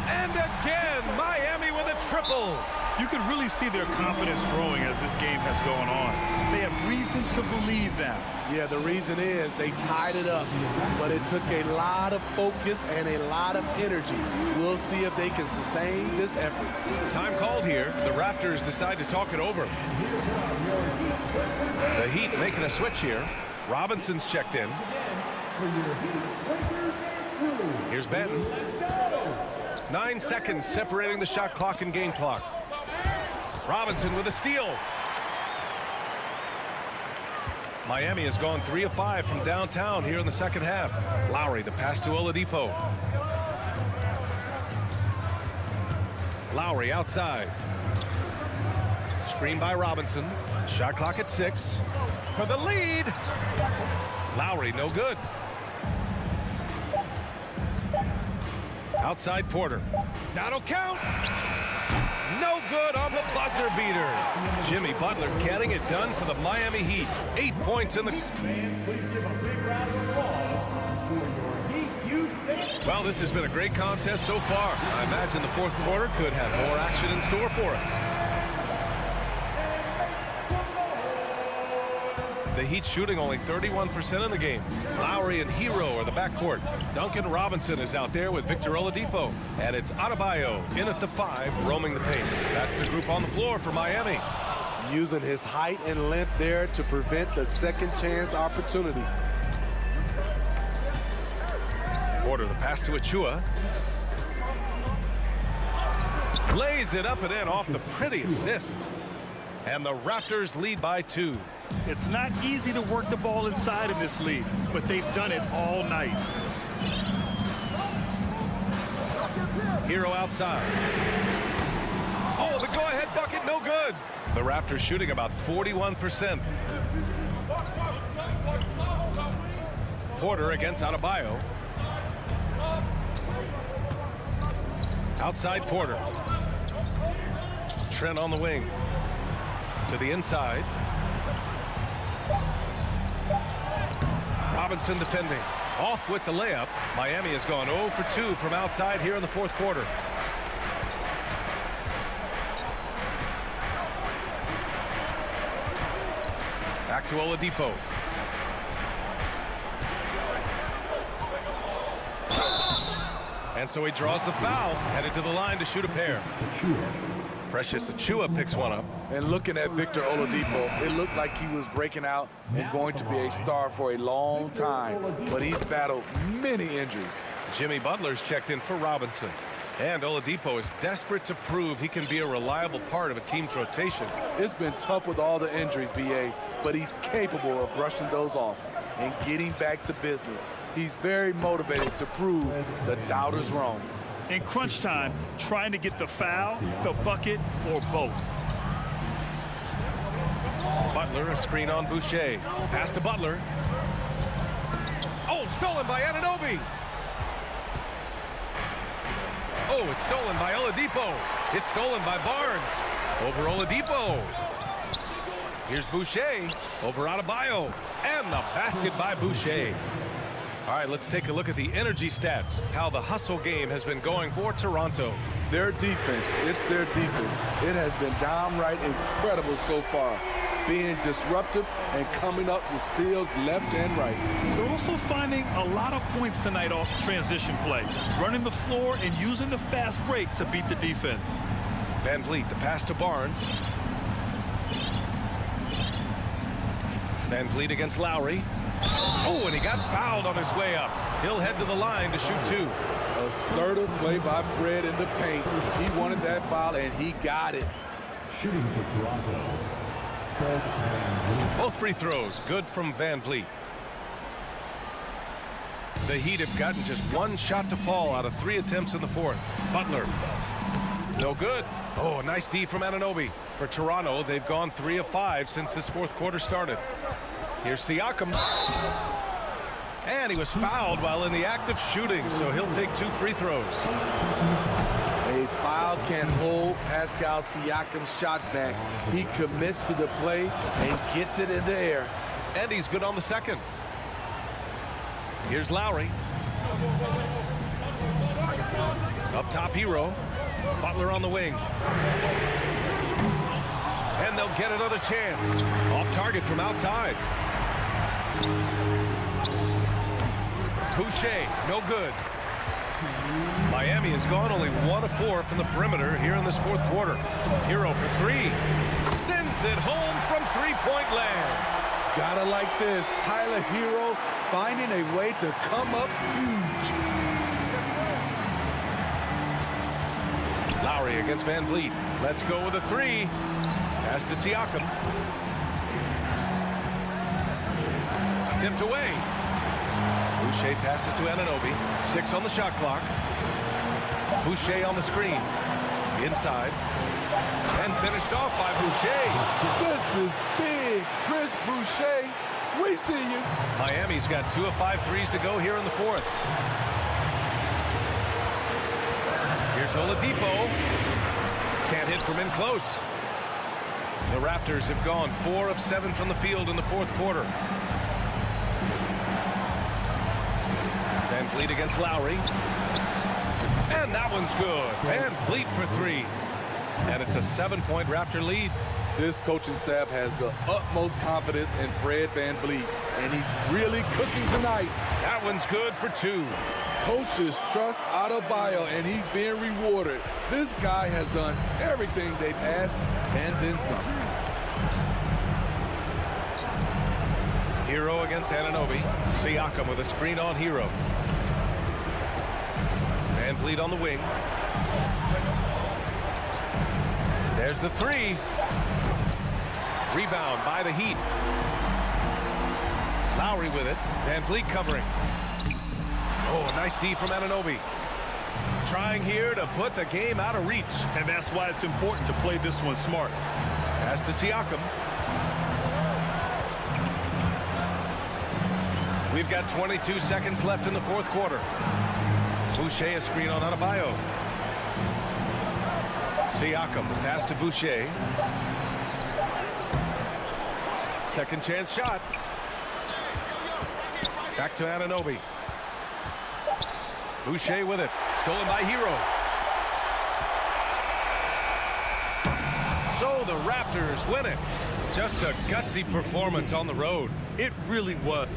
S1: And again, Miami with a triple.
S4: You can really see their confidence growing as this game has gone on. They have reason to believe that.
S2: Yeah, the reason is they tied it up, but it took a lot of focus and a lot of energy. We'll see if they can sustain this effort.
S1: Time called here. The Raptors decide to talk it over. The Heat making a switch here. Robinson's checked in. Here's Benton. 9 seconds separating the shot clock and game clock. Robinson with a steal. Miami has gone 3 of 5 from downtown here in the 2nd half. Lowry, the pass to Oladipo. Lowry outside. Screen by Robinson. Shot clock at 6. For the lead. Lowry, no good. Outside Porter. That'll count. No good on the buzzer beater. Jimmy Butler getting it done for the Miami Heat. 8 points in the... Well, this has been a great contest so far. I imagine the 4th quarter could have more action in store for us. The Heat shooting only 31% in the game. Lowry and Hero are the backcourt. Duncan Robinson is out there with Victor Oladipo. And it's Adebayo in at the 5, roaming the paint. That's the group on the floor for Miami.
S2: Using his height and length there to prevent the second chance opportunity.
S1: Porter, the pass to Achua. Lays it up and in off the pretty assist. And the Raptors lead by 2.
S4: It's not easy to work the ball inside in this league, but they've done it all night.
S1: Hero outside. Oh, the go-ahead bucket, no good. The Raptors shooting about 41%. Porter against Adebayo. Outside Porter. Trent on the wing. To the inside. Robinson defending. Off with the layup. Miami has gone 0 for 2 from outside here in the fourth quarter. Back to Oladipo. And so he draws the foul, headed to the line to shoot a pair. Precious Achua picks one up.
S2: And looking at Victor Oladipo, it looked like he was breaking out and going to be a star for a long time, but he's battled many injuries.
S1: Jimmy Butler's checked in for Robinson. And Oladipo is desperate to prove he can be a reliable part of a team's rotation.
S2: It's been tough with all the injuries, BA, but he's capable of brushing those off and getting back to business. He's very motivated to prove the doubters wrong.
S4: In crunch time, trying to get the foul, the bucket, or both.
S1: Butler, a screen on Boucher. Pass to Butler. Oh, stolen by Anunoby. Oh, it's stolen by Oladipo. It's stolen by Barnes. Over Oladipo. Here's Boucher. Over Adebayo. And the basket by Boucher. All right, let's take a look at the energy stats. How the hustle game has been going for Toronto.
S2: Their defense, it's their defense. It has been downright incredible so far. Being disruptive and coming up with steals left and right.
S4: They're also finding a lot of points tonight off transition play. Running the floor and using the fast break to beat the defense.
S1: Van Vliet, the pass to Barnes. Van Vliet against Lowry. Oh, and he got fouled on his way up. He'll head to the line to shoot 2.
S2: Assertive play by Fred in the paint. He wanted that foul, and he got it.
S3: Shooting for Toronto, Fred Van Vliet.
S1: Both free throws good from Van Vliet. The Heat have gotten just 1 shot to fall out of 3 attempts in the fourth. Butler. No good. Oh, a nice D from Anunoby. For Toronto, they've gone 3 of 5 since this fourth quarter started. Here's Siakam. And he was fouled while in the act of shooting, so he'll take 2 free throws.
S2: A foul can hold Pascal Siakam's shot back. He commits to the play and gets it in the air.
S1: And he's good on the second. Here's Lowry. Up top, Hero. Butler on the wing. And they'll get another chance. Off target from outside. Boucher, no good. Miami has gone only 1 of 4 from the perimeter here in this fourth quarter. Hero for 3. Sends it home from three-point land.
S2: Gotta like this. Tyler Hero finding a way to come up huge.
S1: Lowry against Van Vliet. Let's go with a 3. Pass to Siakam. Tipped away. Boucher passes to Anunoby. 6 on the shot clock. Boucher on the screen. Inside. And finished off by Boucher.
S2: This is big. Chris Boucher, we see you.
S1: Miami's got 2 of 5 threes to go here in the fourth. Here's Oladipo. Can't hit from in close. The Raptors have gone 4 of 7 from the field in the fourth quarter. Van Vliet against Lowry. And that one's good. Van Vliet for 3. And it's a 7-point Raptor lead.
S2: This coaching staff has the utmost confidence in Fred VanVleet, and he's really cooking tonight.
S1: That one's good for 2.
S2: Coaches trust Adebayo, and he's being rewarded. This guy has done everything they've asked and then some.
S1: Hero against Anunoby. Siakam with a screen on Hero. VanVleet on the wing. There's the 3. Rebound by the Heat. Lowry with it. VanVleet covering. Oh, a nice D from Anunoby. Trying here to put the game out of reach.
S4: And that's why it's important to play this one smart.
S1: Pass to Siakam. We've got 22 seconds left in the 4th quarter. Boucher a screen on Adebayo. Siakam, the pass to Boucher. Second chance shot. Back to Anunoby. Boucher with it. Stolen by Hero. So the Raptors win it. Just a gutsy performance on the road.
S4: It really was.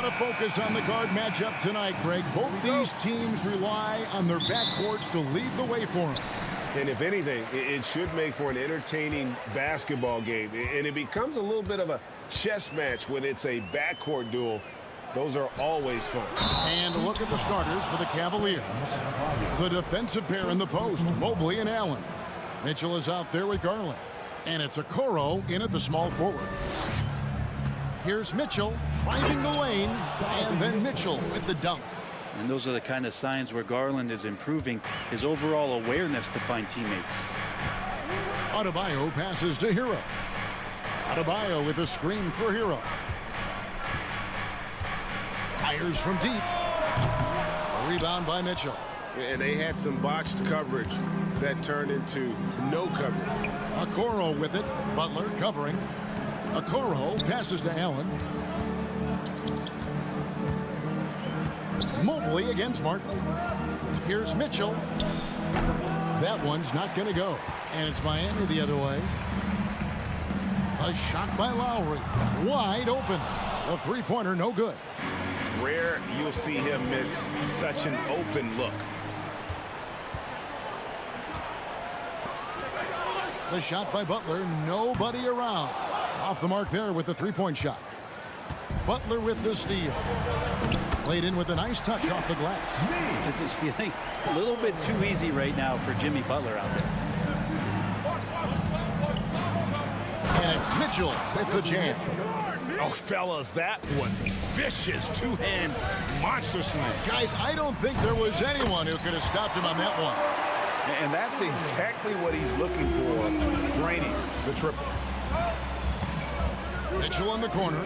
S6: to focus on the guard matchup tonight, Greg. Both these teams rely on their backcourts to lead the way for them.
S7: And if anything, it should make for an entertaining basketball game. And it becomes a little bit of a chess match when it's a backcourt duel. Those are always fun.
S6: And a look at the starters for the Cavaliers. The defensive pair in the post, Mobley and Allen. Mitchell is out there with Garland. And it's Okoro in at the small forward. Here's Mitchell driving the lane, and then Mitchell with the dunk.
S8: And those are the kind of signs where Garland is improving his overall awareness to find teammates.
S6: Adebayo passes to Hero. Adebayo with a screen for Hero. Fires from deep. A rebound by Mitchell.
S7: And they had some botched coverage that turned into no coverage.
S6: Okoro with it. Butler covering. Okoro passes to Allen. Mobley against Martin. Here's Mitchell. That one's not going to go. And it's Miami the other way. A shot by Lowry. Wide open. A three-pointer, no good.
S7: Rare you'll see him miss such an open look.
S6: The shot by Butler. Nobody around. Off the mark there with the three-point shot. Butler with the steal. Played in with a nice touch off the glass.
S8: This is feeling a little bit too easy right now for Jimmy Butler out there.
S6: And it's Mitchell with the jam.
S7: Oh, fellas, that was vicious two-hand monster slam.
S6: Guys, I don't think there was anyone who could have stopped him on that one.
S7: And that's exactly what he's looking for, draining the triple.
S6: Mitchell in the corner.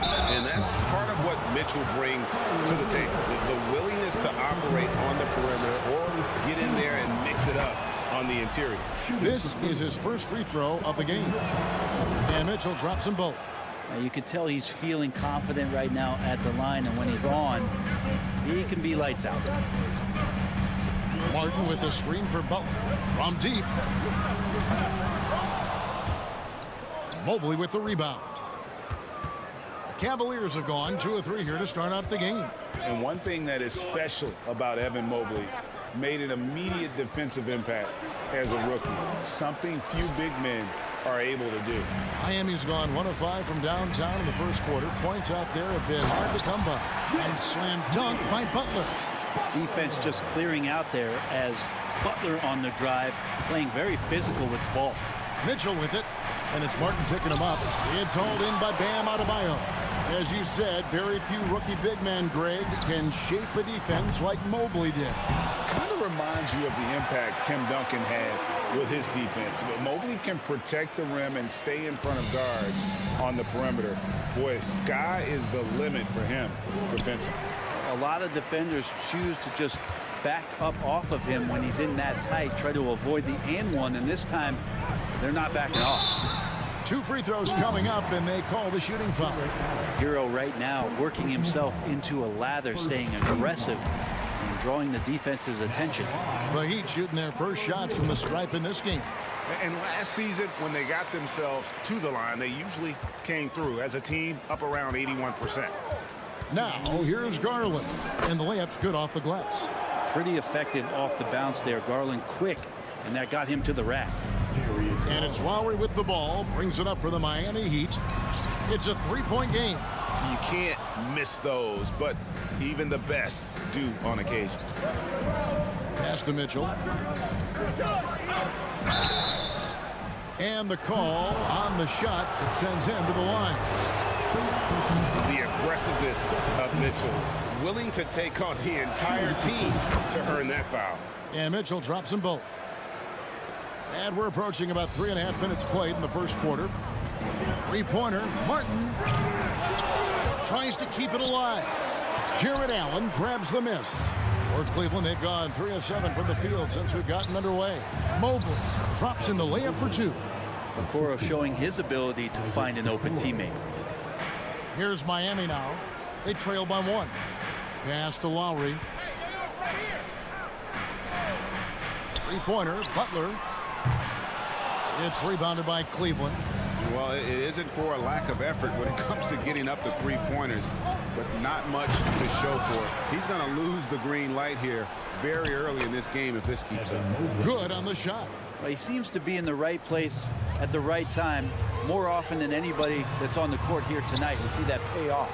S7: And that's part of what Mitchell brings to the table. The willingness to operate on the perimeter or get in there and mix it up on the interior.
S6: This is his first free throw of the game. And Mitchell drops them both.
S8: Now you can tell he's feeling confident right now at the line, and when he's on, he can be lights out.
S6: Martin with the screen for Butler from deep. Mobley with the rebound. The Cavaliers have gone 2 of 3 here to start out the game.
S7: And one thing that is special about Evan Mobley, made an immediate defensive impact as a rookie. Something few big men are able to do.
S6: Miami's gone 1 of 5 from downtown in the first quarter. Points out there have been hard to come by. And slam dunk by Butler.
S8: Defense just clearing out there as Butler on the drive, playing very physical with the ball.
S6: Mitchell with it, and it's Martin picking him up. It's hauled in by Bam Adebayo. As you said, very few rookie big men, Greg, can shape a defense like Mobley did.
S7: Kind of reminds you of the impact Tim Duncan had with his defense. But Mobley can protect the rim and stay in front of guards on the perimeter. Boy, sky is the limit for him defensively.
S8: A lot of defenders choose to just back up off of him when he's in that tight, try to avoid the and one, and this time they're not backing off.
S6: 2 free throws coming up, and they call the shooting foul.
S8: Hero right now working himself into a lather, staying aggressive and drawing the defense's attention.
S6: The Heat shooting their first shots from the stripe in this game.
S7: And last season, when they got themselves to the line, they usually came through as a team up around 81%.
S6: Now, here's Garland, and the layup's good off the glass.
S8: Pretty effective off the bounce there. Garland quick, and that got him to the rack.
S6: And it's Lowry with the ball, brings it up for the Miami Heat. It's a 3-point game.
S7: You can't miss those, but even the best do on occasion.
S6: Pass to Mitchell. And the call on the shot that sends him to the line.
S7: The aggressiveness of Mitchell, willing to take on the entire team to earn that foul.
S6: And Mitchell drops them both. And we're approaching about 3.5 minutes played in the first quarter. 3-pointer, Martin tries to keep it alive. Jared Allen grabs the miss. For Cleveland, they've gone 3 of 7 from the field since we've gotten underway. Mobley drops in the layup for 2.
S8: Okoro showing his ability to find an open teammate.
S6: Here's Miami now. They trail by 1. Pass to Lowry. 3-pointer, Butler. It's rebounded by Cleveland.
S13: Well, it isn't for a lack of effort when it comes to getting up to three-pointers, but not much to show for it. He's going to lose the green light here very early in this game if this keeps up.
S6: Good on the shot.
S8: Well, he seems to be in the right place at the right time more often than anybody that's on the court here tonight. We see that pay off.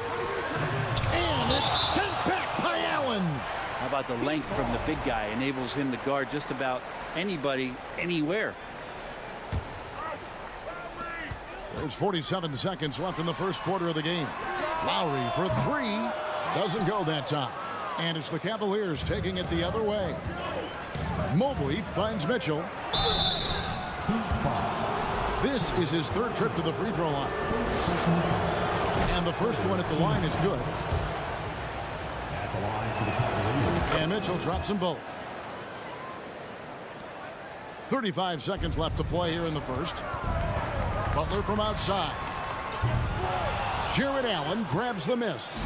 S6: And it's sent back by Allen.
S8: How about the length from the big guy? Enables him to guard just about anybody, anywhere.
S6: There's 47 seconds left in the first quarter of the game. Lowry for three. Doesn't go that time. And it's the Cavaliers taking it the other way. Mobley finds Mitchell. This is his third trip to the free throw line. And the first one at the line is good. And Mitchell drops them both. 35 seconds left to play here in the first. Butler from outside. Jared Allen grabs the miss.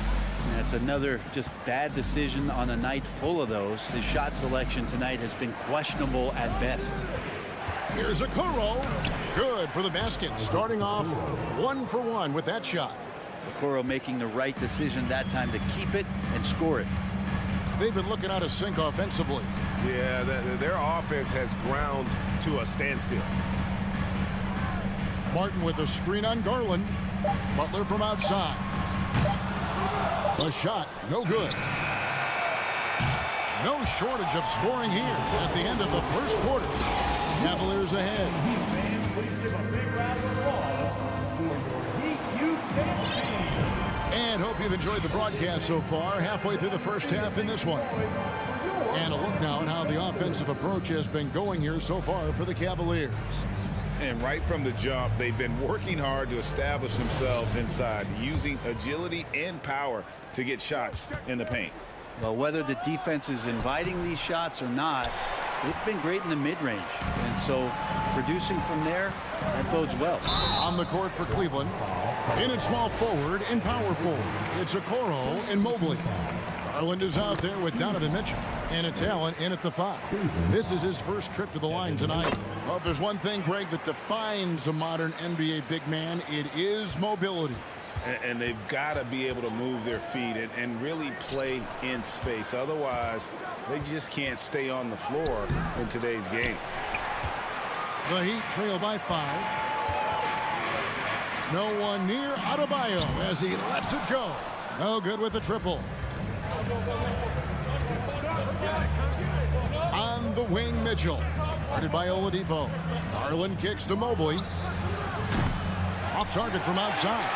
S8: That's another just bad decision on a night full of those. His shot selection tonight has been questionable at best.
S6: Here's Okoro. Good for the basket. Starting off 1 for 1 with that shot.
S8: Okoro making the right decision that time to keep it and score it.
S6: They've been looking out of sync offensively.
S13: Yeah, their offense has ground to a standstill.
S6: Martin with a screen on Garland. Butler from outside. A shot, no good. No shortage of scoring here at the end of the first quarter. Cavaliers ahead. And hope you've enjoyed the broadcast so far. Halfway through the first half in this one. And a look now at how the offensive approach has been going here so far for the Cavaliers.
S13: And right from the jump, they've been working hard to establish themselves inside, using agility and power to get shots in the paint.
S8: Well, whether the defense is inviting these shots or not, they've been great in the mid-range. And so producing from there, that bodes well.
S6: On the court for Cleveland, in at small forward and power forward, it's Okoro and Mobley. Garland is out there with Donovan Mitchell, and it's Allen in at the 5. This is his first trip to the line tonight. Well, if there's one thing, Greg, that defines a modern NBA big man, it is mobility.
S13: And they've got to be able to move their feet and really play in space. Otherwise, they just can't stay on the floor in today's game.
S6: The Heat trail by 5. No one near Adebayo as he lets it go. No good with the triple. On the wing, Mitchell. Guarded by Oladipo. Garland kicks to Mobley. Off target from outside.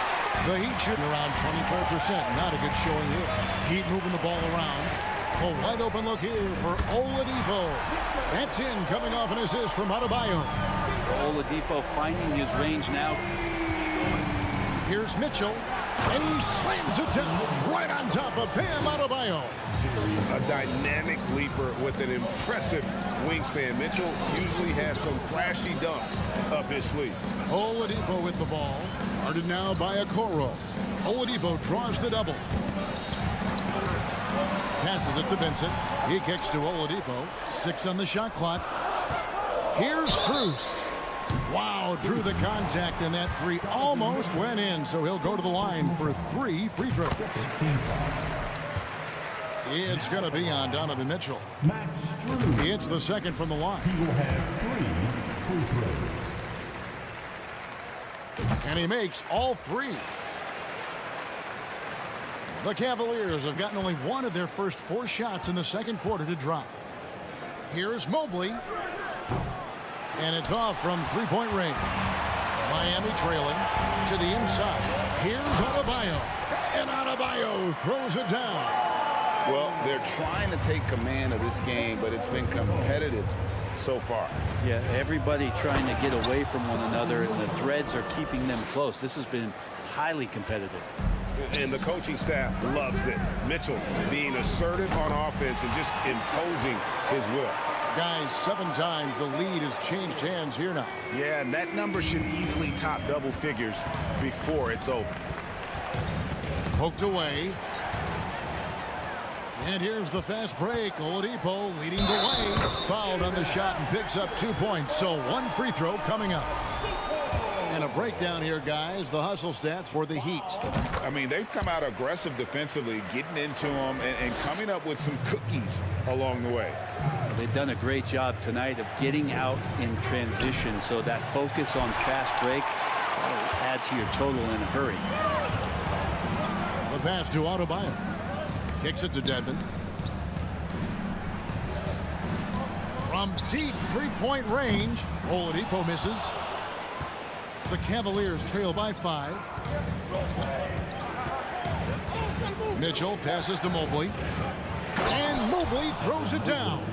S6: The Heat shooting around 24%. Not a good showing here. Heat moving the ball around. A wide open look here for Oladipo. That's in, coming off an assist from Adebayo.
S8: Oladipo finding his range now.
S6: Here's Mitchell. And he slams it down right on top of Bam Adebayo.
S13: A dynamic leaper with an impressive wingspan. Mitchell usually has some flashy dunks up his sleeve.
S6: Oladipo with the ball. Guarded now by Okoro. Oladipo draws the double. Passes it to Vincent. He kicks to Oladipo. 6 on the shot clock. Here's Cruz. Wow, drew the contact, and that 3 almost went in, so he'll go to the line for 3 free throws. It's going to be on Donovan Mitchell. He hits the second from the line.
S3: He will have 3 free throws.
S6: And he makes all 3. The Cavaliers have gotten only 1 of their first 4 shots in the second quarter to drop. Here's Mobley. And it's off from three-point range. Miami trailing to the inside. Here's Adebayo. And Adebayo throws it down.
S13: Well, they're trying to take command of this game, but it's been competitive so far.
S8: Yeah, everybody trying to get away from one another, and the threads are keeping them close. This has been highly competitive.
S13: And the coaching staff loves this. Mitchell being assertive on offense and just imposing his will.
S6: Guys, 7 times the lead has changed hands here now.
S13: Yeah, and that number should easily top double figures before it's over.
S6: Poked away. And here's the fast break. Oladipo leading the way. Fouled on the shot and picks up 2 points. So 1 free throw coming up. And a breakdown here, guys. The hustle stats for the Heat.
S13: I mean, they've come out aggressive defensively, getting into them and coming up with some cookies along the way.
S8: They've done a great job tonight of getting out in transition, so that focus on fast break will add to your total in a hurry.
S6: The pass to Octopi. Kicks it to Dedmon. From deep three-point range, Oladipo misses. The Cavaliers trail by 5. Mitchell passes to Mobley. And Mobley throws it down.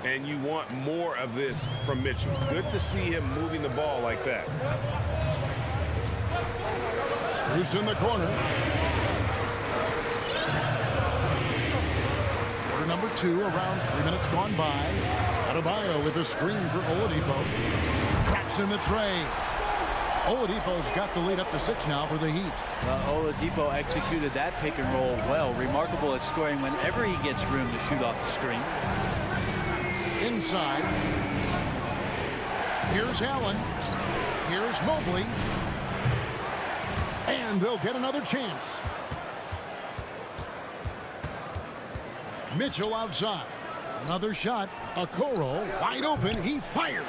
S13: And you want more of this from Mitchell. Good to see him moving the ball like that.
S6: Bruce in the corner. Quarter number 2, around 3 minutes gone by. Adebayo with a screen for Oladipo. Traps in the tray. Oladipo's got the lead up to 6 now for the Heat.
S8: Oladipo executed that pick and roll well. Remarkable at scoring whenever he gets room to shoot off the screen.
S6: Inside. Here's Allen. Here's Mobley. And they'll get another chance. Mitchell outside. Another shot. Okoro wide open. He fires.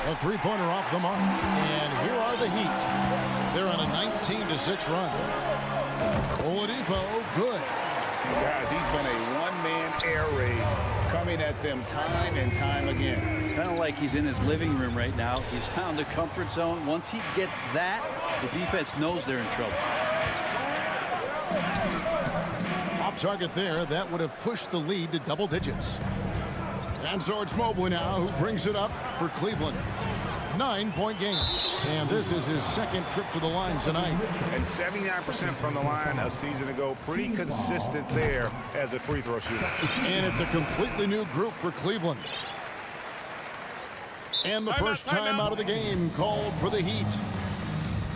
S6: A three-pointer off the mark. And here are the Heat. They're on a 19-6 run. Oladipo, good.
S13: Guys, he's been a one-man air raid coming at them time and time again.
S8: Kind of like he's in his living room right now. He's found a comfort zone. Once he gets that, the defense knows they're in trouble.
S6: Off target there. That would have pushed the lead to double digits. And so it's Mobley now who brings it up for Cleveland. 9-point game. And this is his second trip to the line tonight.
S13: And 79% from the line a season ago. Pretty consistent there as a free throw shooter.
S6: And it's a completely new group for Cleveland. And the first time out of the game called for the Heat.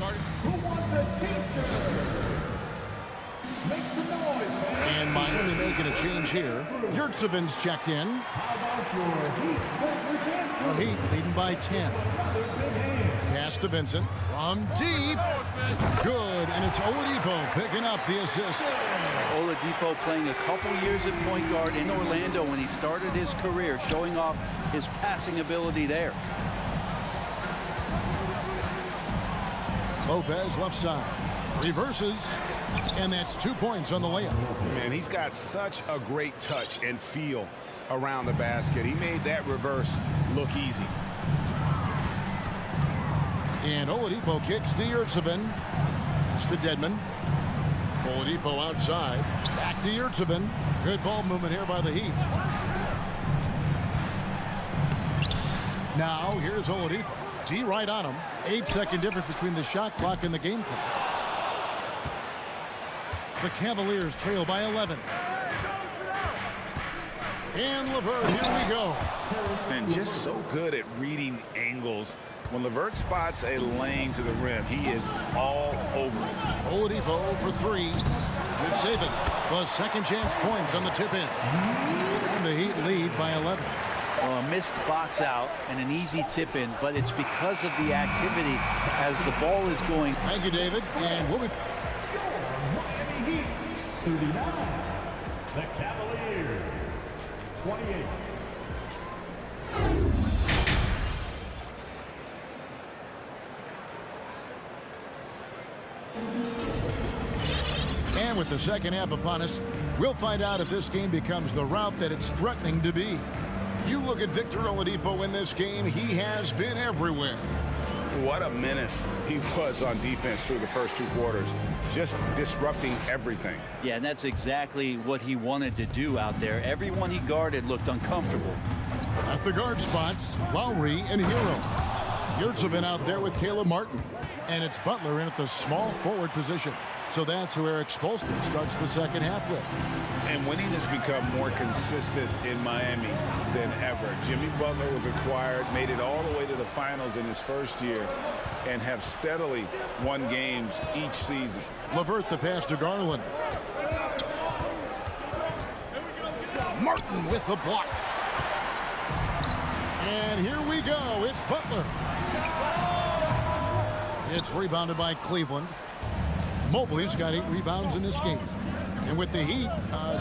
S3: Who wants a t-shirt? Make some noise, man.
S6: And Miami making a change here. Yurtseven's checked in.
S3: How about your Heat?
S6: The Heat leading by 10. Pass to Vincent. From deep. Good. And it's Oladipo picking up the assist.
S8: Oladipo playing a couple years at point guard in Orlando when he started his career, showing off his passing ability there.
S6: Lopez left side. Reverses. And that's 2 points on the layup.
S13: Man, he's got such a great touch and feel around the basket. He made that reverse look easy.
S6: And Oladipo kicks to Yurtseven. It's to Dedmon. Oladipo outside. Back to Yurtseven. Good ball movement here by the Heat. Now here's Oladipo. D right on him. 8-second difference between the shot clock and the game clock. The Cavaliers trail by 11. And LeVert, here we go.
S13: And just so good at reading angles. When LeVert spots a lane to the rim, he is all over it.
S6: Oladipo for 3. Good saving. The second chance points on the tip in. And the Heat lead by 11.
S8: Well, a missed box out and an easy tip in, but it's because of the activity as the ball is going.
S6: Thank you, David. And we'll be...
S3: The Cavaliers, 28.
S6: And with the second half upon us, we'll find out if this game becomes the route that it's threatening to be. You look at Victor Oladipo in this game, he has been everywhere.
S13: What a menace he was on defense through the first 2 quarters. Just disrupting everything.
S8: Yeah, and that's exactly what he wanted to do out there. Everyone he guarded looked uncomfortable.
S6: At the guard spots, Lowry and Hero. Yurtseven out there with Caleb Martin. And it's Butler in at the small forward position. So that's who Eric Spoelstra starts the second half with.
S13: And winning has become more consistent in Miami than ever. Jimmy Butler was acquired, made it all the way to the finals in his first year, and have steadily won games each season.
S6: LeVert the pass to Garland. Martin with the block. And here we go. It's Butler. It's rebounded by Cleveland. Mobley's got 8 rebounds in this game. And with the Heat,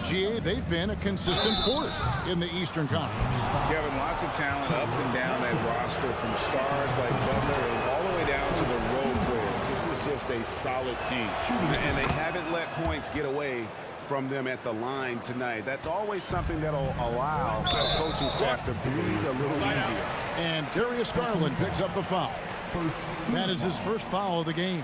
S6: GA, they've been a consistent force in the Eastern Conference.
S13: Kevin, lots of talent up and down that roster, from stars like Butler and all the way down to the role players. This is just a solid team. And they haven't let points get away from them at the line tonight. That's always something that'll allow the coaching staff to breathe a little easier.
S6: And Darius Garland picks up the foul. That is his first foul of the game.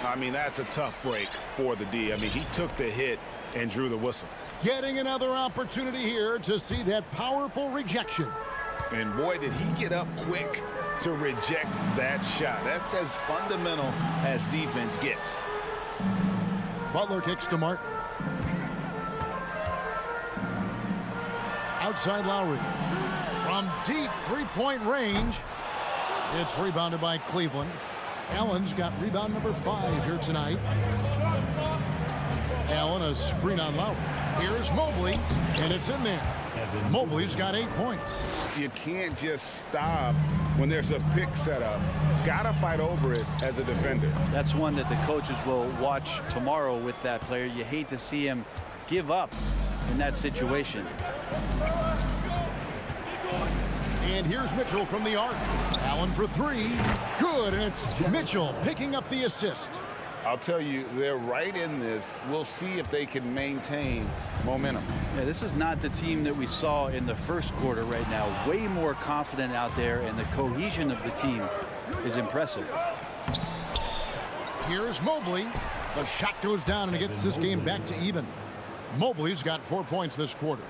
S13: I mean, that's a tough break for the D. I mean, he took the hit and drew the whistle.
S6: Getting another opportunity here to see that powerful rejection.
S13: And boy, did he get up quick to reject that shot. That's as fundamental as defense gets.
S6: Butler kicks to Martin. Outside Lowry. From deep three-point range. It's rebounded by Cleveland. Allen's got rebound number 5 here tonight. Allen, a screen on Lowry. Here's Mobley, and it's in there. Mobley's got 8 points.
S13: You can't just stop when there's a pick set up. Gotta fight over it as a defender.
S8: That's one that the coaches will watch tomorrow with that player. You hate to see him give up in that situation.
S6: And here's Mitchell from the arc. Allen for 3. Good, and it's Mitchell picking up the assist.
S13: I'll tell you, they're right in this. We'll see if they can maintain momentum.
S8: Yeah, this is not the team that we saw in the first quarter right now. Way more confident out there, and the cohesion of the team is impressive.
S6: Here's Mobley. The shot goes down, and it gets this game back to even. Mobley's got 4 points this quarter.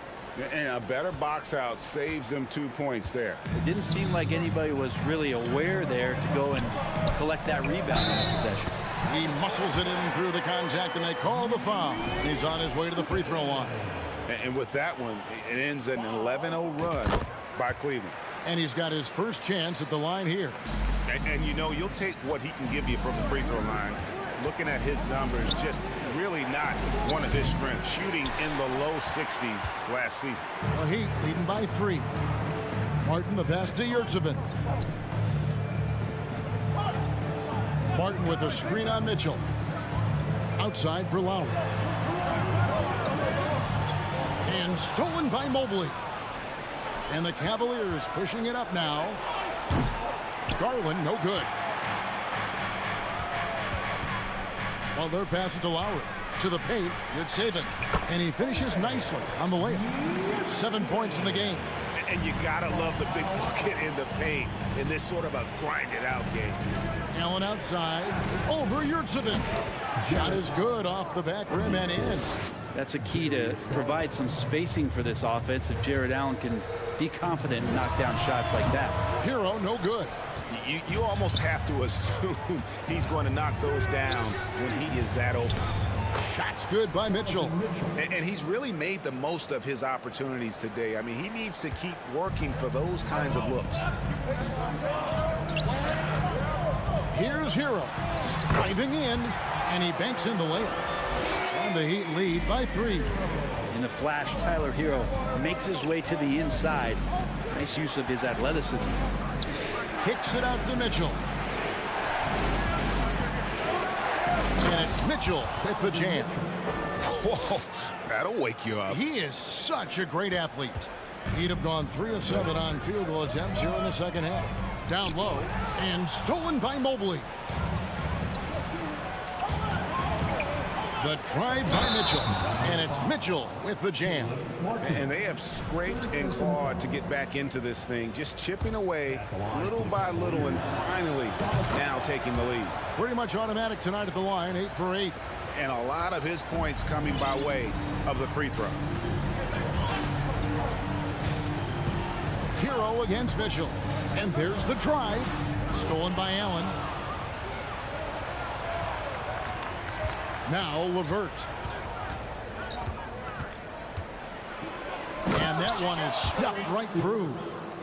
S13: And a better box out saves them 2 points there.
S8: It didn't seem like anybody was really aware there to go and collect that rebound in the possession.
S6: He muscles it in through the contact, and they call the foul. He's on his way to the free throw line.
S13: And with that one, it ends an 11-0 run by Cleveland.
S6: And he's got his first chance at the line here.
S13: And you know, you'll take what he can give you from the free throw line. Looking at his numbers, just really not one of his strengths. Shooting in the low 60s last season.
S6: The Heat leading by 3. Martin the pass to Yurtsevin. Martin with a screen on Mitchell. Outside for Lowry. And stolen by Mobley. And the Cavaliers pushing it up now. Garland, no good. Butler passes to Lowry. To the paint, Yurtsevin. And he finishes nicely on the layup. 7 points in the game.
S13: And you gotta love the big bucket in the paint in this sort of a grinded-out game.
S6: Allen outside, over Yurtsevin. Shot is good off the back rim and in.
S8: That's a key to provide some spacing for this offense if Jared Allen can be confident and knock down shots like that.
S6: Hero, no good.
S13: You almost have to assume he's going to knock those down when he is that open.
S6: Shots good by Mitchell.
S13: And he's really made the most of his opportunities today. I mean, he needs to keep working for those kinds of looks.
S6: Here's Hero. Driving in, and he banks in the layup. And the Heat lead by 3.
S8: In the flash, Tyler Hero makes his way to the inside. Nice use of his athleticism.
S6: Kicks it out to Mitchell. And it's Mitchell with the jam.
S13: Whoa, that'll wake you up.
S6: He is such a great athlete. He'd have gone 3 of 7 on field goal attempts here in the second half. Down low and stolen by Mobley. The drive by Mitchell. And it's Mitchell with the jam.
S13: And they have scraped and clawed to get back into this thing, just chipping away little by little and finally now taking the lead.
S6: Pretty much automatic tonight at the line, 8 for 8.
S13: And a lot of his points coming by way of the free throw.
S6: Hero against Mitchell. And there's the drive. Stolen by Allen. Now LeVert. And that one is stuffed right through.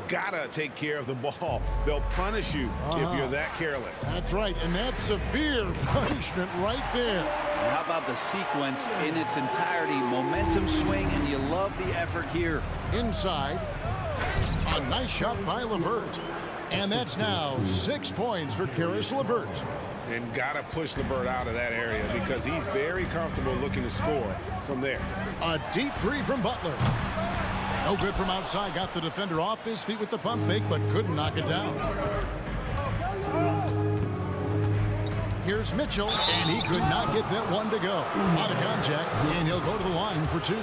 S13: Gotta take care of the ball. They'll punish you if you're that careless.
S6: That's right, and that's severe punishment right there.
S8: And how about the sequence in its entirety? Momentum swing, and you love the effort here.
S6: Inside. A nice shot by LeVert. And that's now 6 points for Caris LeVert.
S7: And got to push LeVert out of that area because he's very comfortable looking to score from there.
S6: A deep three from Butler. No good from outside. Got the defender off his feet with the pump fake, but couldn't knock it down. Here's Mitchell, and he could not get that one to go. Out of contact, and he'll go to the line for two.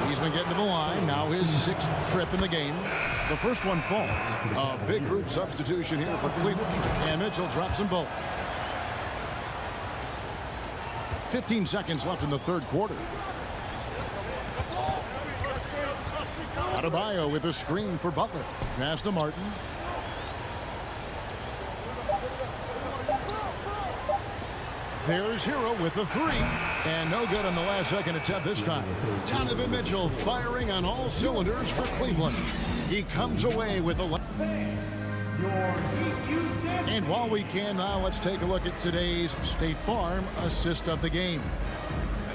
S6: He's been getting to the line. Now his 6th trip in the game. The first one falls. A big group substitution here for Cleveland. And Mitchell drops them both. 15 seconds left in the third quarter. Adebayo with a screen for Butler. Pass to Martin. There's Hero with the three. And no good on the last second attempt this time. Donovan Mitchell firing on all cylinders for Cleveland. He comes away with a... And while we can now, let's take a look at today's State Farm assist of the game.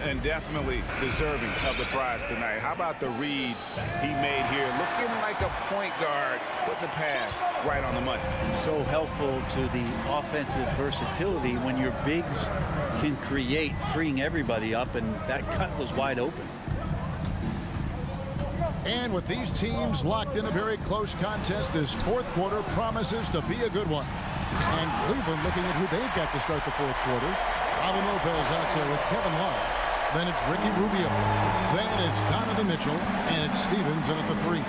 S7: And definitely deserving of the prize tonight. How about the read he made here? Looking like a point guard, put the pass right on the money.
S8: So helpful to the offensive versatility when your bigs can create, freeing everybody up, and that cut was wide open.
S6: And with these teams locked in a very close contest, this fourth quarter promises to be a good one. And Cleveland looking at who they've got to start the fourth quarter. Robin Lopez out there with Kevin Love. Then it's Ricky Rubio. Then it's Donovan Mitchell. And it's Stevens in at the three.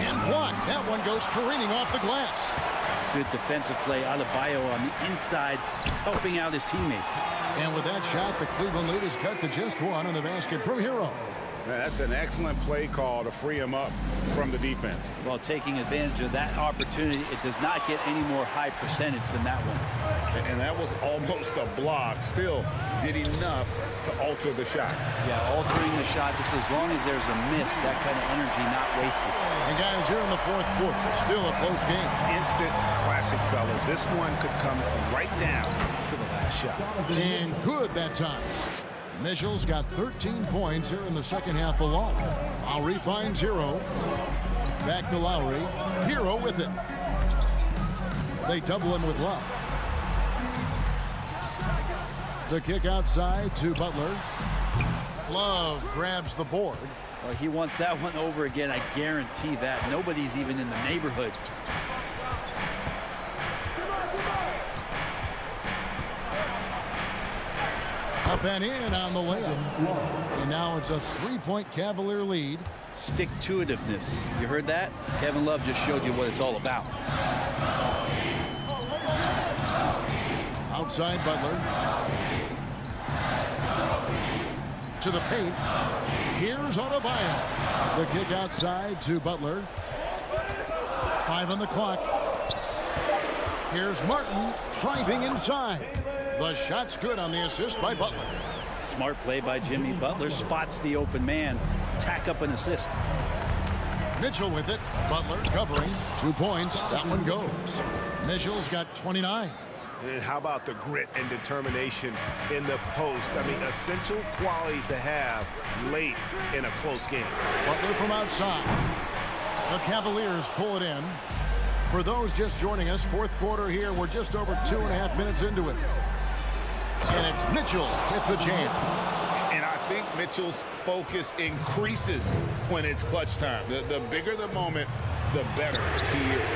S6: And blocked. That one goes careening off the glass.
S8: Good defensive play. Adebayo on the inside, helping out his teammates.
S6: And with that shot, the Cleveland lead is cut to just one on the basket from Hero.
S7: That's an excellent play call to free him up from the defense.
S8: Well, taking advantage of that opportunity, it does not get any more high percentage than that one.
S7: And that was almost a block. Still did enough to alter the shot.
S8: Yeah, altering the shot, just as long as there's a miss, that kind of energy not wasted.
S6: And guys, here in the fourth quarter, still a close game.
S7: Instant classic, fellas. This one could come right down to the last shot.
S6: And good that time. Mitchell's got 13 points here in the second half alone. Lowry finds Hero. Back to Lowry. Hero with it. They double him with Love. The kick outside to Butler. Love grabs the board.
S8: Well, he wants that one over again. I guarantee that. Nobody's even in the neighborhood.
S6: Up and in on the layup. And now it's a three-point Cavalier lead.
S8: Stick-to-itiveness. You heard that? Kevin Love just showed you what it's all about.
S6: Outside Butler. To the paint. Here's Adebayo. The kick outside to Butler. 5 on the clock. Here's Martin driving inside. The shot's good on the assist by Butler.
S8: Smart play by Jimmy Butler. Spots the open man. Tack up an assist.
S6: Mitchell with it. Butler covering. 2 points. That one goes. Mitchell's got 29.
S7: And how about the grit and determination in the post? I mean, essential qualities to have late in a close game.
S6: Butler from outside. The Cavaliers pull it in. For those just joining us, fourth quarter here. We're just over 2.5 minutes into it. And it's Mitchell with the jam.
S7: And I think Mitchell's focus increases when it's clutch time. The bigger the moment, the better he is.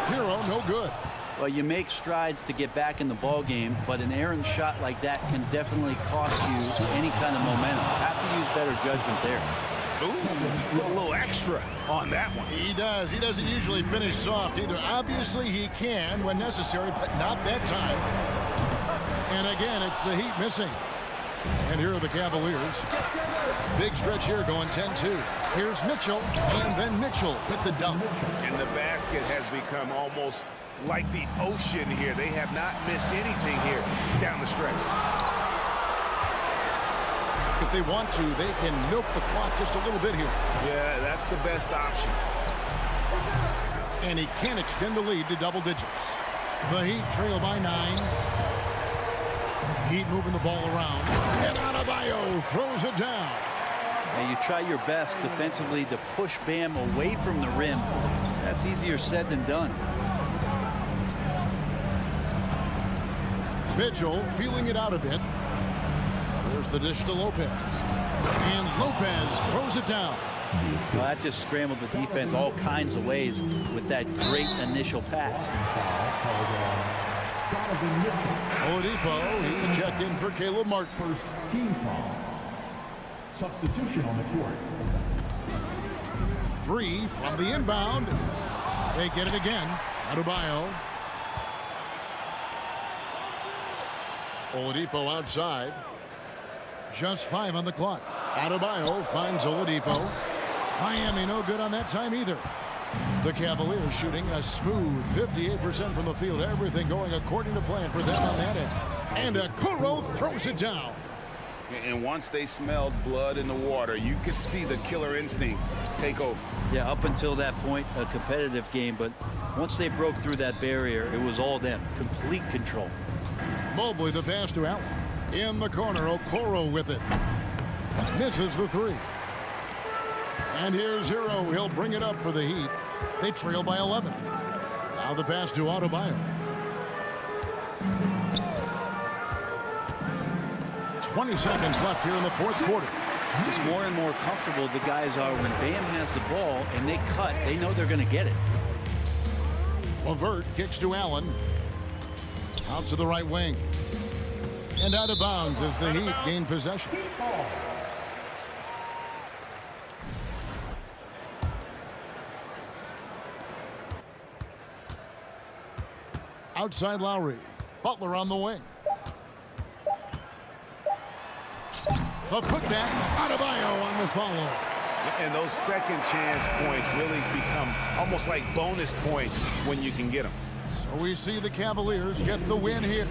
S6: Hero, no good.
S8: Well, you make strides to get back in the ball game, but an errant shot like that can definitely cost you any kind of momentum. Have to use better judgment there.
S7: Ooh, a little extra on that one.
S6: He does. He doesn't usually finish soft either. Obviously, he can when necessary, but not that time. And again, it's the Heat missing. And here are the Cavaliers. Big stretch here going 10-2. Here's Mitchell, and then Mitchell with the dunk.
S7: And the basket has become almost like the ocean here. They have not missed anything here down the stretch.
S6: If they want to, they can milk the clock just a little bit here.
S7: Yeah, that's the best option.
S6: And he can extend the lead to double digits. The Heat trail by 9. Heat moving the ball around. And Adebayo throws it down.
S8: And you try your best defensively to push Bam away from the rim. That's easier said than done.
S6: Mitchell feeling it out a bit. There's the dish to Lopez. And Lopez throws it down.
S8: Well, that just scrambled the defense all kinds of ways with that great initial pass.
S6: Oladipo, he's checked in for Caleb Martin.
S3: First team foul. Substitution on the court.
S6: 3 from the inbound. They get it again. Adebayo. Oladipo outside. Just 5 on the clock. Adebayo finds Oladipo. Miami no good on that time either. The Cavaliers shooting a smooth 58% from the field. Everything going according to plan for them on that end. And Okoro throws it down.
S7: And once they smelled blood in the water, you could see the killer instinct take over.
S8: Yeah, up until that point, a competitive game, but once they broke through that barrier, it was all them. Complete control.
S6: Mobley the pass to Allen. In the corner, Okoro with it. Misses the 3. And here's Hero. He'll bring it up for the Heat. They trail by 11. Now the pass to Adebayo. 20 seconds left here in the fourth quarter.
S8: Just more and more comfortable the guys are when Bam has the ball and they cut. They know they're going to get it.
S6: LeVert kicks to Allen. Out to the right wing. And out of bounds as the Heat gain possession. Outside Lowry. Butler on the wing. The putback. Adebayo on the follow.
S7: And those second chance points really become almost like bonus points when you can get them.
S6: So we see the Cavaliers get the win here.